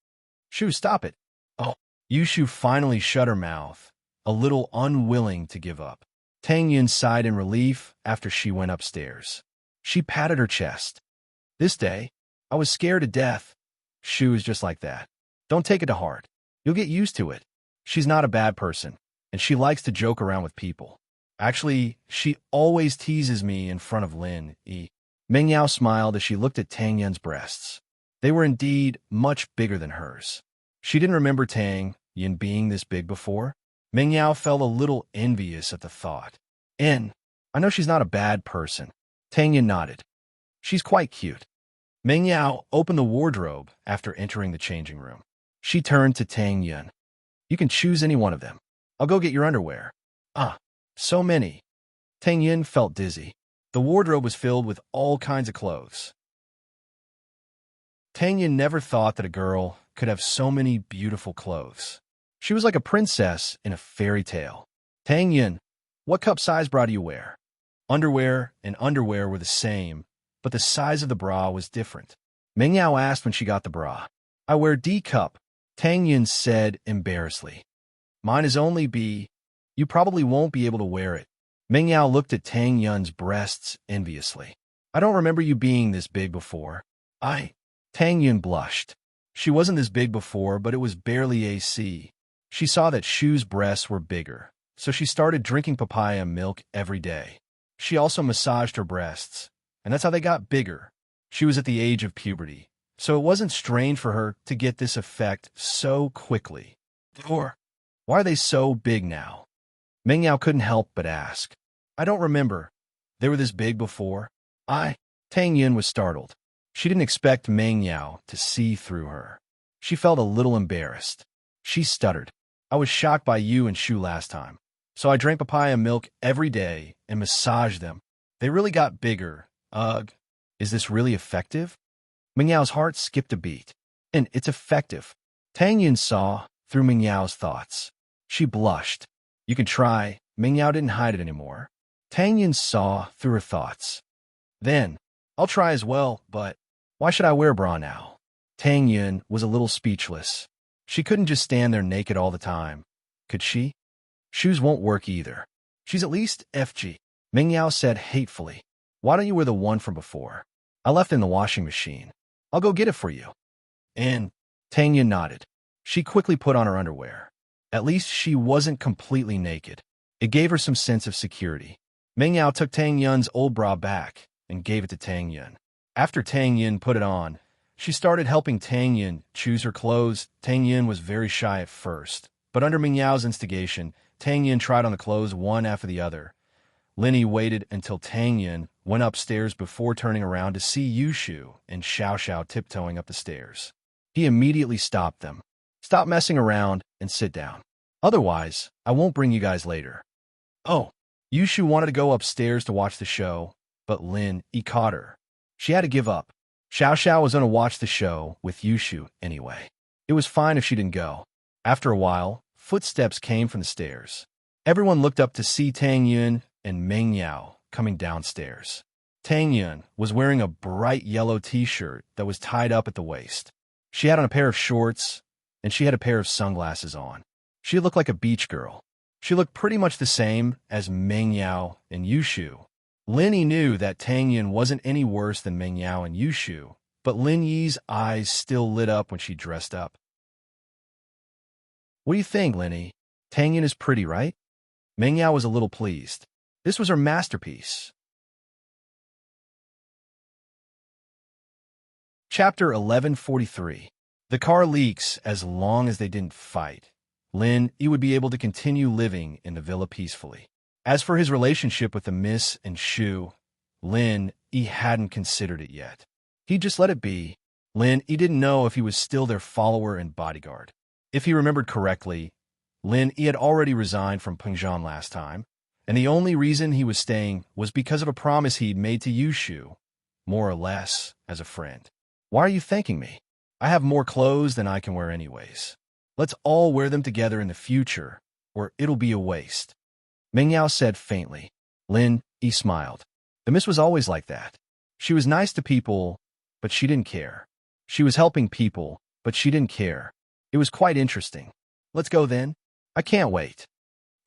"Shu, stop it." "Oh." Yushu finally shut her mouth, a little unwilling to give up. Tang Yun sighed in relief after she went upstairs. She patted her chest. "This day, I was scared to death. Shu is just like that. Don't take it to heart. You'll get used to it. She's not a bad person, and she likes to joke around with people. Actually, she always teases me in front of Lin Yi." Meng Yao smiled as she looked at Tang Yun's breasts. They were indeed much bigger than hers. She didn't remember Tang Yun being this big before. Meng Yao felt a little envious at the thought. "I know she's not a bad person." Tang Yun nodded. "She's quite cute." Meng Yao opened the wardrobe after entering the changing room. She turned to Tang Yun. "You can choose any one of them. I'll go get your underwear." "Ah, so many." Tang Yun felt dizzy. The wardrobe was filled with all kinds of clothes. Tang Yun never thought that a girl could have so many beautiful clothes. She was like a princess in a fairy tale. "Tang Yun, what cup size bra do you wear?" Underwear and underwear were the same, but the size of the bra was different. Meng Yao asked when she got the bra. "I wear D cup," Tang Yun said embarrassedly. "Mine is only B. You probably won't be able to wear it." Meng Yao looked at Tang Yun's breasts enviously. "I don't remember you being this big before." Tang Yun blushed. She wasn't this big before, but it was barely AC. She saw that Shu's breasts were bigger, so she started drinking papaya milk every day. She also massaged her breasts, and that's how they got bigger. She was at the age of puberty, so it wasn't strange for her to get this effect so quickly. Or, why are they so big now? Meng Yao couldn't help but ask. "I don't remember. They were this big before." Tang Yun was startled. She didn't expect Meng Yao to see through her. She felt a little embarrassed. She stuttered. "I was shocked by you and Shu last time, so I drank papaya milk every day and massaged them. They really got bigger. Ugh. Is this really effective?" Meng Yao's heart skipped a beat. "And it's effective." Tang Yun saw through Meng Yao's thoughts. She blushed. "You can try." Meng Yao didn't hide it anymore. Tang Yun saw through her thoughts. "Then, I'll try as well, but why should I wear a bra now?" Tang Yun was a little speechless. She couldn't just stand there naked all the time. Could she? Shoes won't work either. She's at least FG. Meng Yao said hatefully. "Why don't you wear the one from before? I left it in the washing machine. I'll go get it for you." And Tang Yun nodded. She quickly put on her underwear. At least she wasn't completely naked. It gave her some sense of security. Meng Yao took Tang Yun's old bra back and gave it to Tang Yun. After Tang Yun put it on, she started helping Tang Yun choose her clothes. Tang Yun was very shy at first, but under Meng Yao's instigation, Tang Yun tried on the clothes one after the other. Lin Yi waited until Tang Yun went upstairs before turning around to see Yushu and Xiao Xiao tiptoeing up the stairs. He immediately stopped them. "Stop messing around and sit down. Otherwise, I won't bring you guys later." Oh, Yushu wanted to go upstairs to watch the show, but Lin Yi caught her. She had to give up. Xiao Xiao was going to watch the show with Yushu anyway. It was fine if she didn't go. After a while, footsteps came from the stairs. Everyone looked up to see Tang Yun and Meng Yao coming downstairs. Tang Yun was wearing a bright yellow t-shirt that was tied up at the waist. She had on a pair of shorts, and she had a pair of sunglasses on. She looked like a beach girl. She looked pretty much the same as Meng Yao and Yushu. Lin Yi knew that Tang Yun wasn't any worse than Meng Yao and Yushu, but Lin Yi's eyes still lit up when she dressed up. "What do you think, Lin Yi? Tang Yun is pretty, right?" Meng Yao was a little pleased. This was her masterpiece. Chapter 1143. The car leaks as long as they didn't fight. Lin Yi would be able to continue living in the villa peacefully. As for his relationship with the Miss and Shu, Lin Yi hadn't considered it yet. He just let it be. Lin Yi didn't know if he was still their follower and bodyguard. If he remembered correctly, Lin Yi had already resigned from Pengzhang last time, And the only reason he was staying was because of a promise he'd made to Yushu, more or less, as a friend. Why are you thanking me? I have more clothes than I can wear anyways. Let's all wear them together in the future, or it'll be a waste. Mingyao said faintly. Lin Yi smiled. The miss was always like that. She was nice to people, but she didn't care. She was helping people, but she didn't care. It was quite interesting. Let's go then. I can't wait.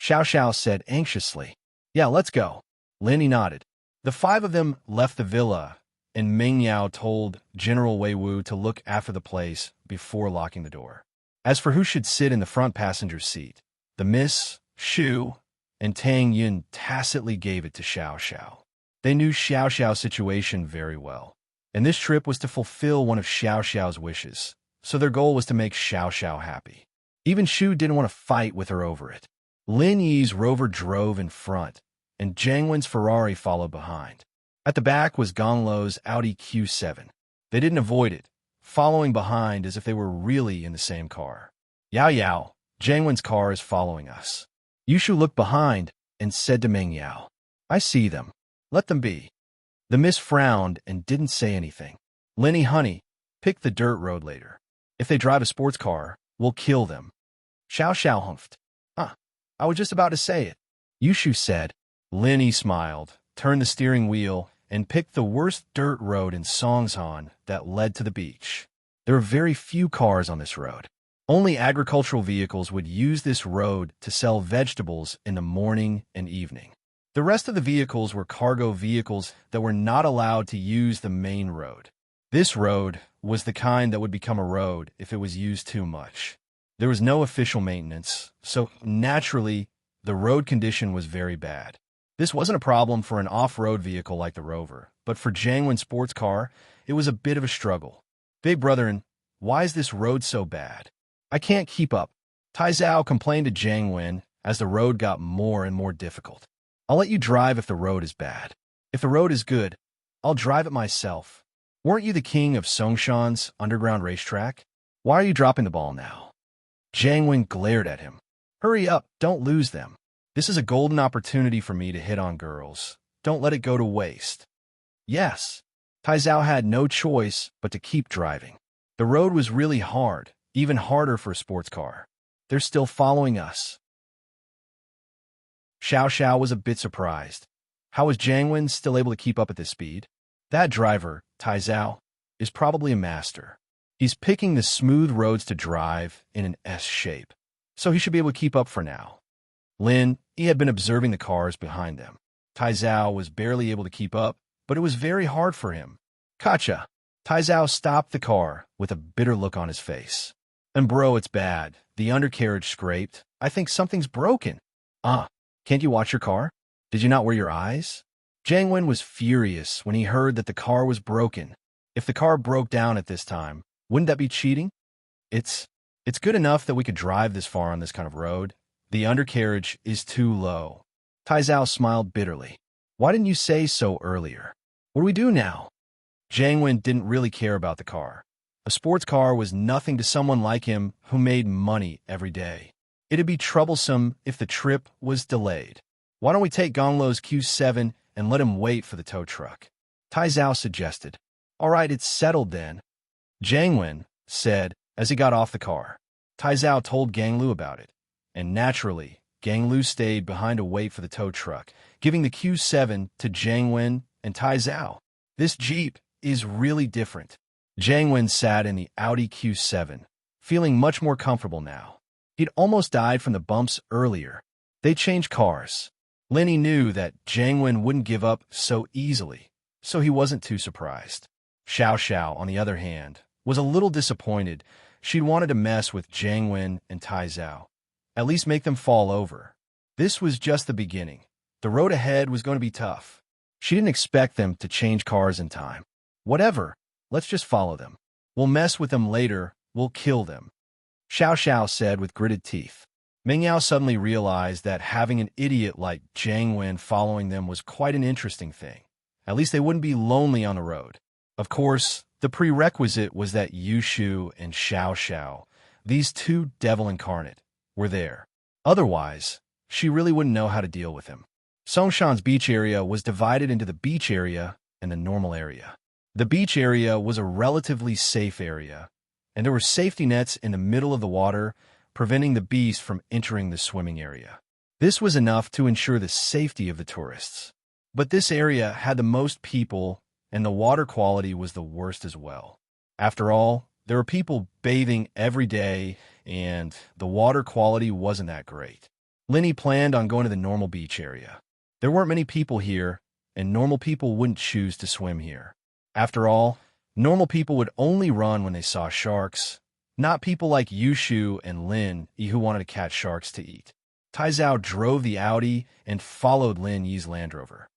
Xiao Xiao said anxiously. Yeah, let's go. Lin Yi nodded. The five of them left the villa, and Ming Yao told General Wei Wu to look after the place before locking the door. As for who should sit in the front passenger seat, the Miss, Shu, and Tang Yun tacitly gave it to Xiao Xiao. They knew Xiao Xiao's situation very well, and this trip was to fulfill one of Xiao Xiao's wishes, so their goal was to make Xiao Xiao happy. Even Shu didn't want to fight with her over it. Lin Yi's Rover drove in front, and Jiang Wen's Ferrari followed behind. At the back was Gong Lo's Audi Q7. They didn't avoid it, following behind as if they were really in the same car. Yao Yao, Jiang Wen's car is following us. Yushu looked behind and said to Ming Yao, I see them. Let them be. The miss frowned and didn't say anything. Lenny, honey, pick the dirt road later. If they drive a sports car, we'll kill them. Xiao Xiao humphed. I was just about to say it. Yushu said. Lenny smiled, turned the steering wheel, and picked the worst dirt road in Songshan that led to the beach. There were very few cars on this road. Only agricultural vehicles would use this road to sell vegetables in the morning and evening. The rest of the vehicles were cargo vehicles that were not allowed to use the main road. This road was the kind that would become a road if it was used too much. There was no official maintenance, so naturally, the road condition was very bad. This wasn't a problem for an off-road vehicle like the Rover, but for Jiang Wen's sports car, it was a bit of a struggle. Big brother, why is this road so bad? I can't keep up. Tai Zhao complained to Jiang Wen as the road got more and more difficult. I'll let you drive if the road is bad. If the road is good, I'll drive it myself. Weren't you the king of Songshan's underground racetrack? Why are you dropping the ball now? Jiang Wen glared at him. Hurry up, don't lose them. This is a golden opportunity for me to hit on girls. Don't let it go to waste. Yes. Tai Zhao had no choice but to keep driving. The road was really hard, even harder for a sports car. They're still following us. Xiao Xiao was a bit surprised. How was Jiang Wen still able to keep up at this speed? That driver, Tai Zhao, is probably a master. He's picking the smooth roads to drive in an S shape, so he should be able to keep up for now. Lin Yi had been observing the cars behind them. Tai Zhao was barely able to keep up, but it was very hard for him. Gotcha! Tai Zhao stopped the car with a bitter look on his face. And bro, it's bad. The undercarriage scraped. I think something's broken. Can't you watch your car? Did you not wear your eyes? Jiang Wen was furious when he heard that the car was broken. If the car broke down at this time, wouldn't that be cheating? It's good enough that we could drive this far on this kind of road. The undercarriage is too low. Tai Zhao smiled bitterly. Why didn't you say so earlier? What do we do now? Jiang Wen didn't really care about the car. A sports car was nothing to someone like him who made money every day. It'd be troublesome if the trip was delayed. Why don't we take Gonglo's Q7 and let him wait for the tow truck? Tai Zhao suggested. All right, it's settled then. Jiang Wen said as he got off the car. Tai Zhao told Gang Lu about it, and naturally, Gang Lu stayed behind to wait for the tow truck, giving the Q7 to Jiang Wen and Tai Zhao. This Jeep is really different. Jiang Wen sat in the Audi Q7, feeling much more comfortable now. He'd almost died from the bumps earlier. They changed cars. Lenny knew that Jiang Wen wouldn't give up so easily, so he wasn't too surprised. Xiao Xiao, on the other hand, was a little disappointed. She'd wanted to mess with Jiang Wen and Tai Zhao, at least make them fall over. This was just the beginning. The road ahead was going to be tough. She didn't expect them to change cars in time. Whatever, let's just follow them. We'll mess with them later, we'll kill them. Xiao Xiao said with gritted teeth. Ming Yao suddenly realized that having an idiot like Jiang Wen following them was quite an interesting thing. At least they wouldn't be lonely on the road. Of course, the prerequisite was that Yushu and Xiao Xiao, these two devil incarnate, were there. Otherwise, she really wouldn't know how to deal with him. Songshan's beach area was divided into the beach area and the normal area. The beach area was a relatively safe area, and there were safety nets in the middle of the water, preventing the beast from entering the swimming area. This was enough to ensure the safety of the tourists. But this area had the most people, and the water quality was the worst as well. After all, there were people bathing every day, and the water quality wasn't that great. Lenny planned on going to the normal beach area. There weren't many people here, and normal people wouldn't choose to swim here. After all, normal people would only run when they saw sharks, not people like Yushu and Lin Yi who wanted to catch sharks to eat. Taizao drove the Audi and followed Lin Yi's Land Rover.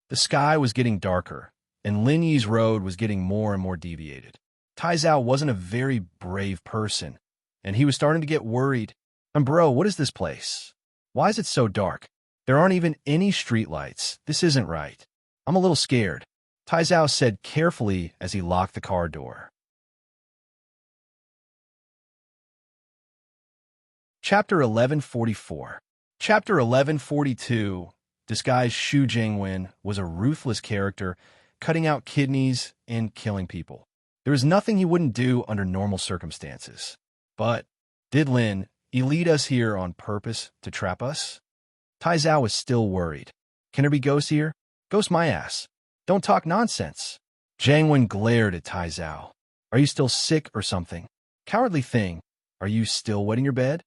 The sky was getting darker, and Lin Yi's road was getting more and more deviated. Taizao wasn't a very brave person, and he was starting to get worried. Bro, what is this place? Why is it so dark? There aren't even any streetlights. This isn't right. I'm a little scared, Taizao said carefully as he locked the car door. Chapter 1144. Chapter 1142. Disguised Xu Jingwen was a ruthless character, cutting out kidneys and killing people. There was nothing he wouldn't do under normal circumstances. But did Lin Yi lead us here on purpose to trap us? Taizao was still worried. Can there be ghosts here? Ghost my ass. Don't talk nonsense. Jangwen glared at Taizao. Are you still sick or something? Cowardly thing. Are you still wetting your bed?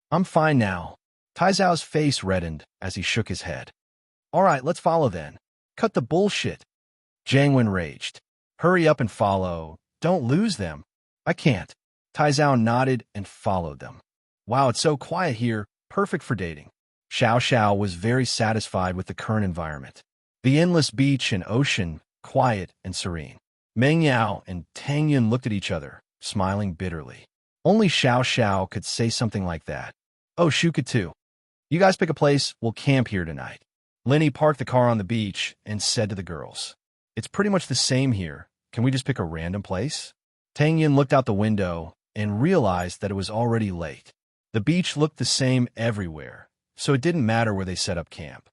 I'm fine now. Taizao's face reddened as he shook his head. All right, let's follow then. Cut the bullshit. Jangwen raged. Hurry up and follow. Don't lose them. I can't. Taizao nodded and followed them. Wow, it's so quiet here. Perfect for dating. Xiao Xiao was very satisfied with the current environment. The endless beach and ocean, quiet and serene. Meng Yao and Tang Yun looked at each other, smiling bitterly. Only Xiao Xiao could say something like that. Oh, Shu could too. You guys pick a place, we'll camp here tonight. Lenny parked the car on the beach and said to the girls, It's pretty much the same here. Can we just pick a random place? Tang Yun looked out the window and realized that it was already late. The beach looked the same everywhere, so it didn't matter where they set up camp.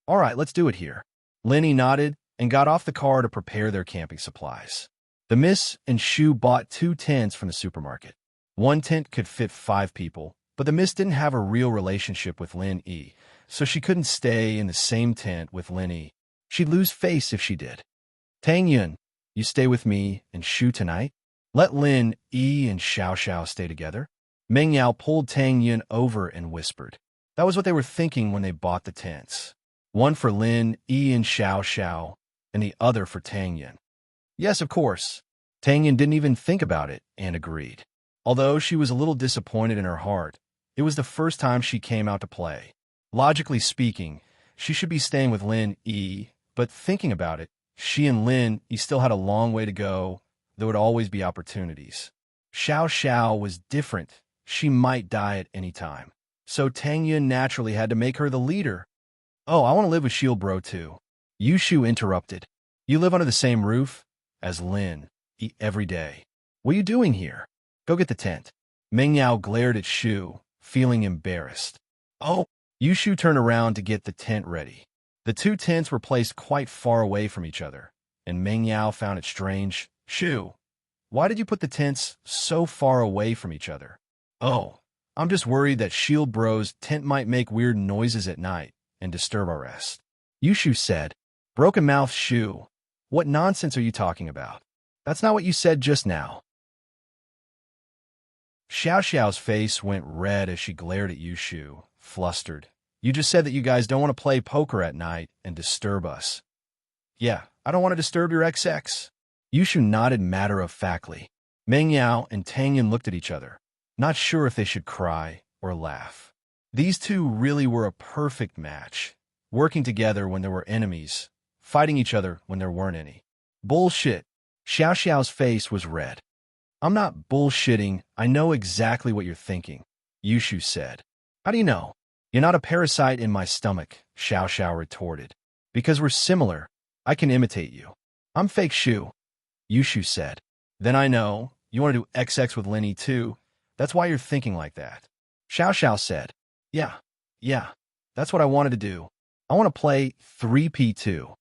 All right, let's do it here. Lenny nodded and got off the car to prepare their camping supplies. The Miss and Shu bought 2 tents from the supermarket. One tent could fit 5 people, but the Miss didn't have a real relationship with Lin Yi, so she couldn't stay in the same tent with Lin Yi. She'd lose face if she did. Tang Yun, you stay with me and Shu tonight? Let Lin Yi and Xiao Xiao stay together. Meng Yao pulled Tang Yun over and whispered. That was what they were thinking when they bought the tents. One for Lin Yi and Xiao Xiao, and the other for Tang Yun. Yes, of course. Tang Yun didn't even think about it and agreed. Although she was a little disappointed in her heart, it was the first time she came out to play. Logically speaking, she should be staying with Lin Yi, but thinking about it, she and Lin Yi still had a long way to go. There would always be opportunities. Xiao Xiao was different. She might die at any time. So Tang Yun naturally had to make her the leader. Oh, I want to live with Shield Bro too. Yushu interrupted. You live under the same roof as Lin Yi every day. What are you doing here? Go get the tent. Meng Yao glared at Shu, feeling embarrassed. Oh, Yushu turned around to get the tent ready. The 2 tents were placed quite far away from each other, and Meng Yao found it strange. Shu, why did you put the tents so far away from each other? Oh, I'm just worried that Shield Bro's tent might make weird noises at night and disturb our rest. Yushu said. Broken mouth Shu, what nonsense are you talking about? That's not what you said just now. Xiao Xiao's face went red as she glared at Yushu, flustered. You just said that you guys don't want to play poker at night and disturb us. Yeah, I don't want to disturb your XX. Yushu nodded matter-of-factly. Meng Yao and Tang Yun looked at each other, not sure if they should cry or laugh. These two really were a perfect match, working together when there were enemies, fighting each other when there weren't any. Bullshit. Xiao Xiao's face was red. I'm not bullshitting. I know exactly what you're thinking, Yushu said. How do you know? You're not a parasite in my stomach, Xiao Xiao retorted. Because we're similar, I can imitate you. I'm fake Shu, Yushu said. Then I know. You want to do XX with Lenny too? That's why you're thinking like that. Xiao Xiao said. Yeah. That's what I wanted to do. I want to play 3P2.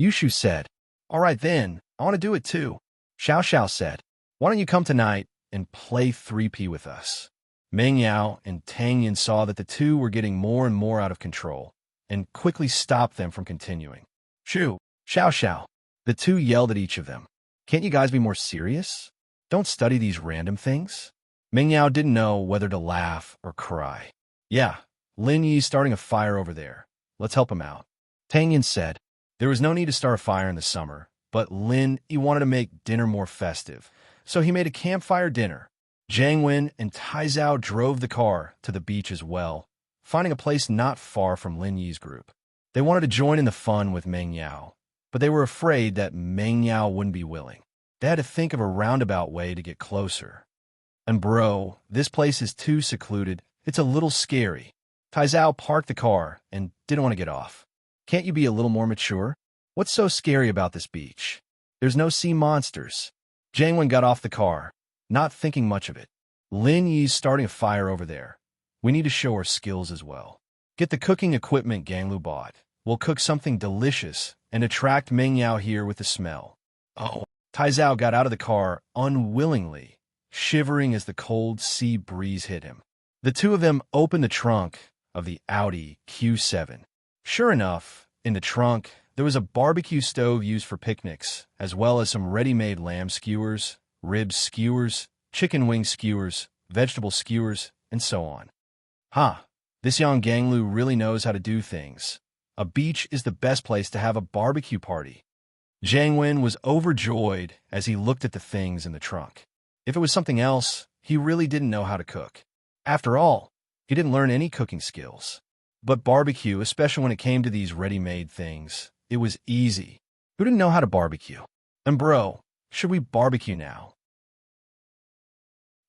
Yushu said, all right then, I want to do it too. Xiao Xiao said, why don't you come tonight and play 3P with us? Meng Yao and Tang Yin saw that the two were getting more and more out of control and quickly stopped them from continuing. Shoo, Xiao Xiao. The two yelled at each of them. Can't you guys be more serious? Don't study these random things. Meng Yao didn't know whether to laugh or cry. Yeah, Lin Yi's starting a fire over there. Let's help him out. Tang Yin said. There was no need to start a fire in the summer, but Lin Yi wanted to make dinner more festive, so he made a campfire dinner. Jiang Wen and Tai Zhao drove the car to the beach as well, finding a place not far from Lin Yi's group. They wanted to join in the fun with Meng Yao, but they were afraid that Meng Yao wouldn't be willing. They had to think of a roundabout way to get closer. And bro, this place is too secluded. It's a little scary. Tai Zhao parked the car and didn't want to get off. Can't you be a little more mature? What's so scary about this beach? There's no sea monsters. Jiang Wen got off the car, not thinking much of it. Lin Yi's starting a fire over there. We need to show our skills as well. Get the cooking equipment Ganglu bought. We'll cook something delicious and attract Meng Yao here with the smell. Oh, Tai Zhao got out of the car unwillingly, shivering as the cold sea breeze hit him. The two of them opened the trunk of the Audi Q7. Sure enough, in the trunk, there was a barbecue stove used for picnics, as well as some ready-made lamb skewers, rib skewers, chicken wing skewers, vegetable skewers, and so on. This young Ganglu really knows how to do things. A beach is the best place to have a barbecue party. Jiang Wen was overjoyed as he looked at the things in the trunk. If it was something else, he really didn't know how to cook. After all, he didn't learn any cooking skills. But barbecue, especially when it came to these ready-made things, it was easy. Who didn't know how to barbecue? And bro, should we barbecue now?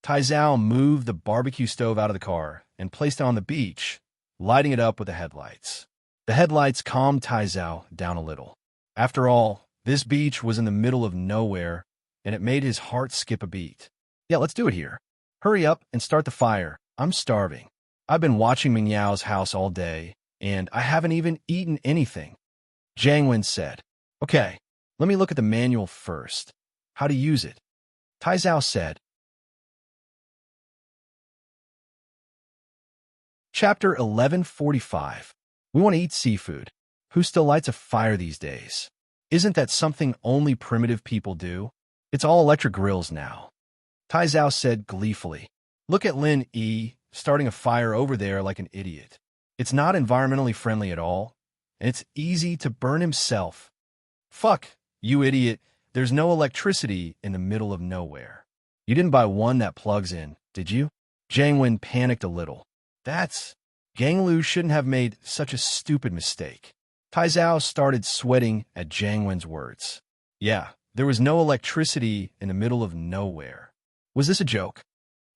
Tai Zhao moved the barbecue stove out of the car and placed it on the beach, lighting it up with the headlights. The headlights calmed Tai Zhao down a little. After all, this beach was in the middle of nowhere, and it made his heart skip a beat. Yeah, let's do it here. Hurry up and start the fire. I'm starving. I've been watching Meng Yao's house all day, and I haven't even eaten anything. Jiang Wen said, okay, let me look at the manual first. How to use it. Tai Zhao said. Chapter 1145. We want to eat seafood. Who still lights a fire these days? Isn't that something only primitive people do? It's all electric grills now. Tai Zhao said gleefully. Look at Lin Yi starting a fire over there like an idiot. It's not environmentally friendly at all, and it's easy to burn himself. Fuck, you idiot. There's no electricity in the middle of nowhere. You didn't buy one that plugs in, did you? Jiang Wen panicked a little. Ganglu shouldn't have made such a stupid mistake. Tai Zhao started sweating at Jiang Wen's words. Yeah, there was no electricity in the middle of nowhere. Was this a joke?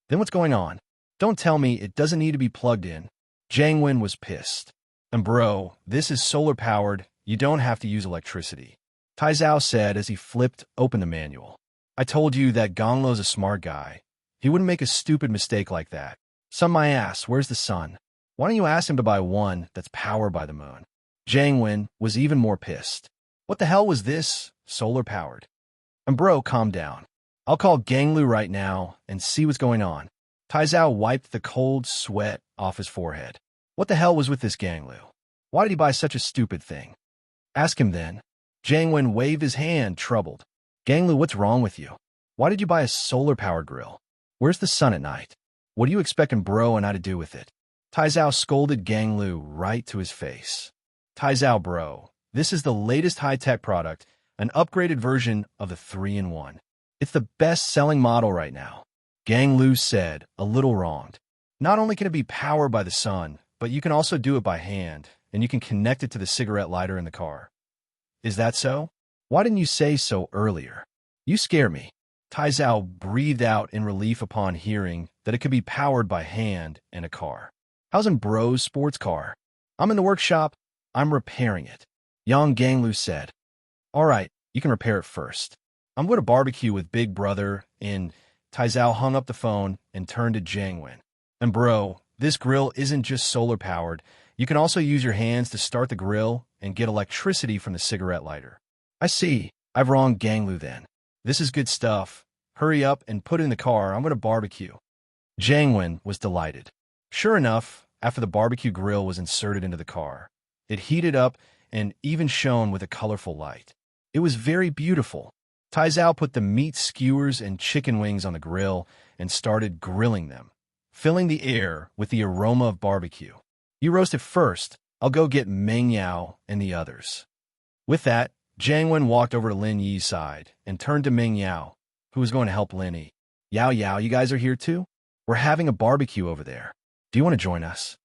Then what's going on? Don't tell me it doesn't need to be plugged in. Jiang Wen was pissed. And bro, this is solar-powered. You don't have to use electricity. Tai Zhao said as he flipped open the manual. I told you that Ganglu's a smart guy. He wouldn't make a stupid mistake like that. Sun my ass, where's the sun? Why don't you ask him to buy one that's powered by the moon? Jiang Wen was even more pissed. What the hell was this? Solar-powered. And bro, calm down. I'll call Ganglu right now and see what's going on. Tai Zhao wiped the cold sweat off his forehead. What the hell was with this Ganglu? Why did he buy such a stupid thing? Ask him then. Jiang Wen waved his hand, troubled. Ganglu, what's wrong with you? Why did you buy a solar-powered grill? Where's the sun at night? What are you expecting bro and I to do with it? Tai Zhao scolded Ganglu right to his face. Tai Zhao bro, this is the latest high-tech product, an upgraded version of the 3-in-1. It's the best-selling model right now. Ganglu said, a little wronged. Not only can it be powered by the sun, but you can also do it by hand, and you can connect it to the cigarette lighter in the car. Is that so? Why didn't you say so earlier? You scare me. Tai Zhao breathed out in relief upon hearing that it could be powered by hand in a car. How's in bro's sports car? I'm in the workshop. I'm repairing it. Yang Ganglu said. All right, you can repair it first. I'm going to barbecue with Big Brother, and Tai Zhao hung up the phone and turned to Jiang Wen. And bro, this grill isn't just solar-powered. You can also use your hands to start the grill and get electricity from the cigarette lighter. I see. I've wronged Ganglu then. This is good stuff. Hurry up and put it in the car. I'm going to barbecue. Jangwon was delighted. Sure enough, after the barbecue grill was inserted into the car, it heated up and even shone with a colorful light. It was very beautiful. Taizao put the meat skewers and chicken wings on the grill and started grilling them, filling the air with the aroma of barbecue. You roast it first. I'll go get Meng Yao and the others. With that, Jangwon walked over to Lin Yi's side and turned to Meng Yao, who was going to help Lin Yi. Yao Yao, you guys are here too? We're having a barbecue over there. Do you want to join us?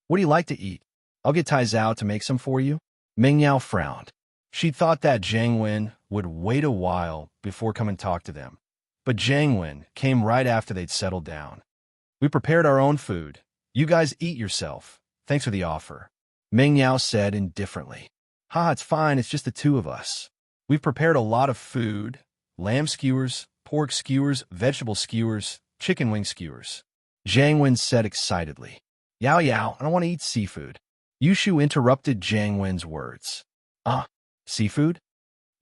What do you like to eat? I'll get Taizao to make some for you. Meng Yao frowned. She thought that Jangwon would wait a while before coming to talk to them. But Jangwon came right after they'd settled down. We prepared our own food. You guys eat yourself. Thanks for the offer. Meng Yao said indifferently. Ha, it's fine. It's just the two of us. We've prepared a lot of food. Lamb skewers, pork skewers, vegetable skewers, chicken wing skewers. Jangwon said excitedly. Yao Yao, I don't want to eat seafood. Yushu interrupted Jangwon's words. Seafood?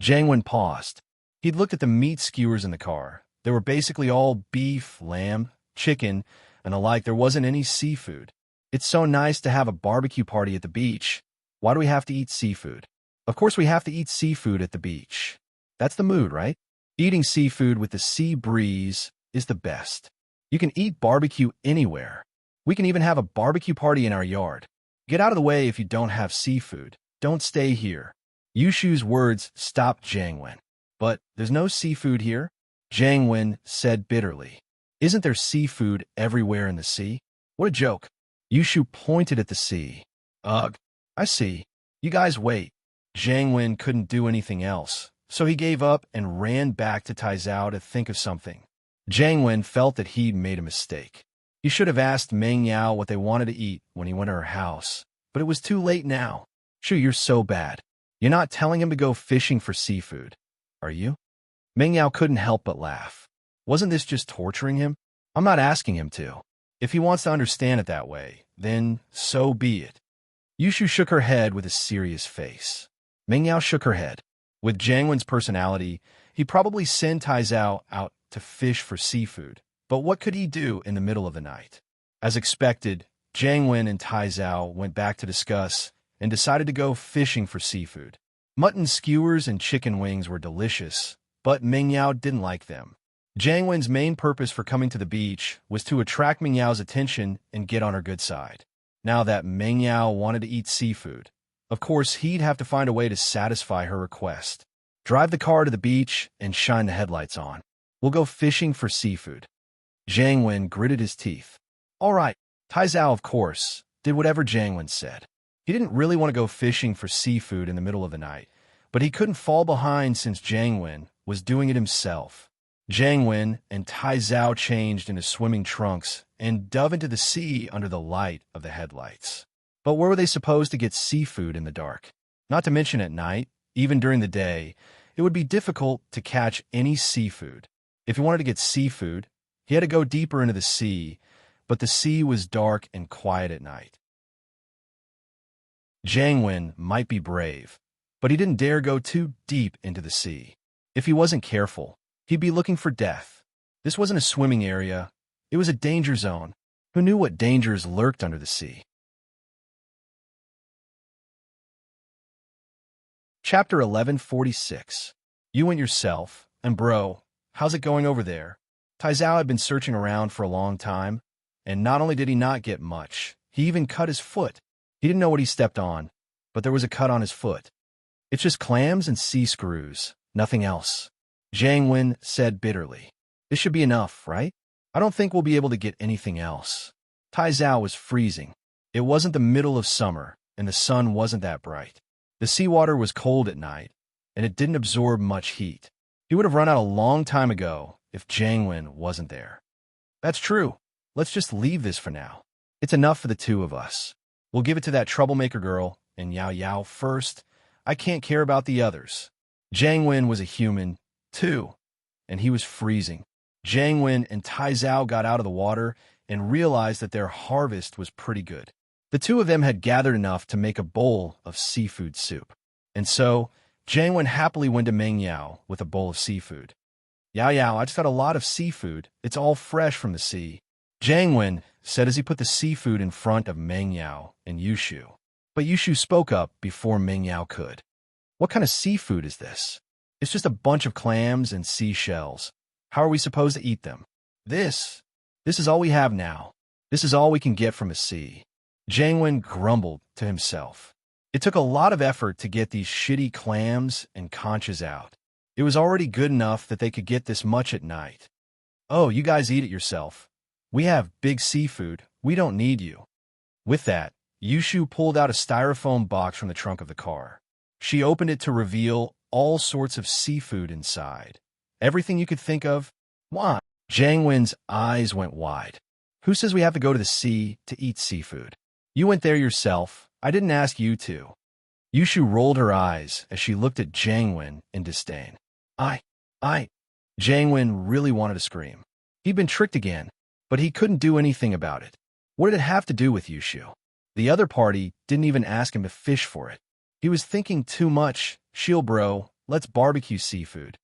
Jangwon paused. He'd looked at the meat skewers in the car. They were basically all beef, lamb, chicken, and alike. There wasn't any seafood. It's so nice to have a barbecue party at the beach. Why do we have to eat seafood? Of course we have to eat seafood at the beach. That's the mood, right? Eating seafood with the sea breeze is the best. You can eat barbecue anywhere. We can even have a barbecue party in our yard. Get out of the way if you don't have seafood. Don't stay here. Yushu's words stopped Jangwon. But there's no seafood here, Jangwon said bitterly. Isn't there seafood everywhere in the sea? What a joke. Yushu pointed at the sea. Ugh, I see. You guys wait. Jangwon couldn't do anything else, so he gave up and ran back to Taizao to think of something. Jangwon felt that he'd made a mistake. He should have asked Meng Yao what they wanted to eat when he went to her house, but it was too late now. Shu, you're so bad. You're not telling him to go fishing for seafood, are you? Meng Yao couldn't help but laugh. Wasn't this just torturing him? I'm not asking him to. If he wants to understand it that way, then so be it. Yushu shook her head with a serious face. Meng Yao shook her head. With Jangwon's personality, he'd probably send Taizao out to fish for seafood. But what could he do in the middle of the night? As expected, Jangwon and Taizao went back to discuss and decided to go fishing for seafood. Mutton skewers and chicken wings were delicious, but Meng Yao didn't like them. Jangwon's main purpose for coming to the beach was to attract Meng Yao's attention and get on her good side. Now that Meng Yao wanted to eat seafood, of course he'd have to find a way to satisfy her request. Drive the car to the beach and shine the headlights on. We'll go fishing for seafood. Jangwon gritted his teeth. All right, Taizao, of course, did whatever Jangwon said. He didn't really want to go fishing for seafood in the middle of the night, but he couldn't fall behind since Jangwon was doing it himself. Jangwon and Taizao changed into swimming trunks and dove into the sea under the light of the headlights. But where were they supposed to get seafood in the dark? Not to mention at night, even during the day, it would be difficult to catch any seafood. If he wanted to get seafood, he had to go deeper into the sea, but the sea was dark and quiet at night. Jangwon might be brave, but he didn't dare go too deep into the sea. If he wasn't careful, he'd be looking for death. This wasn't a swimming area. It was a danger zone. Who knew what dangers lurked under the sea? Chapter 1146. You and yourself, and bro, how's it going over there? Taizao had been searching around for a long time, and not only did he not get much, he even cut his foot. He didn't know what he stepped on, but there was a cut on his foot. It's just clams and sea screws, nothing else. Jangwon said bitterly. This should be enough, right? I don't think we'll be able to get anything else. Taizao was freezing. It wasn't the middle of summer, and the sun wasn't that bright. The seawater was cold at night, and it didn't absorb much heat. He would have run out a long time ago if Jangwon wasn't there. That's true. Let's just leave this for now. It's enough for the two of us. We'll give it to that troublemaker girl, and Yao Yao first. I can't care about the others. Jangwon was a human, too, and he was freezing. Jangwon and Taizao got out of the water and realized that their harvest was pretty good. The two of them had gathered enough to make a bowl of seafood soup. And so, Jiang happily went to Meng Yao with a bowl of seafood. Yao Yao, I just got a lot of seafood. It's all fresh from the sea. Jiang said as he put the seafood in front of Meng Yao and Yushu. But Yushu spoke up before Meng Yao could. What kind of seafood is this? It's just a bunch of clams and seashells. How are we supposed to eat them? This is all we have now. This is all we can get from the sea. Jiang grumbled to himself. It took a lot of effort to get these shitty clams and conchas out. It was already good enough that they could get this much at night. Oh, you guys eat it yourself. We have big seafood. We don't need you. With that, Yushu pulled out a styrofoam box from the trunk of the car. She opened it to reveal all sorts of seafood inside. Everything you could think of. Why? Jiang eyes went wide. Who says we have to go to the sea to eat seafood? You went there yourself. I didn't ask you to. Yushu rolled her eyes as she looked at Jiang in disdain. Jiang really wanted to scream. He'd been tricked again, but he couldn't do anything about it. What did it have to do with Yushu? The other party didn't even ask him to fish for it. He was thinking too much. Shield bro, let's barbecue seafood.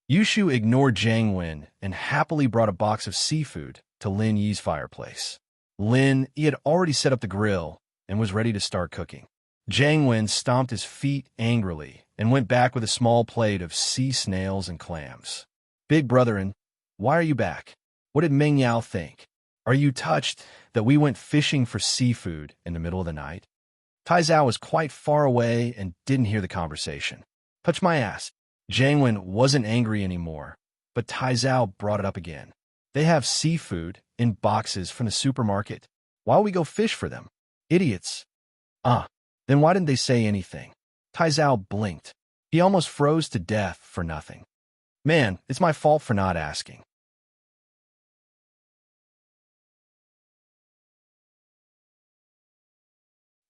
Yushu ignored Jiang and happily brought a box of seafood to Lin Yi's fireplace. Lin Yi had already set up the grill and was ready to start cooking. Jiang stomped his feet angrily and went back with a small plate of sea snails and clams. Big brotherin, why are you back? What did Meng Yao think? Are you touched that we went fishing for seafood in the middle of the night? Tai Zhao was quite far away and didn't hear the conversation. Touch my ass. Jiang wasn't angry anymore, but Tai Zhao brought it up again. They have seafood in boxes from the supermarket. Why we go fish for them? Idiots. Then why didn't they say anything? Tai Zhao blinked. He almost froze to death for nothing. Man, it's my fault for not asking.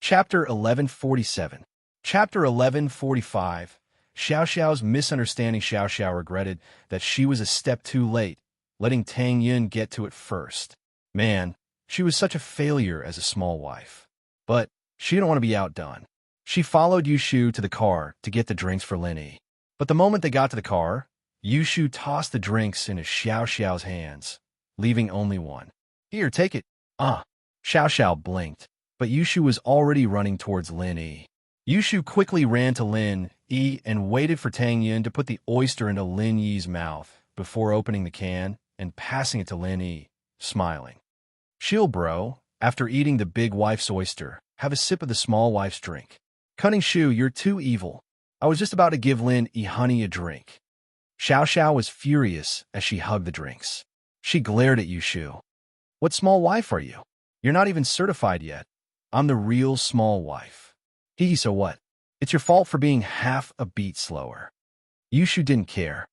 Chapter 1147. Chapter 1145. Xiao Xiao's misunderstanding. Xiao Xiao regretted that she was a step too late, letting Tang Yun get to it first. Man, she was such a failure as a small wife. But she didn't want to be outdone. She followed Yushu to the car to get the drinks for Lin Yi. But the moment they got to the car, Yushu tossed the drinks into Xiao Xiao's hands, leaving only one. Here, take it. Xiao Xiao blinked, but Yushu was already running towards Lin Yi. Yushu quickly ran to Lin Yi and waited for Tang Yun to put the oyster into Lin Yi's mouth before opening the can and passing it to Lin Yi, smiling. Chill, bro. After eating the big wife's oyster, have a sip of the small wife's drink. Cunning Shu, you're too evil. I was just about to give Lin Yi honey a drink. Xiao Xiao was furious as she hugged the drinks. She glared at Yushu. What small wife are you? You're not even certified yet. I'm the real small wife. So what? It's your fault for being half a beat slower. Yushu didn't care.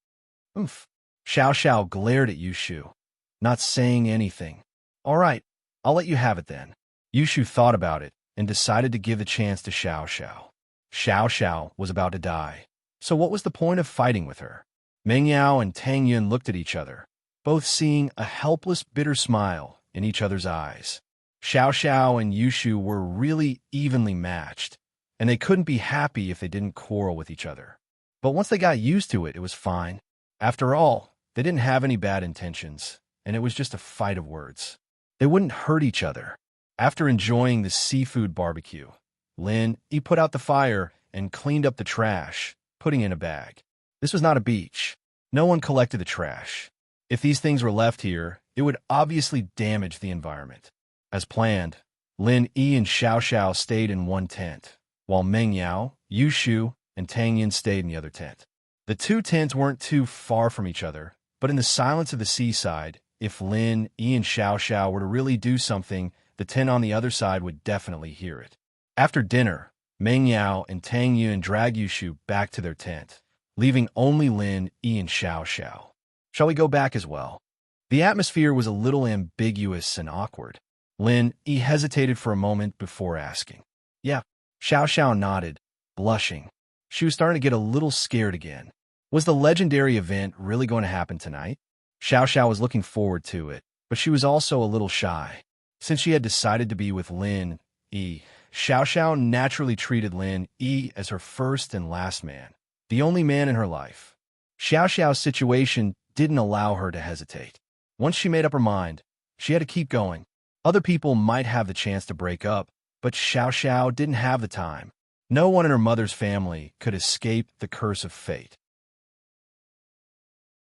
Oomph. Xiao Xiao glared at Yushu, not saying anything. All right, I'll let you have it then. Yushu thought about it and decided to give the chance to Xiao Xiao. Xiao Xiao was about to die, so what was the point of fighting with her? Meng Yao and Tang Yun looked at each other, both seeing a helpless, bitter smile in each other's eyes. Xiao Xiao and Yushu were really evenly matched, and they couldn't be happy if they didn't quarrel with each other. But once they got used to it, it was fine. After all, they didn't have any bad intentions, and it was just a fight of words. They wouldn't hurt each other. After enjoying the seafood barbecue, Lin Yi put out the fire and cleaned up the trash, putting it in a bag. This was not a beach. No one collected the trash. If these things were left here, it would obviously damage the environment. As planned, Lin Yi and Xiao Xiao stayed in one tent, while Meng Yao, Yushu, and Tang Yin stayed in the other tent. The two tents weren't too far from each other, but in the silence of the seaside, if Lin Yi and Xiao Xiao were to really do something, the tent on the other side would definitely hear it. After dinner, Meng Yao and Tang Yun dragged Yushu back to their tent, leaving only Lin Yi and Xiao Xiao. Shall we go back as well? The atmosphere was a little ambiguous and awkward. Lin Yi hesitated for a moment before asking. Yeah, Xiao Xiao nodded, blushing. She was starting to get a little scared again. Was the legendary event really going to happen tonight? Xiao Xiao was looking forward to it, but she was also a little shy. Since she had decided to be with Lin Yi, Xiao Xiao naturally treated Lin Yi as her first and last man, the only man in her life. Xiao Xiao's situation didn't allow her to hesitate. Once she made up her mind, she had to keep going. Other people might have the chance to break up, but Xiao Xiao didn't have the time. No one in her mother's family could escape the curse of fate.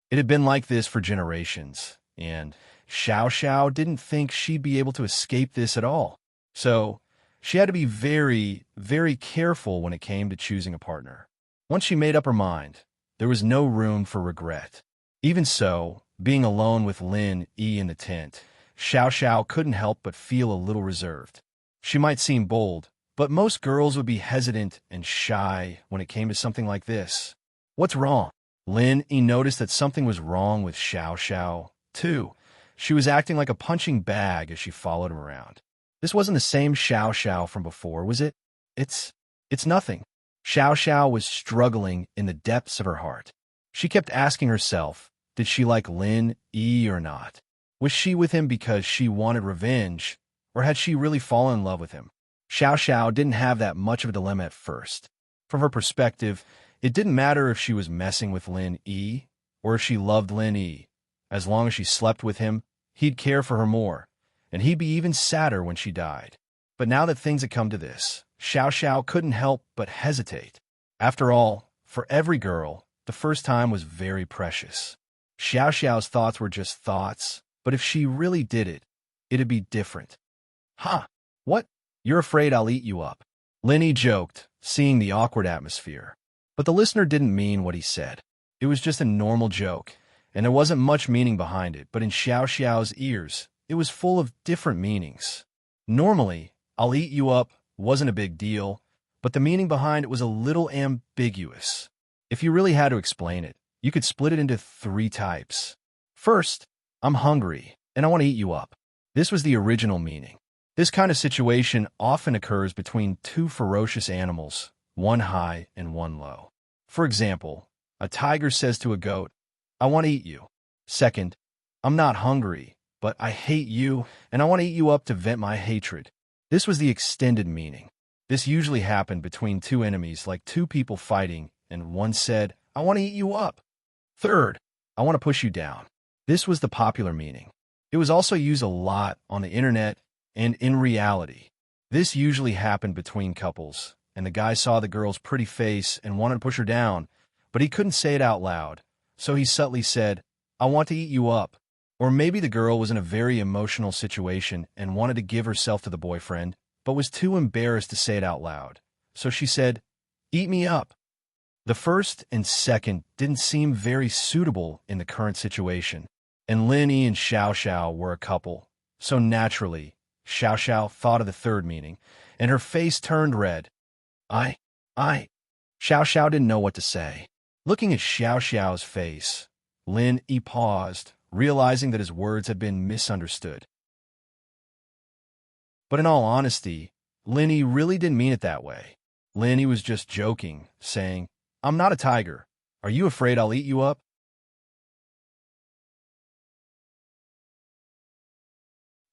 It had been like this for generations, and Xiao Xiao didn't think she'd be able to escape this at all. So, she had to be very, very careful when it came to choosing a partner. Once she made up her mind, there was no room for regret. Even so, being alone with Lin Yi in the tent, Xiao Xiao couldn't help but feel a little reserved. She might seem bold, but most girls would be hesitant and shy when it came to something like this. What's wrong? Lin Yi noticed that something was wrong with Xiao Xiao, too. She was acting like a punching bag as she followed him around. This wasn't the same Xiao Xiao from before, was it? It's nothing. Xiao Xiao was struggling in the depths of her heart. She kept asking herself, did she like Lin Yi or not? Was she with him because she wanted revenge, or had she really fallen in love with him? Xiao Xiao didn't have that much of a dilemma at first. From her perspective, it didn't matter if she was messing with Lin Yi or if she loved Lin Yi. As long as she slept with him, he'd care for her more, and he'd be even sadder when she died. But now that things had come to this, Xiao Xiao couldn't help but hesitate. After all, for every girl, the first time was very precious. Xiao Xiao's thoughts were just thoughts, but if she really did it, it'd be different. Huh? What? You're afraid I'll eat you up? Lin Yi joked, seeing the awkward atmosphere. But the listener didn't mean what he said. It was just a normal joke, and there wasn't much meaning behind it, but in Xiao Xiao's ears, it was full of different meanings. Normally, I'll eat you up wasn't a big deal, but the meaning behind it was a little ambiguous. If you really had to explain it, you could split it into 3 types. First, I'm hungry, and I want to eat you up. This was the original meaning. This kind of situation often occurs between 2 ferocious animals, one high and one low. For example, a tiger says to a goat, I want to eat you. Second, I'm not hungry, but I hate you, and I want to eat you up to vent my hatred. This was the extended meaning. This usually happened between 2 enemies, like 2 people fighting, and one said, I want to eat you up. Third, I want to push you down. This was the popular meaning. It was also used a lot on the internet and in reality. This usually happened between couples, and the guy saw the girl's pretty face and wanted to push her down, but he couldn't say it out loud, so he subtly said, I want to eat you up. Or maybe the girl was in a very emotional situation and wanted to give herself to the boyfriend, but was too embarrassed to say it out loud, so she said, eat me up. The first and second didn't seem very suitable in the current situation, and Lin Yi and Xiao Xiao were a couple, so naturally, Xiao Xiao thought of the third meaning, and her face turned red. I. Xiao Xiao didn't know what to say. Looking at Xiao Xiao's face, Lin Yi paused, realizing that his words had been misunderstood. But in all honesty, Lin Yi really didn't mean it that way. Lin Yi was just joking, saying, I'm not a tiger. Are you afraid I'll eat you up?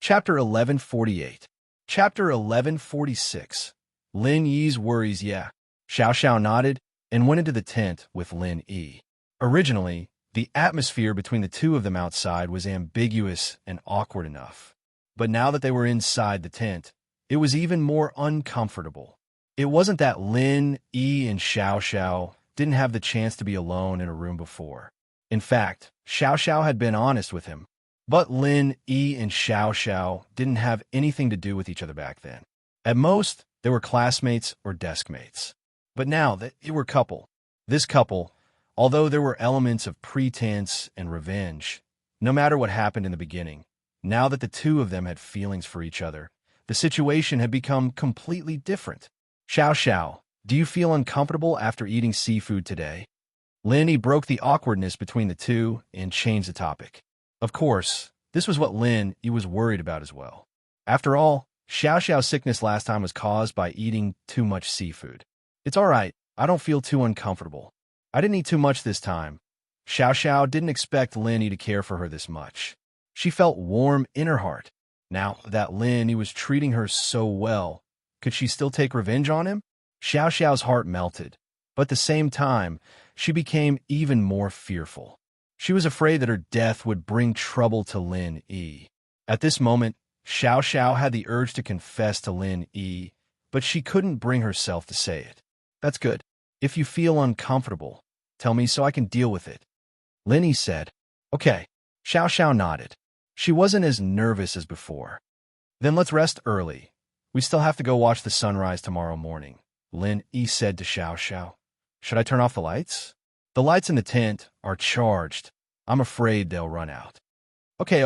Chapter 1148. Chapter 1146. Lin Yi's worries, yeah. Xiao Xiao nodded and went into the tent with Lin Yi. Originally, the atmosphere between the 2 of them outside was ambiguous and awkward enough. But now that they were inside the tent, it was even more uncomfortable. It wasn't that Lin Yi and Xiao Xiao didn't have the chance to be alone in a room before. In fact, Xiao Xiao had been honest with him. But Lin Yi and Xiao Xiao didn't have anything to do with each other back then. At most, they were classmates or desk mates. But now they were a couple. This couple, although there were elements of pretense and revenge, no matter what happened in the beginning, now that the 2 of them had feelings for each other, the situation had become completely different. Xiao Xiao, do you feel uncomfortable after eating seafood today? Lin Yi broke the awkwardness between the 2 and changed the topic. Of course, this was what Lin Yi was worried about as well. After all, Xiao Xiao's sickness last time was caused by eating too much seafood. It's all right, I don't feel too uncomfortable. I didn't eat too much this time. Xiao Xiao didn't expect Lin Yi to care for her this much. She felt warm in her heart. Now that Lin Yi was treating her so well, could she still take revenge on him? Xiao Xiao's heart melted, but at the same time, she became even more fearful. She was afraid that her death would bring trouble to Lin Yi. At this moment, Xiao Xiao had the urge to confess to Lin Yi, but she couldn't bring herself to say it. That's good. If you feel uncomfortable, tell me so I can deal with it. Lin Yi said. Okay. Xiao Xiao nodded. She wasn't as nervous as before. Then let's rest early. We still have to go watch the sunrise tomorrow morning, Lin Yi said to Xiao Xiao. Should I turn off the lights? The lights in the tent are charged. I'm afraid they'll run out. Okay.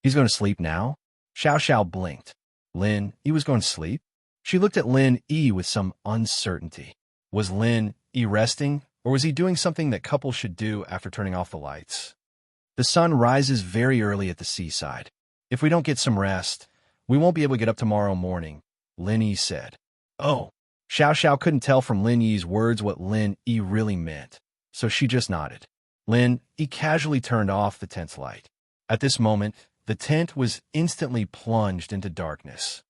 He's going to sleep now? Xiao Xiao blinked. Lin Yi was going to sleep? She looked at Lin Yi with some uncertainty. Was Lin Yi resting, or was he doing something that couples should do after turning off the lights? The sun rises very early at the seaside. If we don't get some rest, we won't be able to get up tomorrow morning, Lin Yi said. Oh. Xiao Xiao couldn't tell from Lin Yi's words what Lin Yi really meant, so she just nodded. Lin Yi casually turned off the tent's light. At this moment, the tent was instantly plunged into darkness.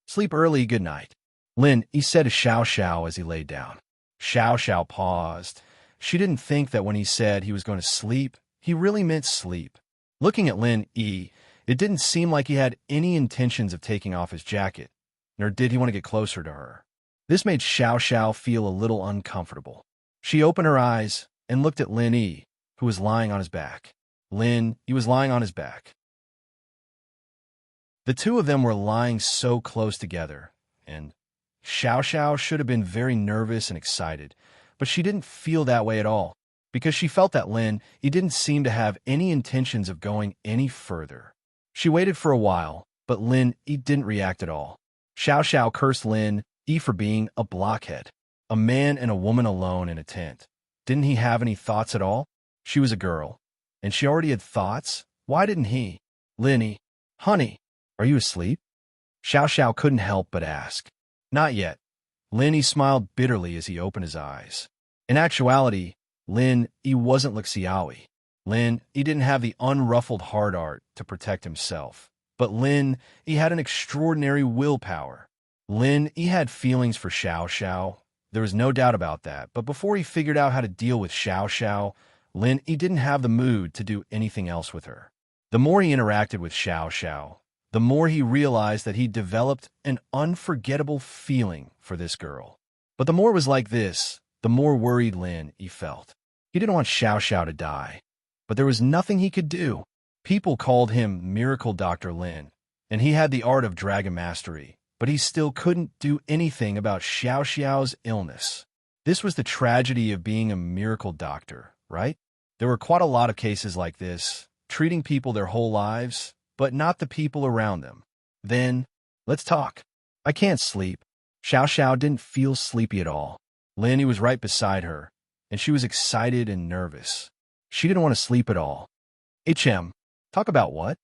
Sleep early, good night, Lin Yi said to Xiao Xiao as he lay down. Xiao Xiao paused. She didn't think that when he said he was going to sleep, he really meant sleep. Looking at Lin Yi, it didn't seem like he had any intentions of taking off his jacket, nor did he want to get closer to her. This made Xiao Xiao feel a little uncomfortable. She opened her eyes and looked at Lin Yi, who was lying on his back. Lin Yi was lying on his back. The two of them were lying so close together, and Xiao Xiao should have been very nervous and excited, but she didn't feel that way at all, because she felt that Lin Yi didn't seem to have any intentions of going any further. She waited for a while, but Lin Yi didn't react at all. Xiao Xiao cursed Lin Yi for being a blockhead, a man and a woman alone in a tent. Didn't he have any thoughts at all? She was a girl, and she already had thoughts. Why didn't he? Lin Yi, honey, are you asleep? Xiao Xiao couldn't help but ask. Not yet. Lin Yi smiled bitterly as he opened his eyes. In actuality, Lin Yi wasn't like Xiaoyi. Lin Yi didn't have the unruffled heart art to protect himself, but Lin Yi had an extraordinary willpower. Lin Yi had feelings for Xiao Xiao. There was no doubt about that, but before he figured out how to deal with Xiao Xiao, Lin Yi didn't have the mood to do anything else with her. The more he interacted with Xiao Xiao, the more he realized that he developed an unforgettable feeling for this girl. But the more it was like this, the more worried Lin Yi felt. He didn't want Xiao Xiao to die, but there was nothing he could do. People called him Miracle Dr. Lin, and he had the art of dragon mastery, but he still couldn't do anything about Xiao Xiao's illness. This was the tragedy of being a miracle doctor, right? There were quite a lot of cases like this, treating people their whole lives, but not the people around them. Then, let's talk. I can't sleep. Xiao Xiao didn't feel sleepy at all. Lin Yi was right beside her, and she was excited and nervous. She didn't want to sleep at all. Talk about what?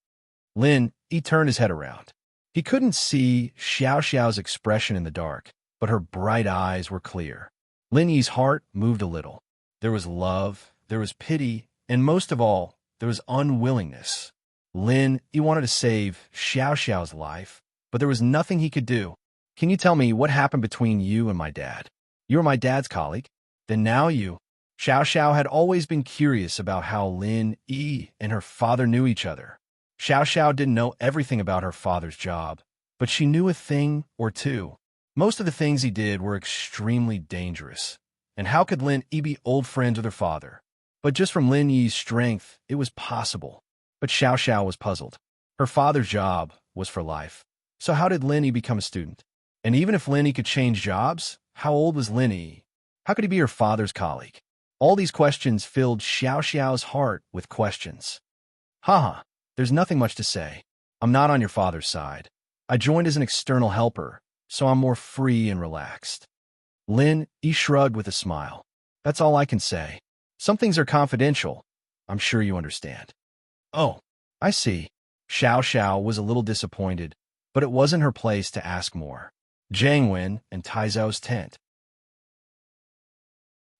Lin Yi turned his head around. He couldn't see Xiao Xiao's expression in the dark, but her bright eyes were clear. Lin Yi's heart moved a little. There was love, there was pity, and most of all, there was unwillingness. Lin Yi wanted to save Xiao Xiao's life, but there was nothing he could do. Can you tell me what happened between you and my dad? You were my dad's colleague. Then now you... Xiao Xiao had always been curious about how Lin Yi and her father knew each other. Xiao Xiao didn't know everything about her father's job, but she knew a thing or two. Most of the things he did were extremely dangerous. And how could Lin Yi be old friends with her father? But just from Lin Yi's strength, it was possible. But Xiao Xiao was puzzled. Her father's job was for life. So how did Lin Yi become a student? And even if Lin Yi could change jobs, how old was Lin Yi? How could he be her father's colleague? All these questions filled Xiao Xiao's heart with questions. There's nothing much to say. I'm not on your father's side. I joined as an external helper, so I'm more free and relaxed. Lin Yi shrugged with a smile. That's all I can say. Some things are confidential. I'm sure you understand. Oh, I see. Xiao Xiao was a little disappointed, but it wasn't her place to ask more. Jiang Wen and Tai Zhao's tent.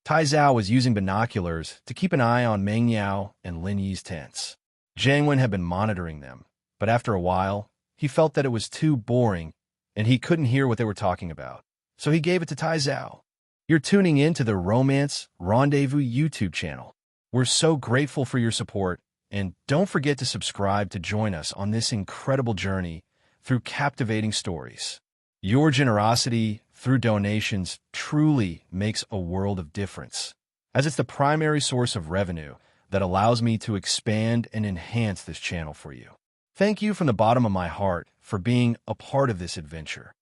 Tai Zhao was using binoculars to keep an eye on Meng Yao and Lin Yi's tents. Jangwon had been monitoring them, but after a while, he felt that it was too boring and he couldn't hear what they were talking about. So he gave it to Tai Zhao. You're tuning in to the Romance Rendezvous YouTube channel. We're so grateful for your support, and don't forget to subscribe to join us on this incredible journey through captivating stories. Your generosity through donations truly makes a world of difference, as it's the primary source of revenue that allows me to expand and enhance this channel for you. Thank you from the bottom of my heart for being a part of this adventure.